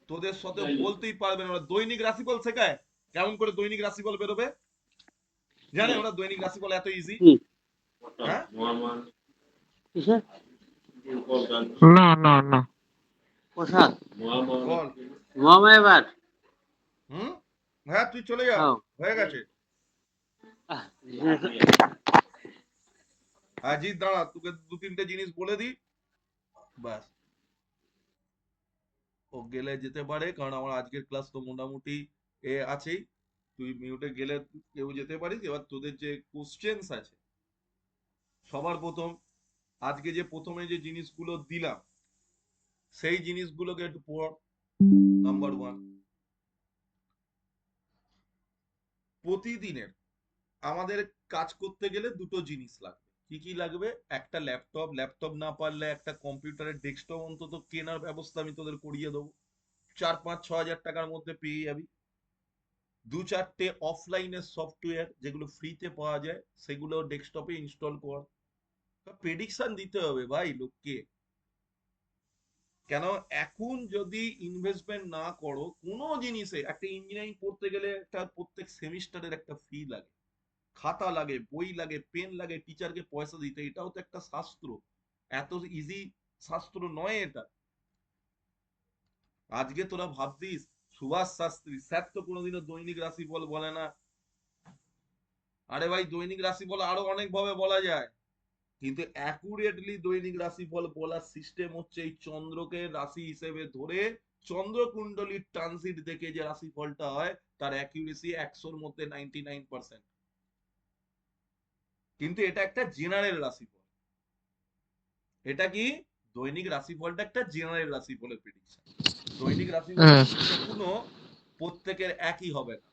তোদের সাথে বলতেই পারবে না। ওরা দৈনিক রাশিফল শেখায়, কেমন করে দৈনিক রাশিফল বেরোবে জানে ওরা? দৈনিক রাশিফল এত ইজি? হ্যাঁ, কিসের? না না না, প্রসাদ বল। ঘুমাবো এবার। হুম, হ্যাঁ তুই চলে যা, হ্যাঁ। হয়ে গেছে। জিৎ দাঁড়া, তোকে 2-3টে জিনিস বলে দিই, ব্যাস। ও গেলে যেতে পারে, কারণ আমার আজকের ক্লাস তো মোটামুটি আছেই। তুই মিউটে গেলে কেউ যেতে পারিস। এবার তোদের যে কোশ্চেন্স আছে, সবার প্রথম আজকে যে প্রথমে যে জিনিসগুলো দিলাম, সেই জিনিসগুলোকে একটু পড়। নাম্বার 1, প্রতিদিনের আমাদের কাজ করতে গেলে দুটো জিনিস লাগবে। কি কি লাগবে? একটা ল্যাপটপ, ল্যাপটপ না পারলে একটা কম্পিউটারের ডেস্কটপ অন্তত কেনার ব্যবস্থা আমি তোদের করিয়ে দেবো। 4-5-6 হাজার টাকার মধ্যে পেয়ে যাবি। 2-4টে অফলাইনের সফটওয়্যার যেগুলো ফ্রিতে পাওয়া যায়, সেগুলো ডেস্কটপে ইনস্টল কর। প্রেডিকশন দিতে হবে ভাই লোককে। কেন, এখন যদি ইনভেস্টমেন্ট না করো কোনো জিনিসে, একটা ইঞ্জিনিয়ারিং পড়তে গেলে একটা প্রত্যেক সেমিস্টারের একটা ফি লাগে, খাতা লাগে, বই লাগে, পেন লাগে, টিচারকে পয়সা দিতে। এটাও তো একটা শাস্ত্র, এত ইজি শাস্ত্র নয় এটা। আজকে তোরা ভাবতিস সুভাষ শাস্ত্রী স্যার তো কোনোদিনও দৈনিক রাশিফল বলে না। আরে ভাই, দৈনিক রাশিফল আরো অনেক ভাবে বলা যায়, কিন্তু অ্যাকুরেটলি দৈনিক রাশিফল বলার সিস্টেম হচ্ছে এই চন্দ্রকে রাশি হিসেবে ধরে চন্দ্র কুণ্ডলীর ট্রানজিট দেখে যে রাশিফলটা হয়, তার অ্যাকুরেসি 100-র মধ্যে 99%। কিন্তু এটা একটা জেনারেল রাশিফল। এটা কি? দৈনিক রাশিফলটা একটা জেনারেল রাশিফলের প্রেডিকশন। দৈনিক রাশিফল হ্যাঁ কখনো প্রত্যেকের একই হবে না।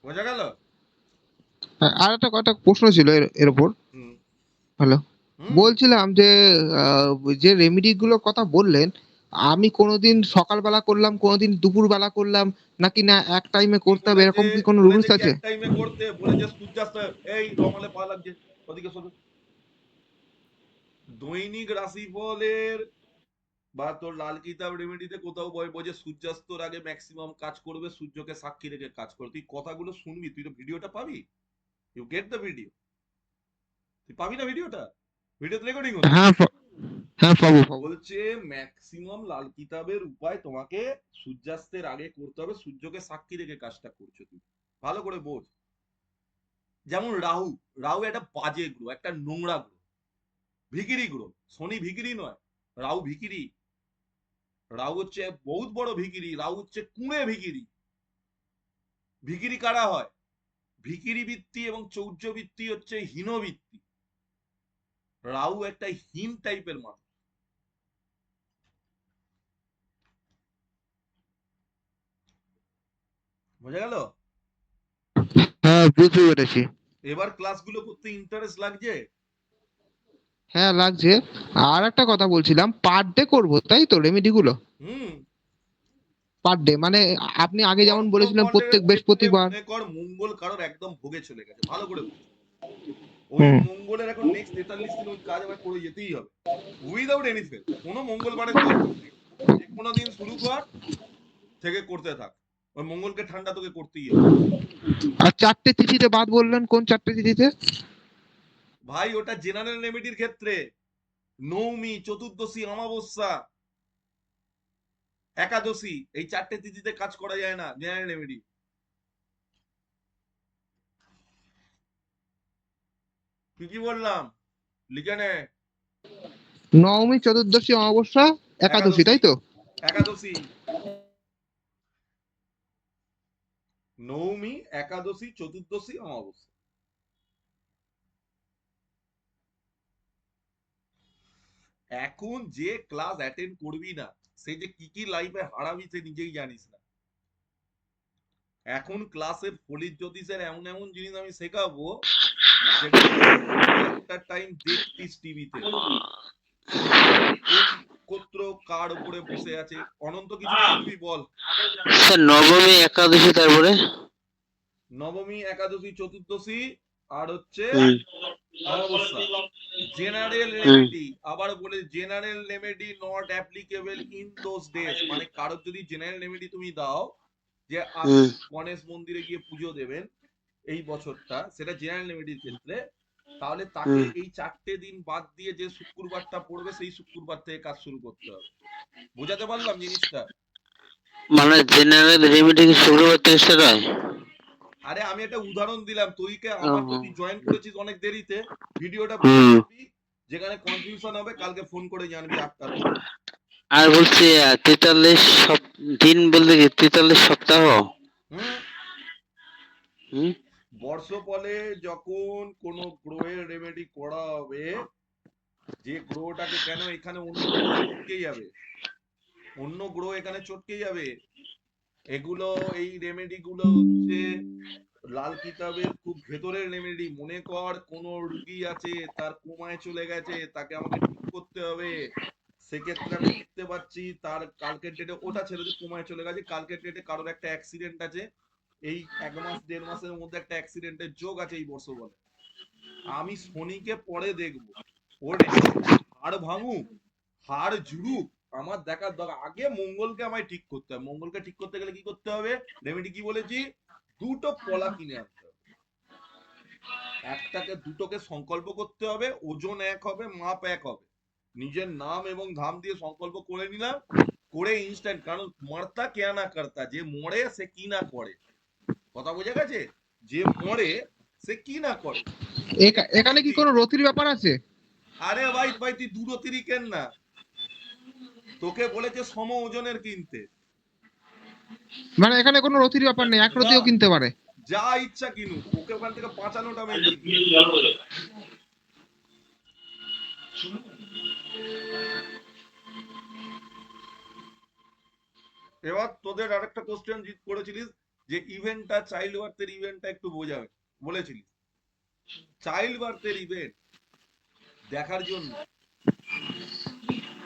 বোঝা গেল? আর একটা কটা প্রশ্ন ছিল এর উপর। হুম হ্যালো, হুম বলছিলাম যে আহ, যে রেমেডি গুলোর কথা বললেন, আমি কোনোদিন সকালবেলা করলাম, কোনোদিন দুপুরবেলা করলাম, নাকি না এক টাইমে কি করতে হবে, বলেছে? এরকম কি কোনো রুলস বলেছে কি আছে? এক টাইমে করতে? বলেছে সূর্যাস্ত। এই রমালে পা লাগছে, ওদিকে শোনো। দৈনিক রাশিফলের বা তোর লাল কিতাব রেমেডিতে কোথাও বলছে সূর্যাস্তর আগে ম্যাক্সিমাম কাজ করবে, সূর্যকে সাক্ষী রেখে কাজ করবে। তুই কথাগুলো শুনবি, তুই তো ভিডিওটা পাবি। You get the video. তুই পাবি না ভিডিওটা? ভিডিওতে রেকর্ডিং হচ্ছে। হ্যাঁ হ্যাঁ পাবো পাবো। বলছে ম্যাক্সিমাম লাল কিতাবের উপায় তোমাকে সূর্যাস্তের আগে করতে হবে, সূর্যকে সাক্ষী রেখে কাজটা করছো তুই। ভালো করে বোঝ। যেমন রাহু, রাহু একটা বাজে গ্রহ, একটা নোংরা গ্রহ, ভিকিরি গ্রহ। শনি ভিকিরি নয়, রাহু ভিকিরি। রাহু হচ্ছে বহুত বড় ভিকিরি, রাহু হচ্ছে কুঁড়ে ভিকিরি। ভিকিরি কারা হয়? ভিকিরি বৃত্তি এবং চৌর্য বৃত্তি হচ্ছে হীনবৃত্তি। রাহু একটা হীন টাইপের মানুষ। বোঝা গেল? হ্যাঁ বুঝতে পেরেছি। এবার ক্লাসগুলো করতে ইন্টারেস্ট লাগছে? হ্যাঁ লাগছে। আর একটা কথা বলছিলাম, পার ডে করবো তাই তো রেমেডি গুলো? হুম, পার ডে মানে আপনি আগে যেমন বলেছিলেন কর্মফলের প্রত্যেক ক্ষেত্রে বৃহস্পতিবার। মনে কর মঙ্গল কারোর একদম ভোগে চলে গেছে, ভালো করে বুঝ। ওই হুম মঙ্গলের এখন নেক্সট 43 দিন ওই কাজ আমার করে যেতেই হবে, উইদাউট এনি ফেল। কোনো মঙ্গলবারের দরকার নেই, যে কোনো দিন শুরু কর থেকে করতে থাক। ওই মঙ্গলকে ঠান্ডা তোকে করতেই হবে। আর 4টে তিথিতে বাদ বললেন, কোন 4টে তিথিতে? ভাই ওটা জেনারেল রেমেডির ক্ষেত্রে, নবমী, চতুর্দশী, অমাবস্যা, একাদশী, এই 4টে তিথিতে কাজ করা যায় না জেনারেল রেমেডি। কি কি বললাম লিখে নে। নবমী, চতুর্দশী, অমাবস্যা, একাদশী, তাই তো? একাদশী, নবমী, একাদশী, চতুর্দশী, অমাবস্যা। এখন যে ক্লাস অ্যাটেন্ড করবি না, সে যে কি কি লাইফে হারাবি সে নিজেই জানিস না। এখন ক্লাসে ফলিত জ্যোতিষের এমন এমন জিনিস আমি শেখাবো, যেগুলো একটা টাইম দেখতিস টিভিতে, কোন নক্ষত্র কার উপরে বসে আছে। অনন্ত কিছু বলবি বল। স্যার নবমী, একাদশী, তারপরে নবমী, একাদশী, চতুর্দশী, আর হচ্ছে হুম অমাবস্যা। জেনারেল হুম রেমেডি, আবার বলে general remedy not applicable in those days, মানে কারোর যদি জেনারেল রেমেডি তুমি দাও যে আপনি হুম গণেশ মন্দিরে গিয়ে পুজো দেবেন এই বছরটা, সেটা জেনারেল রেমেডির ক্ষেত্রে, তাহলে তাকে হুম এই 4টে দিন বাদ দিয়ে যে শুক্রবারটা পড়বে সেই শুক্রবার থেকে কাজ শুরু করতে হবে। বোঝাতে পারলাম জিনিসটা? মানে জেনারেল রেমেডি কি শুক্রবার থেকে স্টার্ট হয়? আরে আমি একটা উদাহরণ দিলাম, তুইকে ও, আমার তো তুই জয়েন করেছিস অনেক দেরিতে, ভিডিওটা পুরো হুম। দেখবি, যেখানে কনফিউশন হবে কালকে ফোন করে জানবি 8টার পর। আর বলছি 43 দিন বলতে কি 43 সপ্তাহ? হুম। হুম বর্ষফলে যখন কোন গ্রহের রেমেডি করা হবে, যে গ্রহটাকে, কেন এখানে অন্য গ্রহ চটকে যাবে, অন্য গ্রহ এখানে চটকে যাবে। এগুলো, এই রেমেডি গুলো হচ্ছে লাল কিতাবের খুব ভেতরের রেমেডি। মনে কর কোন রুগী আছে, তার কোমায় চলে গেছে, তাকে আমাকে ঠিক করতে হবে। সেক্ষেত্রে আমি দেখতে পাচ্ছি তার কালকের ডেটে, ওটা ছেড়ে দিয়ে কোমায় চলে গেছে, কালকের ডেটে কারোর একটা অ্যাক্সিডেন্ট আছে, এই 1 মাস 1.5 মাসের মধ্যে একটা অ্যাক্সিডেন্টের যোগ আছে এই বর্ষ বলে। আমি শনিকে পরে দেখবো, ওর হাড় ভাঙুক, হাড় জুড়ুক, আমার দেখার দরকার, আগে মঙ্গলকে আমায় ঠিক করতে হবে। মঙ্গলকে ঠিক করতে গেলে কি করতে হবে? রেমেডি কি বলেছি? 2টো কলা কিনে আনতে হবে, দুটোকে সংকল্প করতে হবে, ওজন এক হবে, মাপ এক হবে, নিজের নাম এবং ধাম দিয়ে সংকল্প করে নিলাম, করে ইনস্ট্যান্ট, কারণ মরতা কে না করতা, যে মরে সে কি না করে। কথা বোঝা গেছে? যে মরে সে কি না করে। এখানে কি কোনো রতির ব্যাপার আছে? আরে ভাই ভাই, তুই দুটো তিরি কেন না, তোকে বলেছে সম ওজনের কিনতে। মানে এখানে কোনো রতির ব্যাপার নেই, এক না, রতিও কিনতে পারে? যা ইচ্ছা কিনুক, ওকে ওখান থেকে বাঁচানোটা মেন জিনিস। এবার তোদের আরেকটা কোশ্চেন করেছিলিস, যে ইভেন্টটা, চাইল্ড বার্থের ইভেন্টটা একটু বোঝাবে বলেছিলিস। চাইল্ড বার্থের ইভেন্ট দেখার জন্য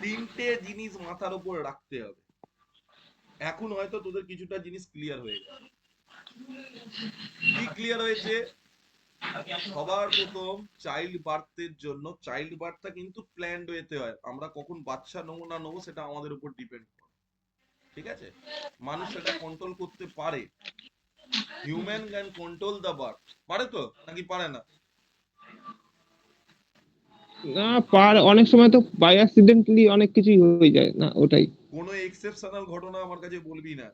3টে জিনিস মাথার উপর রাখতে হবে। এখন হয়তো তোদের কিছুটা জিনিস ক্লিয়ার হয়ে গেছে। কি ক্লিয়ার হয়েছে? সবার প্রথম, চাইল্ড বার্থের জন্য, চাইল্ড বার্থটা কিন্তু প্ল্যান্ড ওয়েতে হয়। আমরা কখন বাচ্চা নেবো না নেবো সেটা আমাদের উপর ডিপেন্ড করে, ঠিক আছে? মানুষ সেটা কন্ট্রোল করতে পারে। Human can control the birth, পারে তো নাকি পারে না? না, অনেক সময় তো বাই অ্যাক্সিডেন্টলি অনেক কিছুই হয়ে যায় না, ওটাই। কোনো এক্সেপশনাল ঘটনা আমার কাছে বলবি না।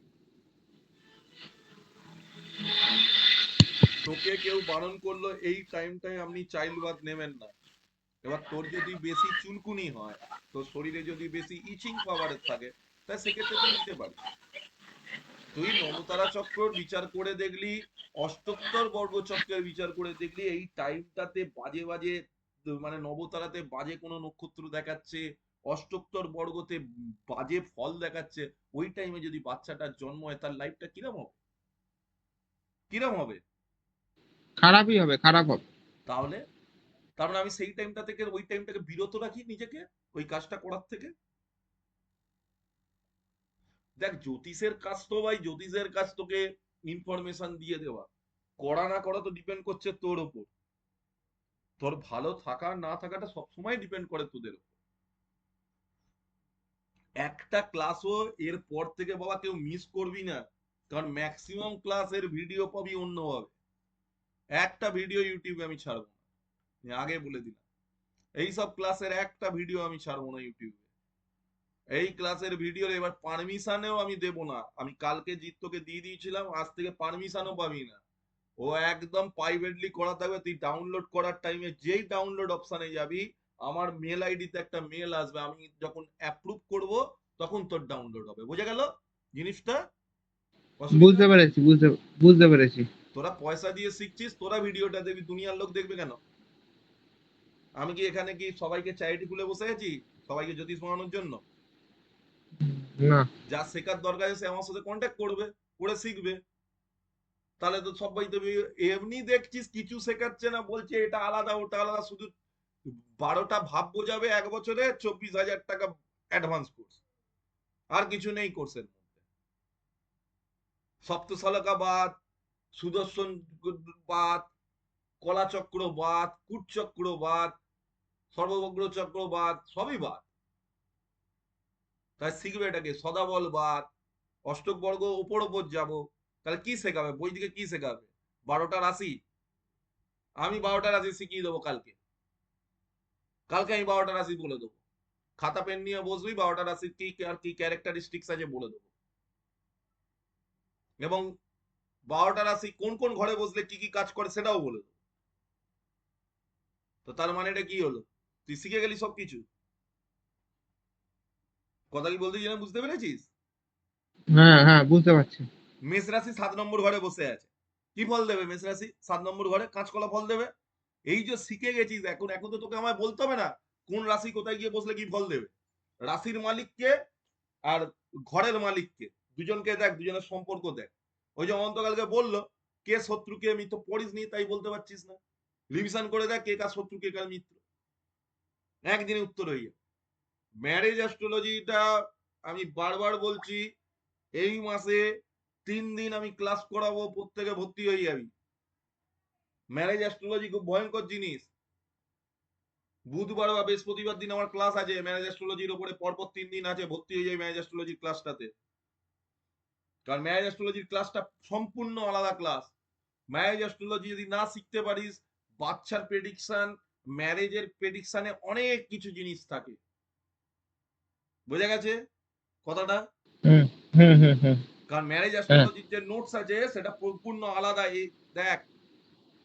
তোকে কেউ বারণ করলো এই টাইমটায় আপনি চাইল্ড বার্থ নেবেন না, এবার তোর যদি বেশি চুলকুনি হয়, তোর শরীরে যদি বেশি ইচিং পাওয়ারের থাকে, তাহলে সেক্ষেত্রে তুই নিতে পারিস। তুই নবতারা চক্র বিচার করে দেখলি, অষ্টোত্তর বর্গ চক্রের বিচার করে দেখলি, এই টাইমটাতে বাজে বাজে, মানে নবতারাতে বাজে কোনো নক্ষত্র দেখাচ্ছে, অষ্টোত্তর বর্গতে বাজে ফল দেখাচ্ছে, ওই টাইমে যদি বাচ্চাটার জন্ম হয়, তার লাইফটা কিরম হবে? কিরম হবে? খারাপই হবে, খারাপ হবে। তাহলে তার মানে আমি সেই টাইমটা থেকে, ওই টাইমটাকে বিরত রাখি নিজেকে ওই কাজটা করার থেকে। দেখ, জ্যোতিষের কাজ তো ভাই, জ্যোতিষের কাজ তোকে ইনফরমেশন দিয়ে দেওয়া, করা না করা তো ডিপেন্ড করছে তোর উপর। তোর ভালো থাকা না থাকাটা সবসময় ডিপেন্ড করে তোদের উপর। একটা ক্লাসও এর পর থেকে বাবা কেউ মিস করবি না। কারণ ম্যাক্সিমাম ক্লাসের ভিডিও পাবি অন্যভাবে, একটা ভিডিও ইউটিউবে আমি ছাড়বো না, আমি আগে বলে দিলাম। এইসব ক্লাসের একটা ভিডিও আমি ছাড়বো না ইউটিউবে। এই ক্লাসের ভিডিওর এবার পারমিশনেও আমি দেব না। আমি কালকে জিত্তকে দিয়ে দিয়েছিলাম, আজ থেকে পারমিশনও পাবি না। ও একদম প্রাইভেটলি করা থাকবে, তুই ডাউনলোড করার টাইমে যেই ডাউনলোড অপশনে যাবি, আমার মেল আইডিতে একটা মেল আসবে, আমি যখন অ্যাপ্রুভ করব তখন তোর ডাউনলোড হবে। বুঝে গেল জিনিসটা? অসুবিধা বুঝতে নেই। পেরেছি, বুঝতে পেরেছি। তোরা পয়সা দিয়ে শিখছিস, তোরা ভিডিওটা দেখবি, দুনিয়ার লোক দেখবে কেন? আমি কি এখানে কি সবাইকে চ্যারিটি খুলে বসে আছি সবাইকে জ্যোতিষ পড়ানোর জন্য? না। যা শেখার দরকার আছে সে আমার সাথে কন্ট্যাক্ট করবে, করে শিখবে। তাহলে তো সবাই তো এমনি দেখছিস কিছু শেখাচ্ছে না, বলছে এটা আলাদা ওটা আলাদা, শুধু 12টা ভাব বোঝাবে 1 বছরে, 24,000 টাকা অ্যাডভান্স কোর্স, আর কিছু নেই কোর্সের মধ্যে। সপ্তশালকা বাদ, সুদর্শন বাদ, কলাচক্র বাদ, কূটচক্র বাদ, সর্বভগ্র চক্র বাদ, সবই বাদ। তাই শিখবে এটাকে সদাবল বাদ, অষ্টক বর্গ ওপর ওপর যাবো। তাহলে কি শেখাবে বই থেকে, কি শেখাবে? 12টা রাশি? আমি 12টা রাশি শিখিয়ে দেবো কালকে। কালকে আমি 12টা রাশি বলে দেবো, খাতা পেন নিয়ে বসবি, 12টা রাশির কি আর কি ক্যারেক্টারিস্টিক্স আছে বলে দেবো। এবং 12টা রাশি কোন কোন ঘরে বসলে কি কি কাজ করে সেটাও বলে দেবো। তো তার মানে এটা কি হলো? তুই শিখে গেলি সবকিছু। কথা কি বলতে জানা, বুঝতে পেরেছিস? হ্যাঁ হ্যাঁ, বুঝতে পারছি। মেষ রাশি 7 নম্বর ঘরে বসে আছে, কি ফল দেবে মেষ রাশি 7 নম্বর ঘরে? কাঁচকলা ফল দেবে। এই যে শিখে গেছিস, এখন এখন তো তোকে আমায় বলতে হবে না কোন রাশি কোথায় গিয়ে বসলে কি ফল দেবে। রাশির মালিককে আর ঘরের মালিককে, দুজনকে দেখ, দুজনের সম্পর্ক দেখ। ওই যে অনন্তকালকে বললো কে শত্রু কে মিত্র, পড়িস নি তাই বলতে পারছিস না। রিভিশন করে দেখ কে কার শত্রু কে কার মিত্র, একদিনে উত্তর হয়ে যাবে। ম্যারেজ অ্যাস্ট্রোলজিটা আমি বারবার বলছি, এই মাসে 3 দিন আমি ক্লাস করাবো, প্রত্যেকে ভর্তি হয়ে যাবি। ম্যারেজ অ্যাস্ট্রোলজি খুব ভয়ঙ্কর জিনিস। বুধবার বা বৃহস্পতিবার দিন আমার ক্লাস আছে ম্যারেজ অ্যাস্ট্রোলজির উপরে, পরপর 3 দিন আছে, ভর্তি হয়ে যাই ম্যারেজ অ্যাস্ট্রোলজির ক্লাসটাতে। কারণ ম্যারেজ অ্যাস্ট্রোলজির ক্লাসটা সম্পূর্ণ আলাদা ক্লাস। ম্যারেজ অ্যাস্ট্রোলজি যদি না শিখতে পারিস, বাচ্চার প্রেডিকশন, ম্যারেজের প্রেডিকশনে অনেক কিছু জিনিস থাকে। বোঝা গেছে কথাটা? হুম হুম হুম হুম। কারণ ম্যারেজ হ্যাঁ। অ্যাস্ট্রোলজির যে নোটস আছে সেটা সম্পূর্ণ আলাদা। এই দেখ,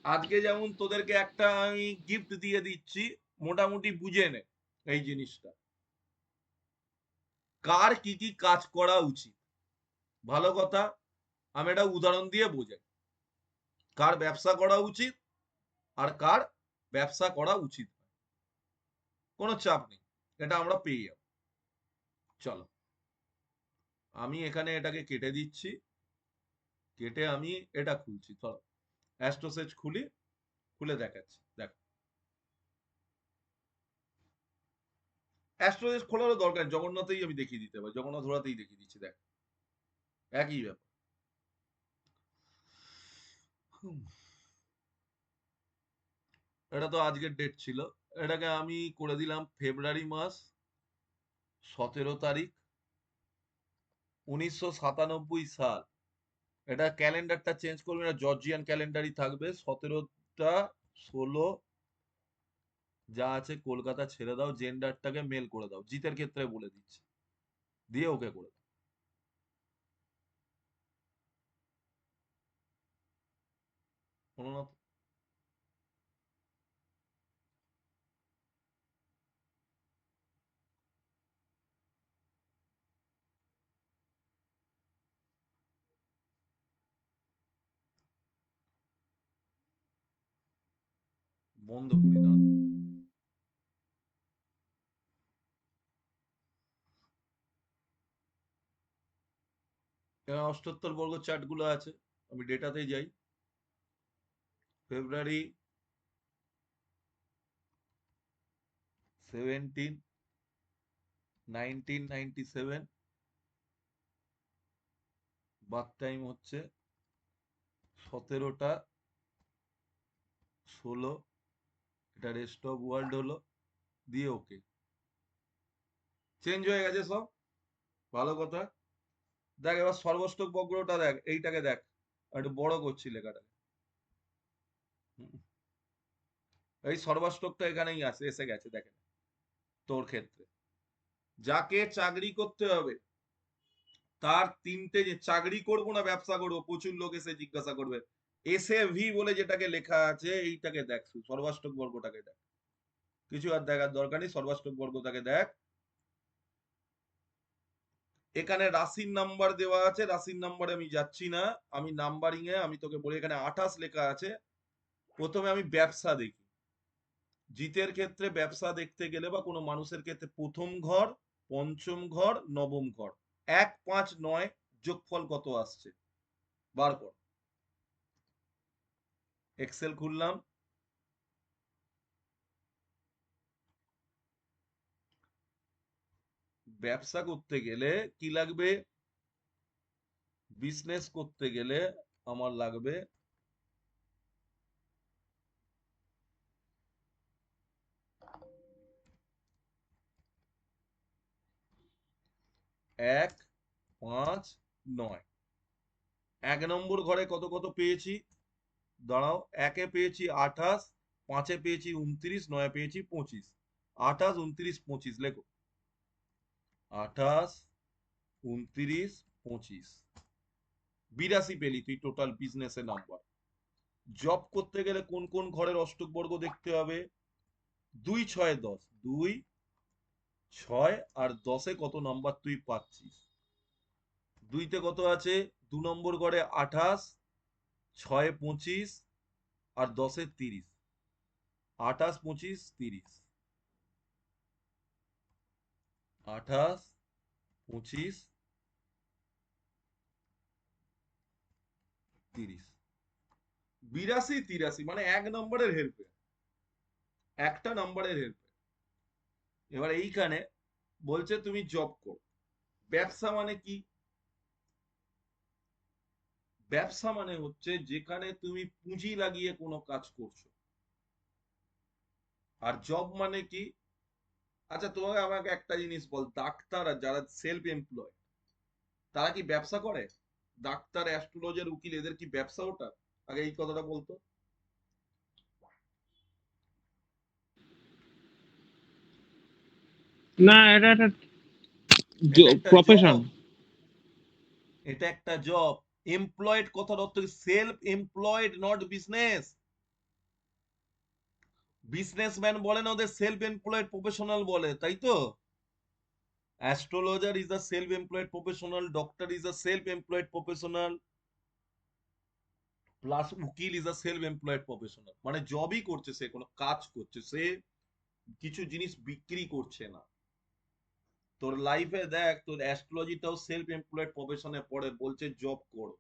আজকে যেমন তোদেরকে একটা আমি গিফট দিয়ে দিচ্ছি, মোটামুটি বুঝে নে এই জিনিসটা, কার কি কি কাজ করা উচিত। ভালো কথা, আমি এটা উদাহরণ দিয়ে বোঝাই। কার ব্যবসা করা উচিত আর কার ব্যবসা করা উচিত নয়। কোনো চাপ নেই, এটা আমরা পেয়ে যাব। চলো, আমি এখানে এটাকে কেটে দিচ্ছি, কেটে আমি এটা খুলছি। চলো অ্যাস্ট্রোসেজ খুলি, খুলে দেখাচ্ছি। দেখো, অ্যাস্ট্রোসেজ খোলারও দরকার, জগন্নাথেই আমি দেখিয়ে দিতে পারি, জগন্নাথ ঘোরাতেই দেখিয়ে দিচ্ছি। দেখ, একই ব্যাপার। এটা তো আজকের ডেট ছিল, এটাকে আমি করে দিলাম ফেব্রুয়ারি মাস 17 তারিখ 1997 সাল। এটা ক্যালেন্ডারটা চেঞ্জ করবে না, জর্জিয়ান ক্যালেন্ডারই থাকবে। 17টা 16 যা আছে কলকাতা ছেড়ে দাও, জেন্ডারটাকে মেল করে দাও, জিতের ক্ষেত্রে বলে দিচ্ছি, দিয়ে ওকে করে দাও। হলো না তো? বন্ধ করি, দাঁড়া। এখানে 78 বর্গ চার্ট গুলো আছে, আমি ডেটাতে যাই। ফেব্রুয়ারি 17 1997, বার্থ টাইম হচ্ছে 17টা 16, এটা রেস্ট অফ ওয়ার্ল্ড হলো, দিয়ে ওকে। চেঞ্জ হয়ে গেছে সব, ভালো কথা। দেখ এবার সর্বষ্টক বক্রটা দেখ, এইটাকে দেখ, একটু বড় করছি লেখাটা। এই সর্বাষ্টকটা এখানেই আছে, এসে গেছে দেখেন তোর ক্ষেত্রে। যাকে চাকরি করতে হবে তার তিনটে, যে চাকরি করব না ব্যবসা করবো, প্রচুর লোক এসে জিজ্ঞাসা করবে, এসে ভি বলে যেটাকে লেখা আছে এইটাকে দেখ, সর্বাষ্টক বর্গটাকে দেখ, কিছু আর দেখার দরকার নেই, সর্বাষ্টক বর্গটাকে দেখ। এখানে রাশির নাম্বার দেওয়া আছে, রাশির নাম্বারে আমি যাচ্ছি না, আমি নাম্বারিং এ আমি তোকে বলি, এখানে 28 লেখা আছে। প্রথমে আমি ব্যবসা দেখি, জিতের ক্ষেত্রে ব্যবসা দেখতে গেলে বা কোনো মানুষের ক্ষেত্রে প্রথম ঘর, পঞ্চম ঘর, নবম ঘর, 1, 5, 9 যোগফল কত আসছে বার কর। এক্সেল খুললাম, ব্যবসা করতে গেলে কি লাগবে, বিজনেস করতে গেলে আমার লাগবে এক, 5, 9। 1 নম্বর ঘরে কত কত পেয়েছি, দাঁড়াও, 1-এ পেয়েছি 28, 5-এ পেয়েছি 29, 9-এ পেয়েছি 25। 28, 29, 25 লেখো, 28, 29, 25, 82 পেলি তুই টোটাল বিজনেসের নাম্বার। জব করতে গেলে কোন কোন ঘরের অষ্টক বর্গ দেখতে হবে, 2, 6, 10, 2, 6 আর 10-এ কত নাম্বার তুই পাচ্ছিস। 2-তে কত আছে, 2 নম্বর ঘরে 28, 6-এ 25 আর 10-এ 30, 28, 25, 30, 28, 25, 30, 82, 83, মানে 1 নম্বরের হেল্পে, একটা নাম্বারের হেল্পে। এবার এইখানে বলছে তুমি জব করো। ব্যবসা মানে কি, ব্যবসা মানে হচ্ছে যেখানে তুমি পুঁজি লাগিয়ে কোনো কাজ করছো। আর জব মানে কি, আচ্ছা তোমাকে আমাকে একটা জিনিস বল, ডাক্তার আর যারা সেলফ এমপ্লয় তারা কি ব্যবসা করে, ডাক্তার, অ্যাস্ট্রোলজার, উকিল, এদের কি ব্যবসা ওটা, আগে এই কথাটা বলতো। না, এটা একটা এটা একটা প্রফেশন। জব, এটা একটা জব। এমপ্লয়েড কথার অর্থ self employed, not business. Businessman বলে না, ওদের সেলফ এমপ্লয়েড প্রফেশনাল বলে, তাই তো। Astrologer is a self employed professional, doctor is a self employed professional, plus উকিল is a self employed professional. মানে জবই করছে, সে কোনো কাজ করছে, সে কিছু জিনিস বিক্রি করছে না। তোর লাইফে দেখ, তোর অ্যাস্ট্রোলজিটাও সেলফ এমপ্লয়েড প্রফেশনে পড়ে, বলছে জব করো।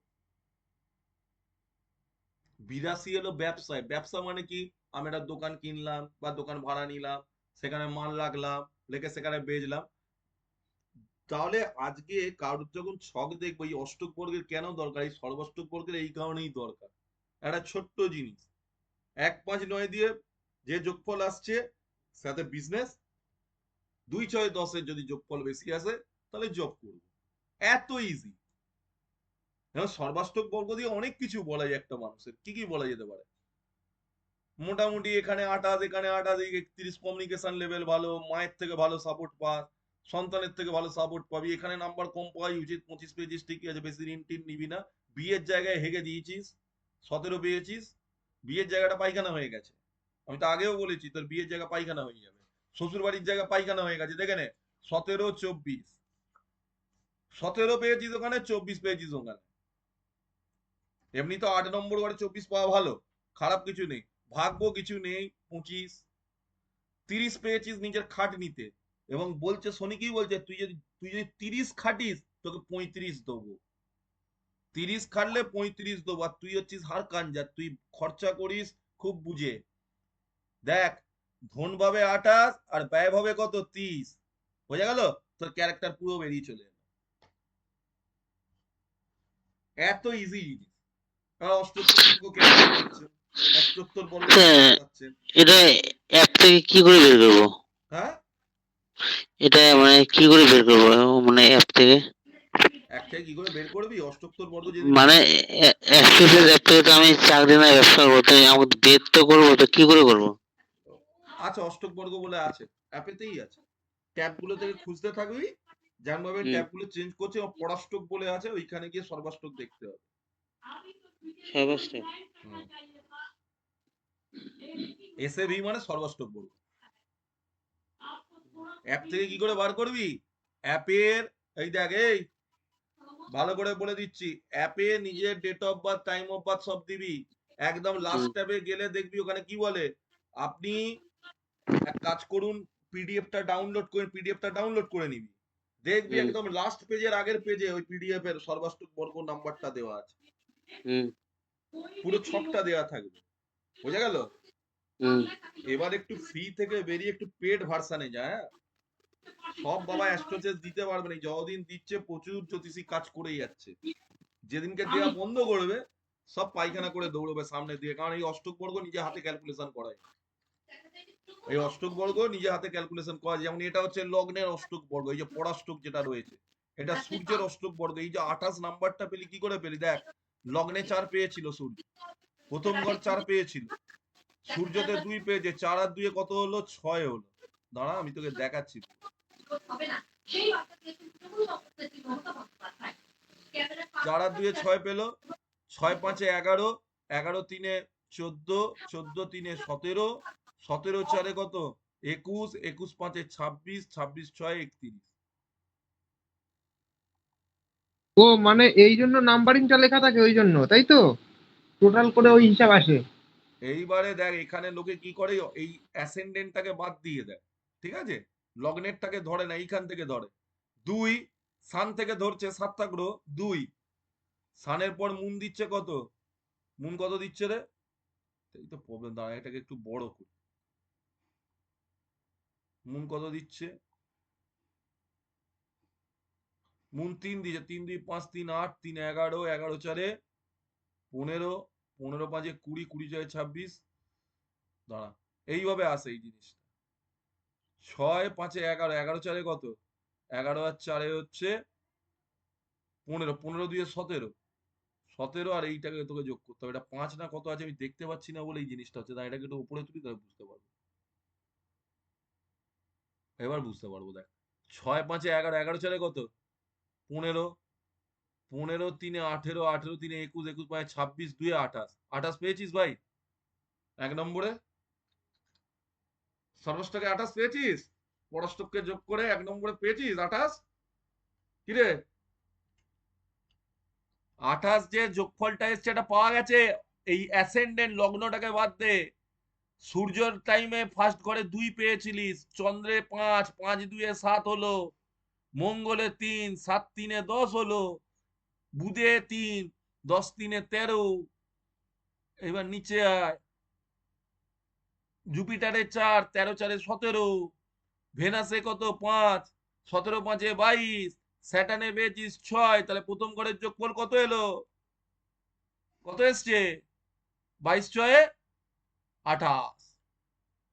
82 হলো ব্যবসায়। ব্যবসা মানে কি, আমি একটা দোকান কিনলাম বা দোকান ভাড়া নিলাম, সেখানে মাল রাখলাম, রেখে সেখানে বেচলাম। তাহলে আজকে কারোর যখন ছক দেখবো, এই অষ্টক বর্গের কেন দরকার, এই সর্বাষ্টক বর্গের এই কারণেই দরকার। একটা ছোট্ট জিনিস, 1, 5, 9 দিয়ে যে যোগফল আসছে সাথে বিজনেস, 2, 6, 10-এর যদি যোগফল বেশি আসে তাহলে জব করবো, এত ইজি। সর্বাষ্টক বর্গ দিয়ে অনেক কিছু বলা যায় একটা মানুষের, কি কি বলা যেতে পারে, মোটামুটি এখানে 28, এখানে 28, 31, কমিউনিকেশন লেভেল ভালো, মায়ের থেকে ভালো সাপোর্ট পাস, সন্তানের থেকে ভালো সাপোর্ট পাবি, এখানে নাম্বার কম পাওয়াই উচিত, 25 পেয়েছিস ঠিকই আছে, বেশি ঋণ টিন নিবি না, বিয়ের জায়গায় হেগে দিয়েছিস, 17 পেয়েছিস, বিয়ের জায়গাটা পায়খানা হয়ে গেছে, আমি তো আগেও বলেছি তোর বিয়ের জায়গা পায়খানা হয়ে যাবে, শ্বশুর বাড়ির জায়গা পায়খানা হয়ে গেছে, দেখে নে, 17, 24, 17 পেয়েছিস ওখানে, 24 পেয়েছিস ওখানে। এমনি তো 8 নম্বর ঘরে 24 পাওয়া ভালো, খারাপ কিছু নেই, ভাগ্য কিছু নেই। 25, 30 পেয়েছিস নিজের খাটনিতে, এবং বলছে শনি কি বলছে, তুই যদি 30 খাটিস তোকে 35 দেবো, 30 খাটলে 35 দেবো। আর তুই হচ্ছিস হার কাঞ্জা, তুই খরচা করিস খুব বুঝে। দেখ, ধন ভাবে 28 আর ব্যয় ভাবে কত, 30, বোঝা গেল, তোর ক্যারেক্টার পুরো বেরিয়ে চলে এলো, এত ইজি জিনিস। অষ্টোত্তর বর্গ কেন করছেন, অষ্টোত্তর বর্গ কেন করাচ্ছেন, এটা অ্যাপ থেকে কি করে বের করবো, হ্যাঁ এটা মানে কি করে বের করবো, মানে অ্যাপ থেকে? এক থেকে কি করে বের করবি? অষ্টক বর্গ যেদিন মানে এক্সপ্রেসের অ্যাপ থেকে তো আমি চাকরি না ব্যবসা করতে আমাকে বের তো করবো, তো কি করে করবো? আচ্ছা, অষ্টক বর্গ বলে আছে, অ্যাপেতেই আছে, ট্যাব গুলো থেকে খুঁজতে থাকবি, যেমন ভাবে হুম, ট্যাব গুলো চেঞ্জ করছে, পরাষ্টক বলে আছে, ওইখানে গিয়ে সর্বাষ্টক দেখতে হবে। সর্বস্টক। হুম। এসএভি মানে সর্বাষ্টক বর্গ। অ্যাপ থেকে কি করে বার করবি? অ্যাপের, এই দেখ, এই ভালো করে বলে দিচ্ছি, অ্যাপে নিজের date of birth, time of birth সব দিবি। একদম লাস্ট হুম, ট্যাবে গেলে দেখবি ওখানে কি বলে, আপনি এক কাজ করুন, পিডিএফটা ডাউনলোড করে নিবি। দেখবি হুম, একদম লাস্ট পেজের আগের পেজে ওই পিডিএফ এর সর্বাষ্টক বর্গ নাম্বারটা দেওয়া আছে, হুম, পুরো ছকটা দেওয়া থাকবে। বোঝা গেল? হুম। এবার একটু ফ্রি থেকে বেরিয়ে একটু পেড ভার্সানে যায়। হ্যাঁ, সব বাবা অ্যাস্ট্রোচেস দিতে পারবে না, যতদিন দিচ্ছে প্রচুর জ্যোতিষী কাজ করেই যাচ্ছে, যেদিনকে দেওয়া বন্ধ করবে সব পায়খানা করে দৌড়বে সামনে দিয়ে, কারণ এই অষ্টক বর্গ নিজে হাতে ক্যালকুলেশন করায়। এই অষ্টক বর্গ নিজে হাতে ক্যালকুলেশন করা, যেমন এটা হচ্ছে লগ্নের অষ্টক বর্গ, এই যে পরাষ্টক যেটা রয়েছে এটা সূর্যের অষ্টক বর্গ। এই যে 28 নাম্বারটা পেলি কি করে পেলি? দেখ, লগ্নে 4 পেয়েছিল সূর্য, প্রথম ঘর 4 পেয়েছিল, সূর্যতে 2 পেয়েছে, 4 আর 2 কত হলো? 6 হলো। দাঁড়া আমি তোকে দেখাচ্ছি। 4 আর 2 6 পেলো, 6 5 11, 11 3 14, 14 3 17, 17 4 কত? 21, 21 5 26, 26 6 31। ও মানে এই জন্য নাম্বারিংটা লেখা থাকে ওই জন্য, তাই তো? টোটাল করে ওই হিসাব আসে। এইবারে দেখ, এখানে লোকে কি করে, এই অ্যাসেন্ডেন্টটাকে বাদ দিয়ে দেয়, ঠিক আছে, লগ্নেরটাকে ধরে না, এইখান থেকে ধরে। 2 সান থেকে ধরছে, 7 গ্রহ 2, সানের পর মুন দিচ্ছে কত? মুন কত দিচ্ছে রে? এই তো প্রবলেম, দাঁড়া এটাকে একটু বড় করি। মুন কত দিচ্ছে? মুন 3 দিচ্ছে, 3 2 5 3 8, 3 11, 11 4 15, 15 5 20, 20 4 26। দাঁড়া, এইভাবে আসে এই জিনিসটা। 6 5 11, 11 4 কত? 11 আর 4 হচ্ছে 15, 15 2 17, 17, আর এইটাকে তোকে যোগ করতে হবে, এটা 5 না কত আছে আমি দেখতে পাচ্ছি না বলে এই জিনিসটা হচ্ছে, তাই এটাকে একটু উপরে তুলি তাহলে বুঝতে পারবো। এবার বুঝতে পারবো, দেখ, 6 5 11, 11 4 কত? 15, 15 3 18, 18 3 21, 21 5 26, 2 28, 28 পেয়েছিস ভাই? এক নম্বরে সর্বষ্টকে 28 পেয়েছিস, পরষ্টককে যোগ করে এক নম্বরে পেয়েছিস 28। কিরে, 28 যে যোগফলটা এসছে এটা পাওয়া গেছে, এই অ্যাসেন্ডেন্ট লগ্নটাকে বাদ দে। সূর্যর টাইমে ফার্স্ট ঘরে 2 পেয়েছিলিস, চন্দ্রে 5, 5 2 7 হলো, মঙ্গলে 3, 7 3 10 হলো, বুধে 3, 10 3 13। এবার নিচে আয়, জুপিটারে 4, 13 4 17, ভেনাসে কত? 5, 17 5 22, স্যাটার্নে পেয়েছিস 6, তাহলে প্রথম ঘরের যোগফল কত এলো? কত এসছে? 22 6 28।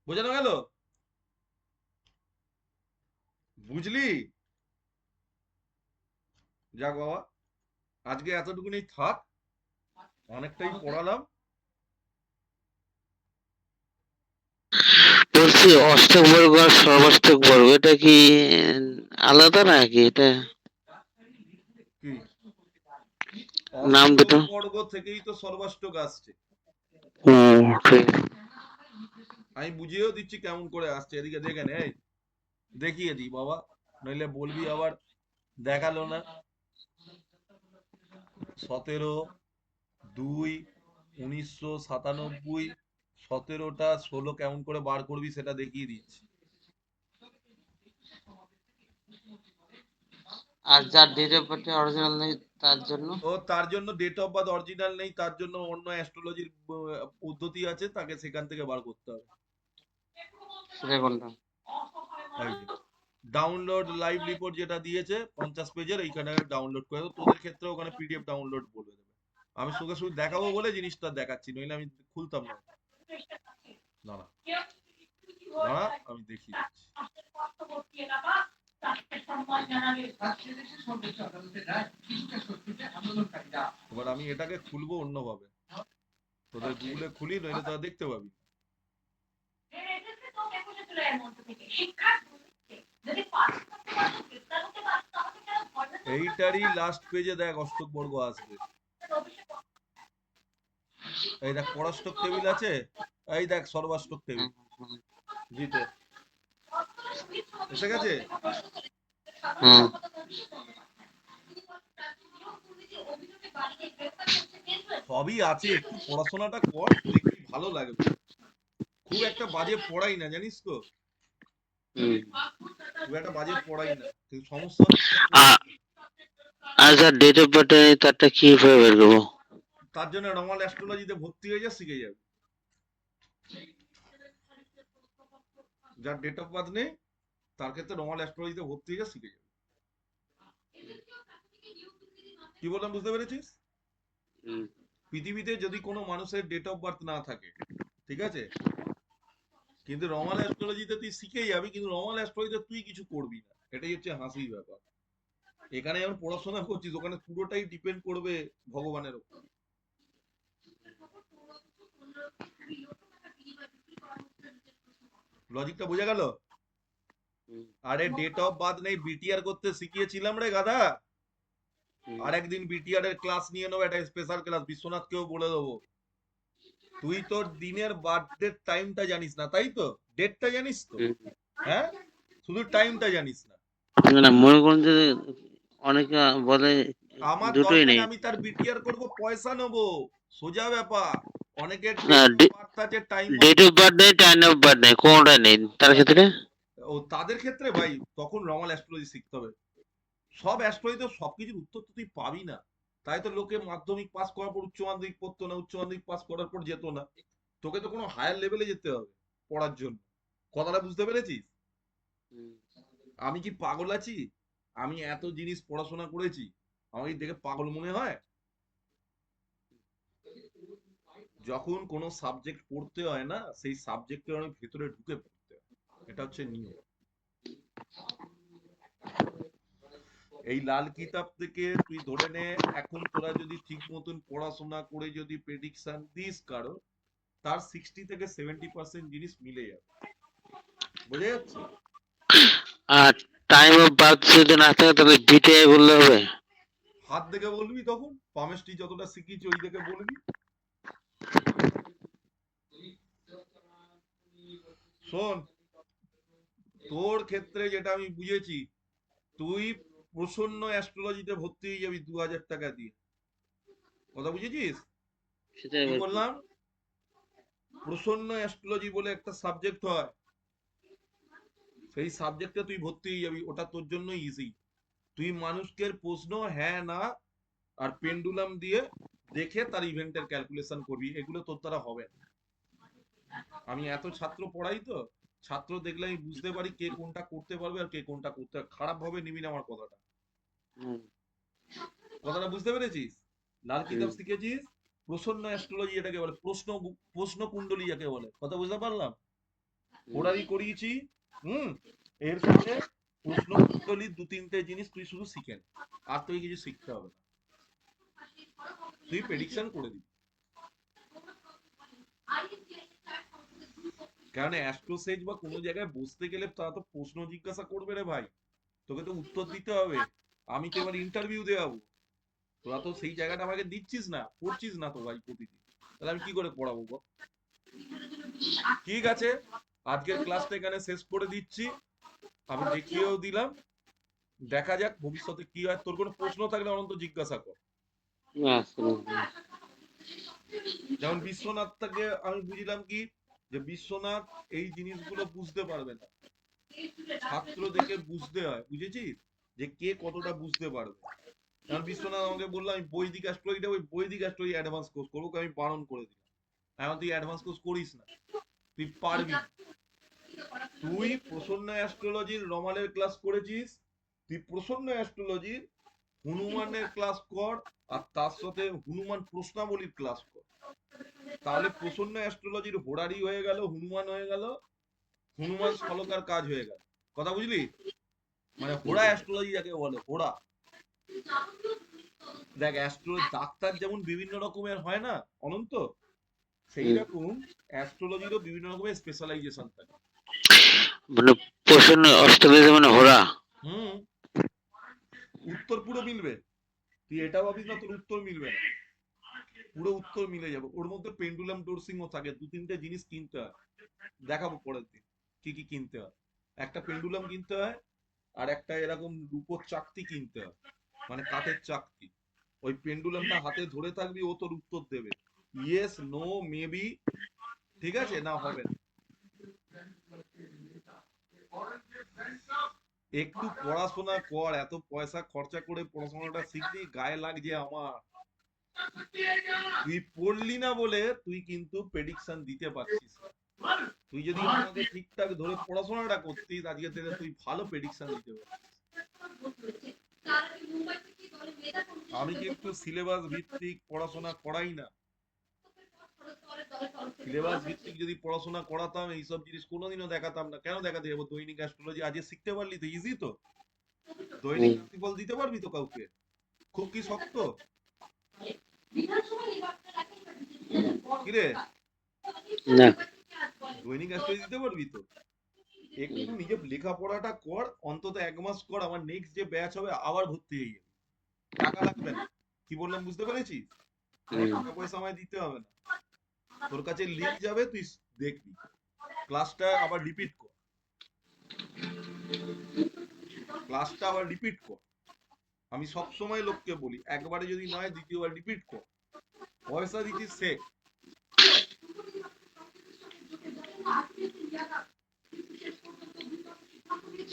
বোঝানো গেল? বুঝলি? যাক বাবা, আজকে এতটুকুনি থাক, অনেকটাই পড়ালাম। বলছি অষ্টক বর্গ আর সর্বাষ্টক বর্গ এটা কি আলাদা নাকি এটা কি? নাম অষ্টক দুটো? বর্গ থেকেই তো সর্বাষ্টক আসছে। ও ঠিক। আমি বুঝিয়েও দিচ্ছি কেমন করে আসছে, এদিকে দেখে নে, এই দেখিয়ে দিই বাবা, নইলে বলবি আবার দেখালো না। 17 2 1997, 17টা 16 কেমন করে বার করবি সেটা দেখিয়ে দিচ্ছি। আর যার ডেট অফ বার্থ অরিজিনাল নেই তার জন্য? ও তার জন্য ডেট অফ বার্থ অরিজিনাল নেই, তার জন্য অন্য অ্যাস্ট্রোলজির পদ্ধতি আছে, তাকে সেখান থেকে বার করতে হবে। সেটা কোনটা? এই যে ডাউনলোড লাইভ রিপোর্ট যেটা দিয়েছে 50 পেজের, এইখানে ডাউনলোড করে দেবো। তোদের ক্ষেত্রে ওখানে পিডিএফ ডাউনলোড বলে দেবে। আমি তোকে শুধু দেখাবো বলে জিনিসটা দেখাচ্ছি, নইলে আমি খুলতাম না। দাঁড়া, দাঁড়া আমি দেখিয়ে দিচ্ছি। এবার আমি এটাকে খুলবো অন্যভাবে, তোদের গুগলে খুলি, নইলে তোরা দেখতে পাবি। এইটারই লাস্ট পেজে দেখ অষ্টক বর্গ আসবে। এই দেখ পরাষ্টক টেবিল আছে, এই দেখ সর্বাষ্টক টেবিল, জিতে এসে গেছে। হুম। সবই আছে, একটু পড়াশোনাটা কর, দেখবি ভালো লাগবে। খুব একটা বাজে পড়াই না, জানিস তো, হুম। খুব একটা বাজে পড়াই না, কিন্তু সমস্যা হচ্ছে আ- আচ্ছা, ডেট অফ বার্থ তারটা কিভাবে বের করবো? তার জন্য রমাল অ্যাস্ট্রোলজিতে ভর্তি হয়ে যা, শিখে যাবে। যার ডেট অফ বার্থ নেই তার ক্ষেত্রে রমাল অ্যাস্ট্রোলজিতে ভর্তি হয়ে যা, শিখে যাবে। কি বললাম বুঝতে পেরেছিস? হুম। পৃথিবীতে যদি কোনো মানুষের ডেট অফ বার্থ না থাকে, ঠিক আছে, কিন্তু রমাল অ্যাস্ট্রোলজিতে তুই শিখেই যাবি, কিন্তু রমাল অ্যাস্ট্রোলজিতে তুই কিছু করবি না, এটাই হচ্ছে হাসির ব্যাপার। এখানে যখন পড়াশোনা করছিস ওখানে পুরোটাই ডিপেন্ড করবে ভগবানের উপর। লজিকটা বোঝা গেল? আরে ডেট অফ বার্থ নেই, বিটিআর করতে শিখিয়েছিলাম রে গাধা। আর একদিন বিটিআর এর ক্লাস নিয়ে নেবো, একটা স্পেশাল ক্লাস, বিশ্বনাথকেও বলে দেবো। তুই তোর দিনের বার্থডে টাইমটা জানিস না, তাই তো? ডেটটা জানিস তো? হ্যাঁ, শুধু টাইমটা জানিস না। না, মনে করুন যে অনেকে বলে আমার দুটোই দরকার নেই। আমি তার বিটিআর করব, পয়সা নেবো, সোজা ব্যাপার। অনেকের না, ডেট অফ বার্থ আছে, টাইম ডেট অফ বার্থ নেই, টাইম অফ বার্থ নেই, কোনটা নেই তার ক্ষেত্রে? ও তাদের ক্ষেত্রে ভাই তখন রমাল অ্যাস্ট্রোলজি শিখতে হবে। সব অ্যাস্ট্রোলজিতে সবকিছুর উত্তর তো তুই পাবি না, তাই তো লোকে মাধ্যমিক পাস করার পর উচ্চ মাধ্যমিক পড়তো না, উচ্চ মাধ্যমিক পাস করার পর যেত না। তোকে তো কোনো হায়ার লেভেলে যেতে হবে পড়ার জন্য। কথাটা বুঝতে পেরেছিস? আমি কি পাগল আছি? আমি এত জিনিস পড়াশোনা করেছি, আমাকে দেখে পাগল মনে হয়? যখন কোনো সাবজেক্ট পড়তে হয় না, সেই সাবজেক্টের অনেক ভেতরে ঢুকে পড়তে হয়, এটা হচ্ছে নিয়ম। এই লাল কিতাব থেকে তুই ধরে নে, এখন তোরা যদি ঠিক মতন পড়াশোনা করে যদি প্রেডিকশন দিস কারো, তার 60 থেকে 70% জিনিস মিলে যাবে। বোঝা যাচ্ছে? আর টাইম অফ বার্থ যদি না থাকে তাহলে বিটিআই বললে হবে? হাত দেখে বলবি, তখন পামেস্ট্রি যতটা শিখিয়েছি ওই দেখে বলবি। শোন, তোর ক্ষেত্রে যেটা আমি বুঝেছি, তুই প্রসন্ন অ্যাস্ট্রোলজিতে ভর্তি হয়ে যাবি 2000 টাকা দিয়ে। কথা বুঝেছিস? সেটাই কি বলছি। বললাম? প্রসন্ন অ্যাস্ট্রোলজি বলে একটা সাবজেক্ট হয়, সেই সাবজেক্টে তুই ভর্তি হয়ে যাবি, ওটা তোর জন্য ইজি। তুই মানুষকে প্রশ্ন হ্যাঁ না আর পেন্ডুলাম দিয়ে দেখে তার ইভেন্টের ক্যালকুলেশন করবি, এগুলো তোর দ্বারা হবে না। আমি এত ছাত্র পড়াই তো, ছাত্র দেখলে আমি বুঝতে পারি কে কোনটা করতে পারবে আর কে কোনটা করতে, খারাপ ভাবে নিবি না আমার কথাটা। হুম। কথাটা বুঝতে পেরেছিস? লাল কিতাব হুম। শিখেছিস, প্রসন্ন অ্যাস্ট্রোলজি এটাকে বলে, প্রশ্ন কুণ্ডলী যাকে বলে, কথা বুঝতে পারলাম? হোরারি করিয়েছি। হুম, এর সঙ্গে প্রশ্ন কুণ্ডলীর 2-3টে জিনিস তুই শুধু শিখে নে, আর তুই কিছু শিখতে হবে না, তুই প্রেডিকশন করে দিবি। কারণ অ্যাস্ট্রোসেজ বা কোনো জায়গায় বসতে গেলে তারা তো প্রশ্ন জিজ্ঞাসা করবে রে ভাই, তোকে তো উত্তর দিতে হবে। আমি তো এবার ইন্টারভিউ দেওয়াবো, তোরা তো সেই জায়গাটা আমাকে দিচ্ছিস না, পড়ছিস না তো ভাই প্রতিদিন, তাহলে আমি কি করে পড়াবো বল? ঠিক আছে, আজকের ক্লাসটা এখানে শেষ করে দিচ্ছি, আমি দেখিয়েও দিলাম, দেখা যাক ভবিষ্যতে কি হয়। তোর কোনো প্রশ্ন থাকলে অনন্ত জিজ্ঞাসা কর। যেমন বিশ্বনাথটাকে আমি বুঝলাম কি, যে বিশ্বনাথ এই জিনিসগুলো বুঝতে পারবে না, ছাত্র দেখে বুঝতে হয়, বুঝেছিস, যে কে কতটা বুঝতে পারবে। যেমন বিশ্বনাথ আমাকে বললো আমি বৈদিক অ্যাস্ট্রোলজিটা, ওই বৈদিক অ্যাস্ট্রোলজি অ্যাডভান্স কোর্স করবো, আমি বারণ করে দিলাম, এখন তুই অ্যাডভান্স কোর্স করিস না, তুই পারবি না। তুই প্রসন্ন অ্যাস্ট্রোলজির রমালের ক্লাস করেছিস, তুই প্রসন্ন অ্যাস্ট্রোলজির হনুমানের ক্লাস কর, আর তার সাথে হনুমান প্রশ্নাবলীর ক্লাস কর, তাহলে প্রসন্ন অ্যাস্ট্রোলজির হোরারি হয়ে গেল, হনুমান হয়ে গেল, হনুমান স্থলকার কাজ হয়ে গেল। কথা বুঝলি? মানে হোড়া অ্যাস্ট্রোলজি যাকে বলে, হোড়া। দেখ অ্যাস্ট্রোলজি ডাক্তার যেমন বিভিন্ন রকমের হয় না অনন্ত, সেই রকম অ্যাস্ট্রোলজিরও বিভিন্ন রকমের স্পেশালাইজেশন থাকে। মানে পোষণ অস্ট্রেলিয়া মানে হোরা। হুম, উত্তর পুরো মিলবে, তুই এটা ভাবিস না তোর উত্তর মিলবে না, পুরো উত্তর মিলে যাবে। ওর মধ্যে পেন্ডুলাম ডোরসিংও থাকে, 2-3টে জিনিস কিনতে হয়, দেখাবো পরের দিন কি কি কিনতে হয়। একটা পেন্ডুলাম কিনতে হয়, আর একটা এরকম রূপোর চাকতি কিনতে হয়, মানে কাঠের চাকতি। ওই পেন্ডুলামটা হাতে ধরে থাকবি, ও তোর উত্তর দেবে, ইয়েস, নো, মেবি, ঠিক আছে, না হবে না। একটু পড়াশোনা কর, এত পয়সা খরচা করে পড়াশোনাটা শিখলি, গায়ে লাগছে আমার। তুই পড়লি না বলে তুই কিন্তু প্রেডিকশন দিতে পারছিস না। তুই যদি আমাকে ঠিকঠাক ধরে পড়াশোনাটা করতিস, আজকে থেকে তুই ভালো প্রেডিকশন দিতে পারতিস। আমি কিন্তু সিলেবাস ভিত্তিক পড়াশোনা করাই না। সিলেবাস ভিত্তিক যদি পড়াশোনা করাতাম, এইসব জিনিস কোনোদিনও দেখাতাম না। কেন দেখাতে যাবো? দৈনিক অ্যাস্ট্রোলজি আজকে শিখতে পারলি তো, ইজি তো। দৈনিক রাশিফল দিতে পারবি তো কাউকে? খুব কি শক্ত? কিরে, না। দৈনিক অ্যাস্ট্রোলজি দিতে পারবি তো? একটু নিজে লেখাপড়াটা কর, অন্তত 1 মাস কর, আমার নেক্সট যে ব্যাচ হবে আবার ভর্তি হয়ে যাবে, টাকা লাগবে না। কি বললাম বুঝতে পেরেছিস? টাকা পয়সা আমায় দিতে হবে না, তোর কাছে লিংক যাবে, তুই দেখবি, ক্লাসটা আবার রিপিট কর, ক্লাসটা আবার রিপিট কর। আমি সব সময় লোককে বলি, একবারে যদি নয় দ্বিতীয়বার রিপিট কর, পয়সা দিচ্ছিস শেখ।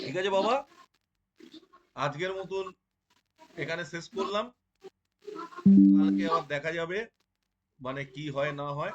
ঠিক আছে বাবা, আজকের মতন এখানে শেষ করলাম, কালকে আবার দেখা যাবে মানে কি হয় না হয়।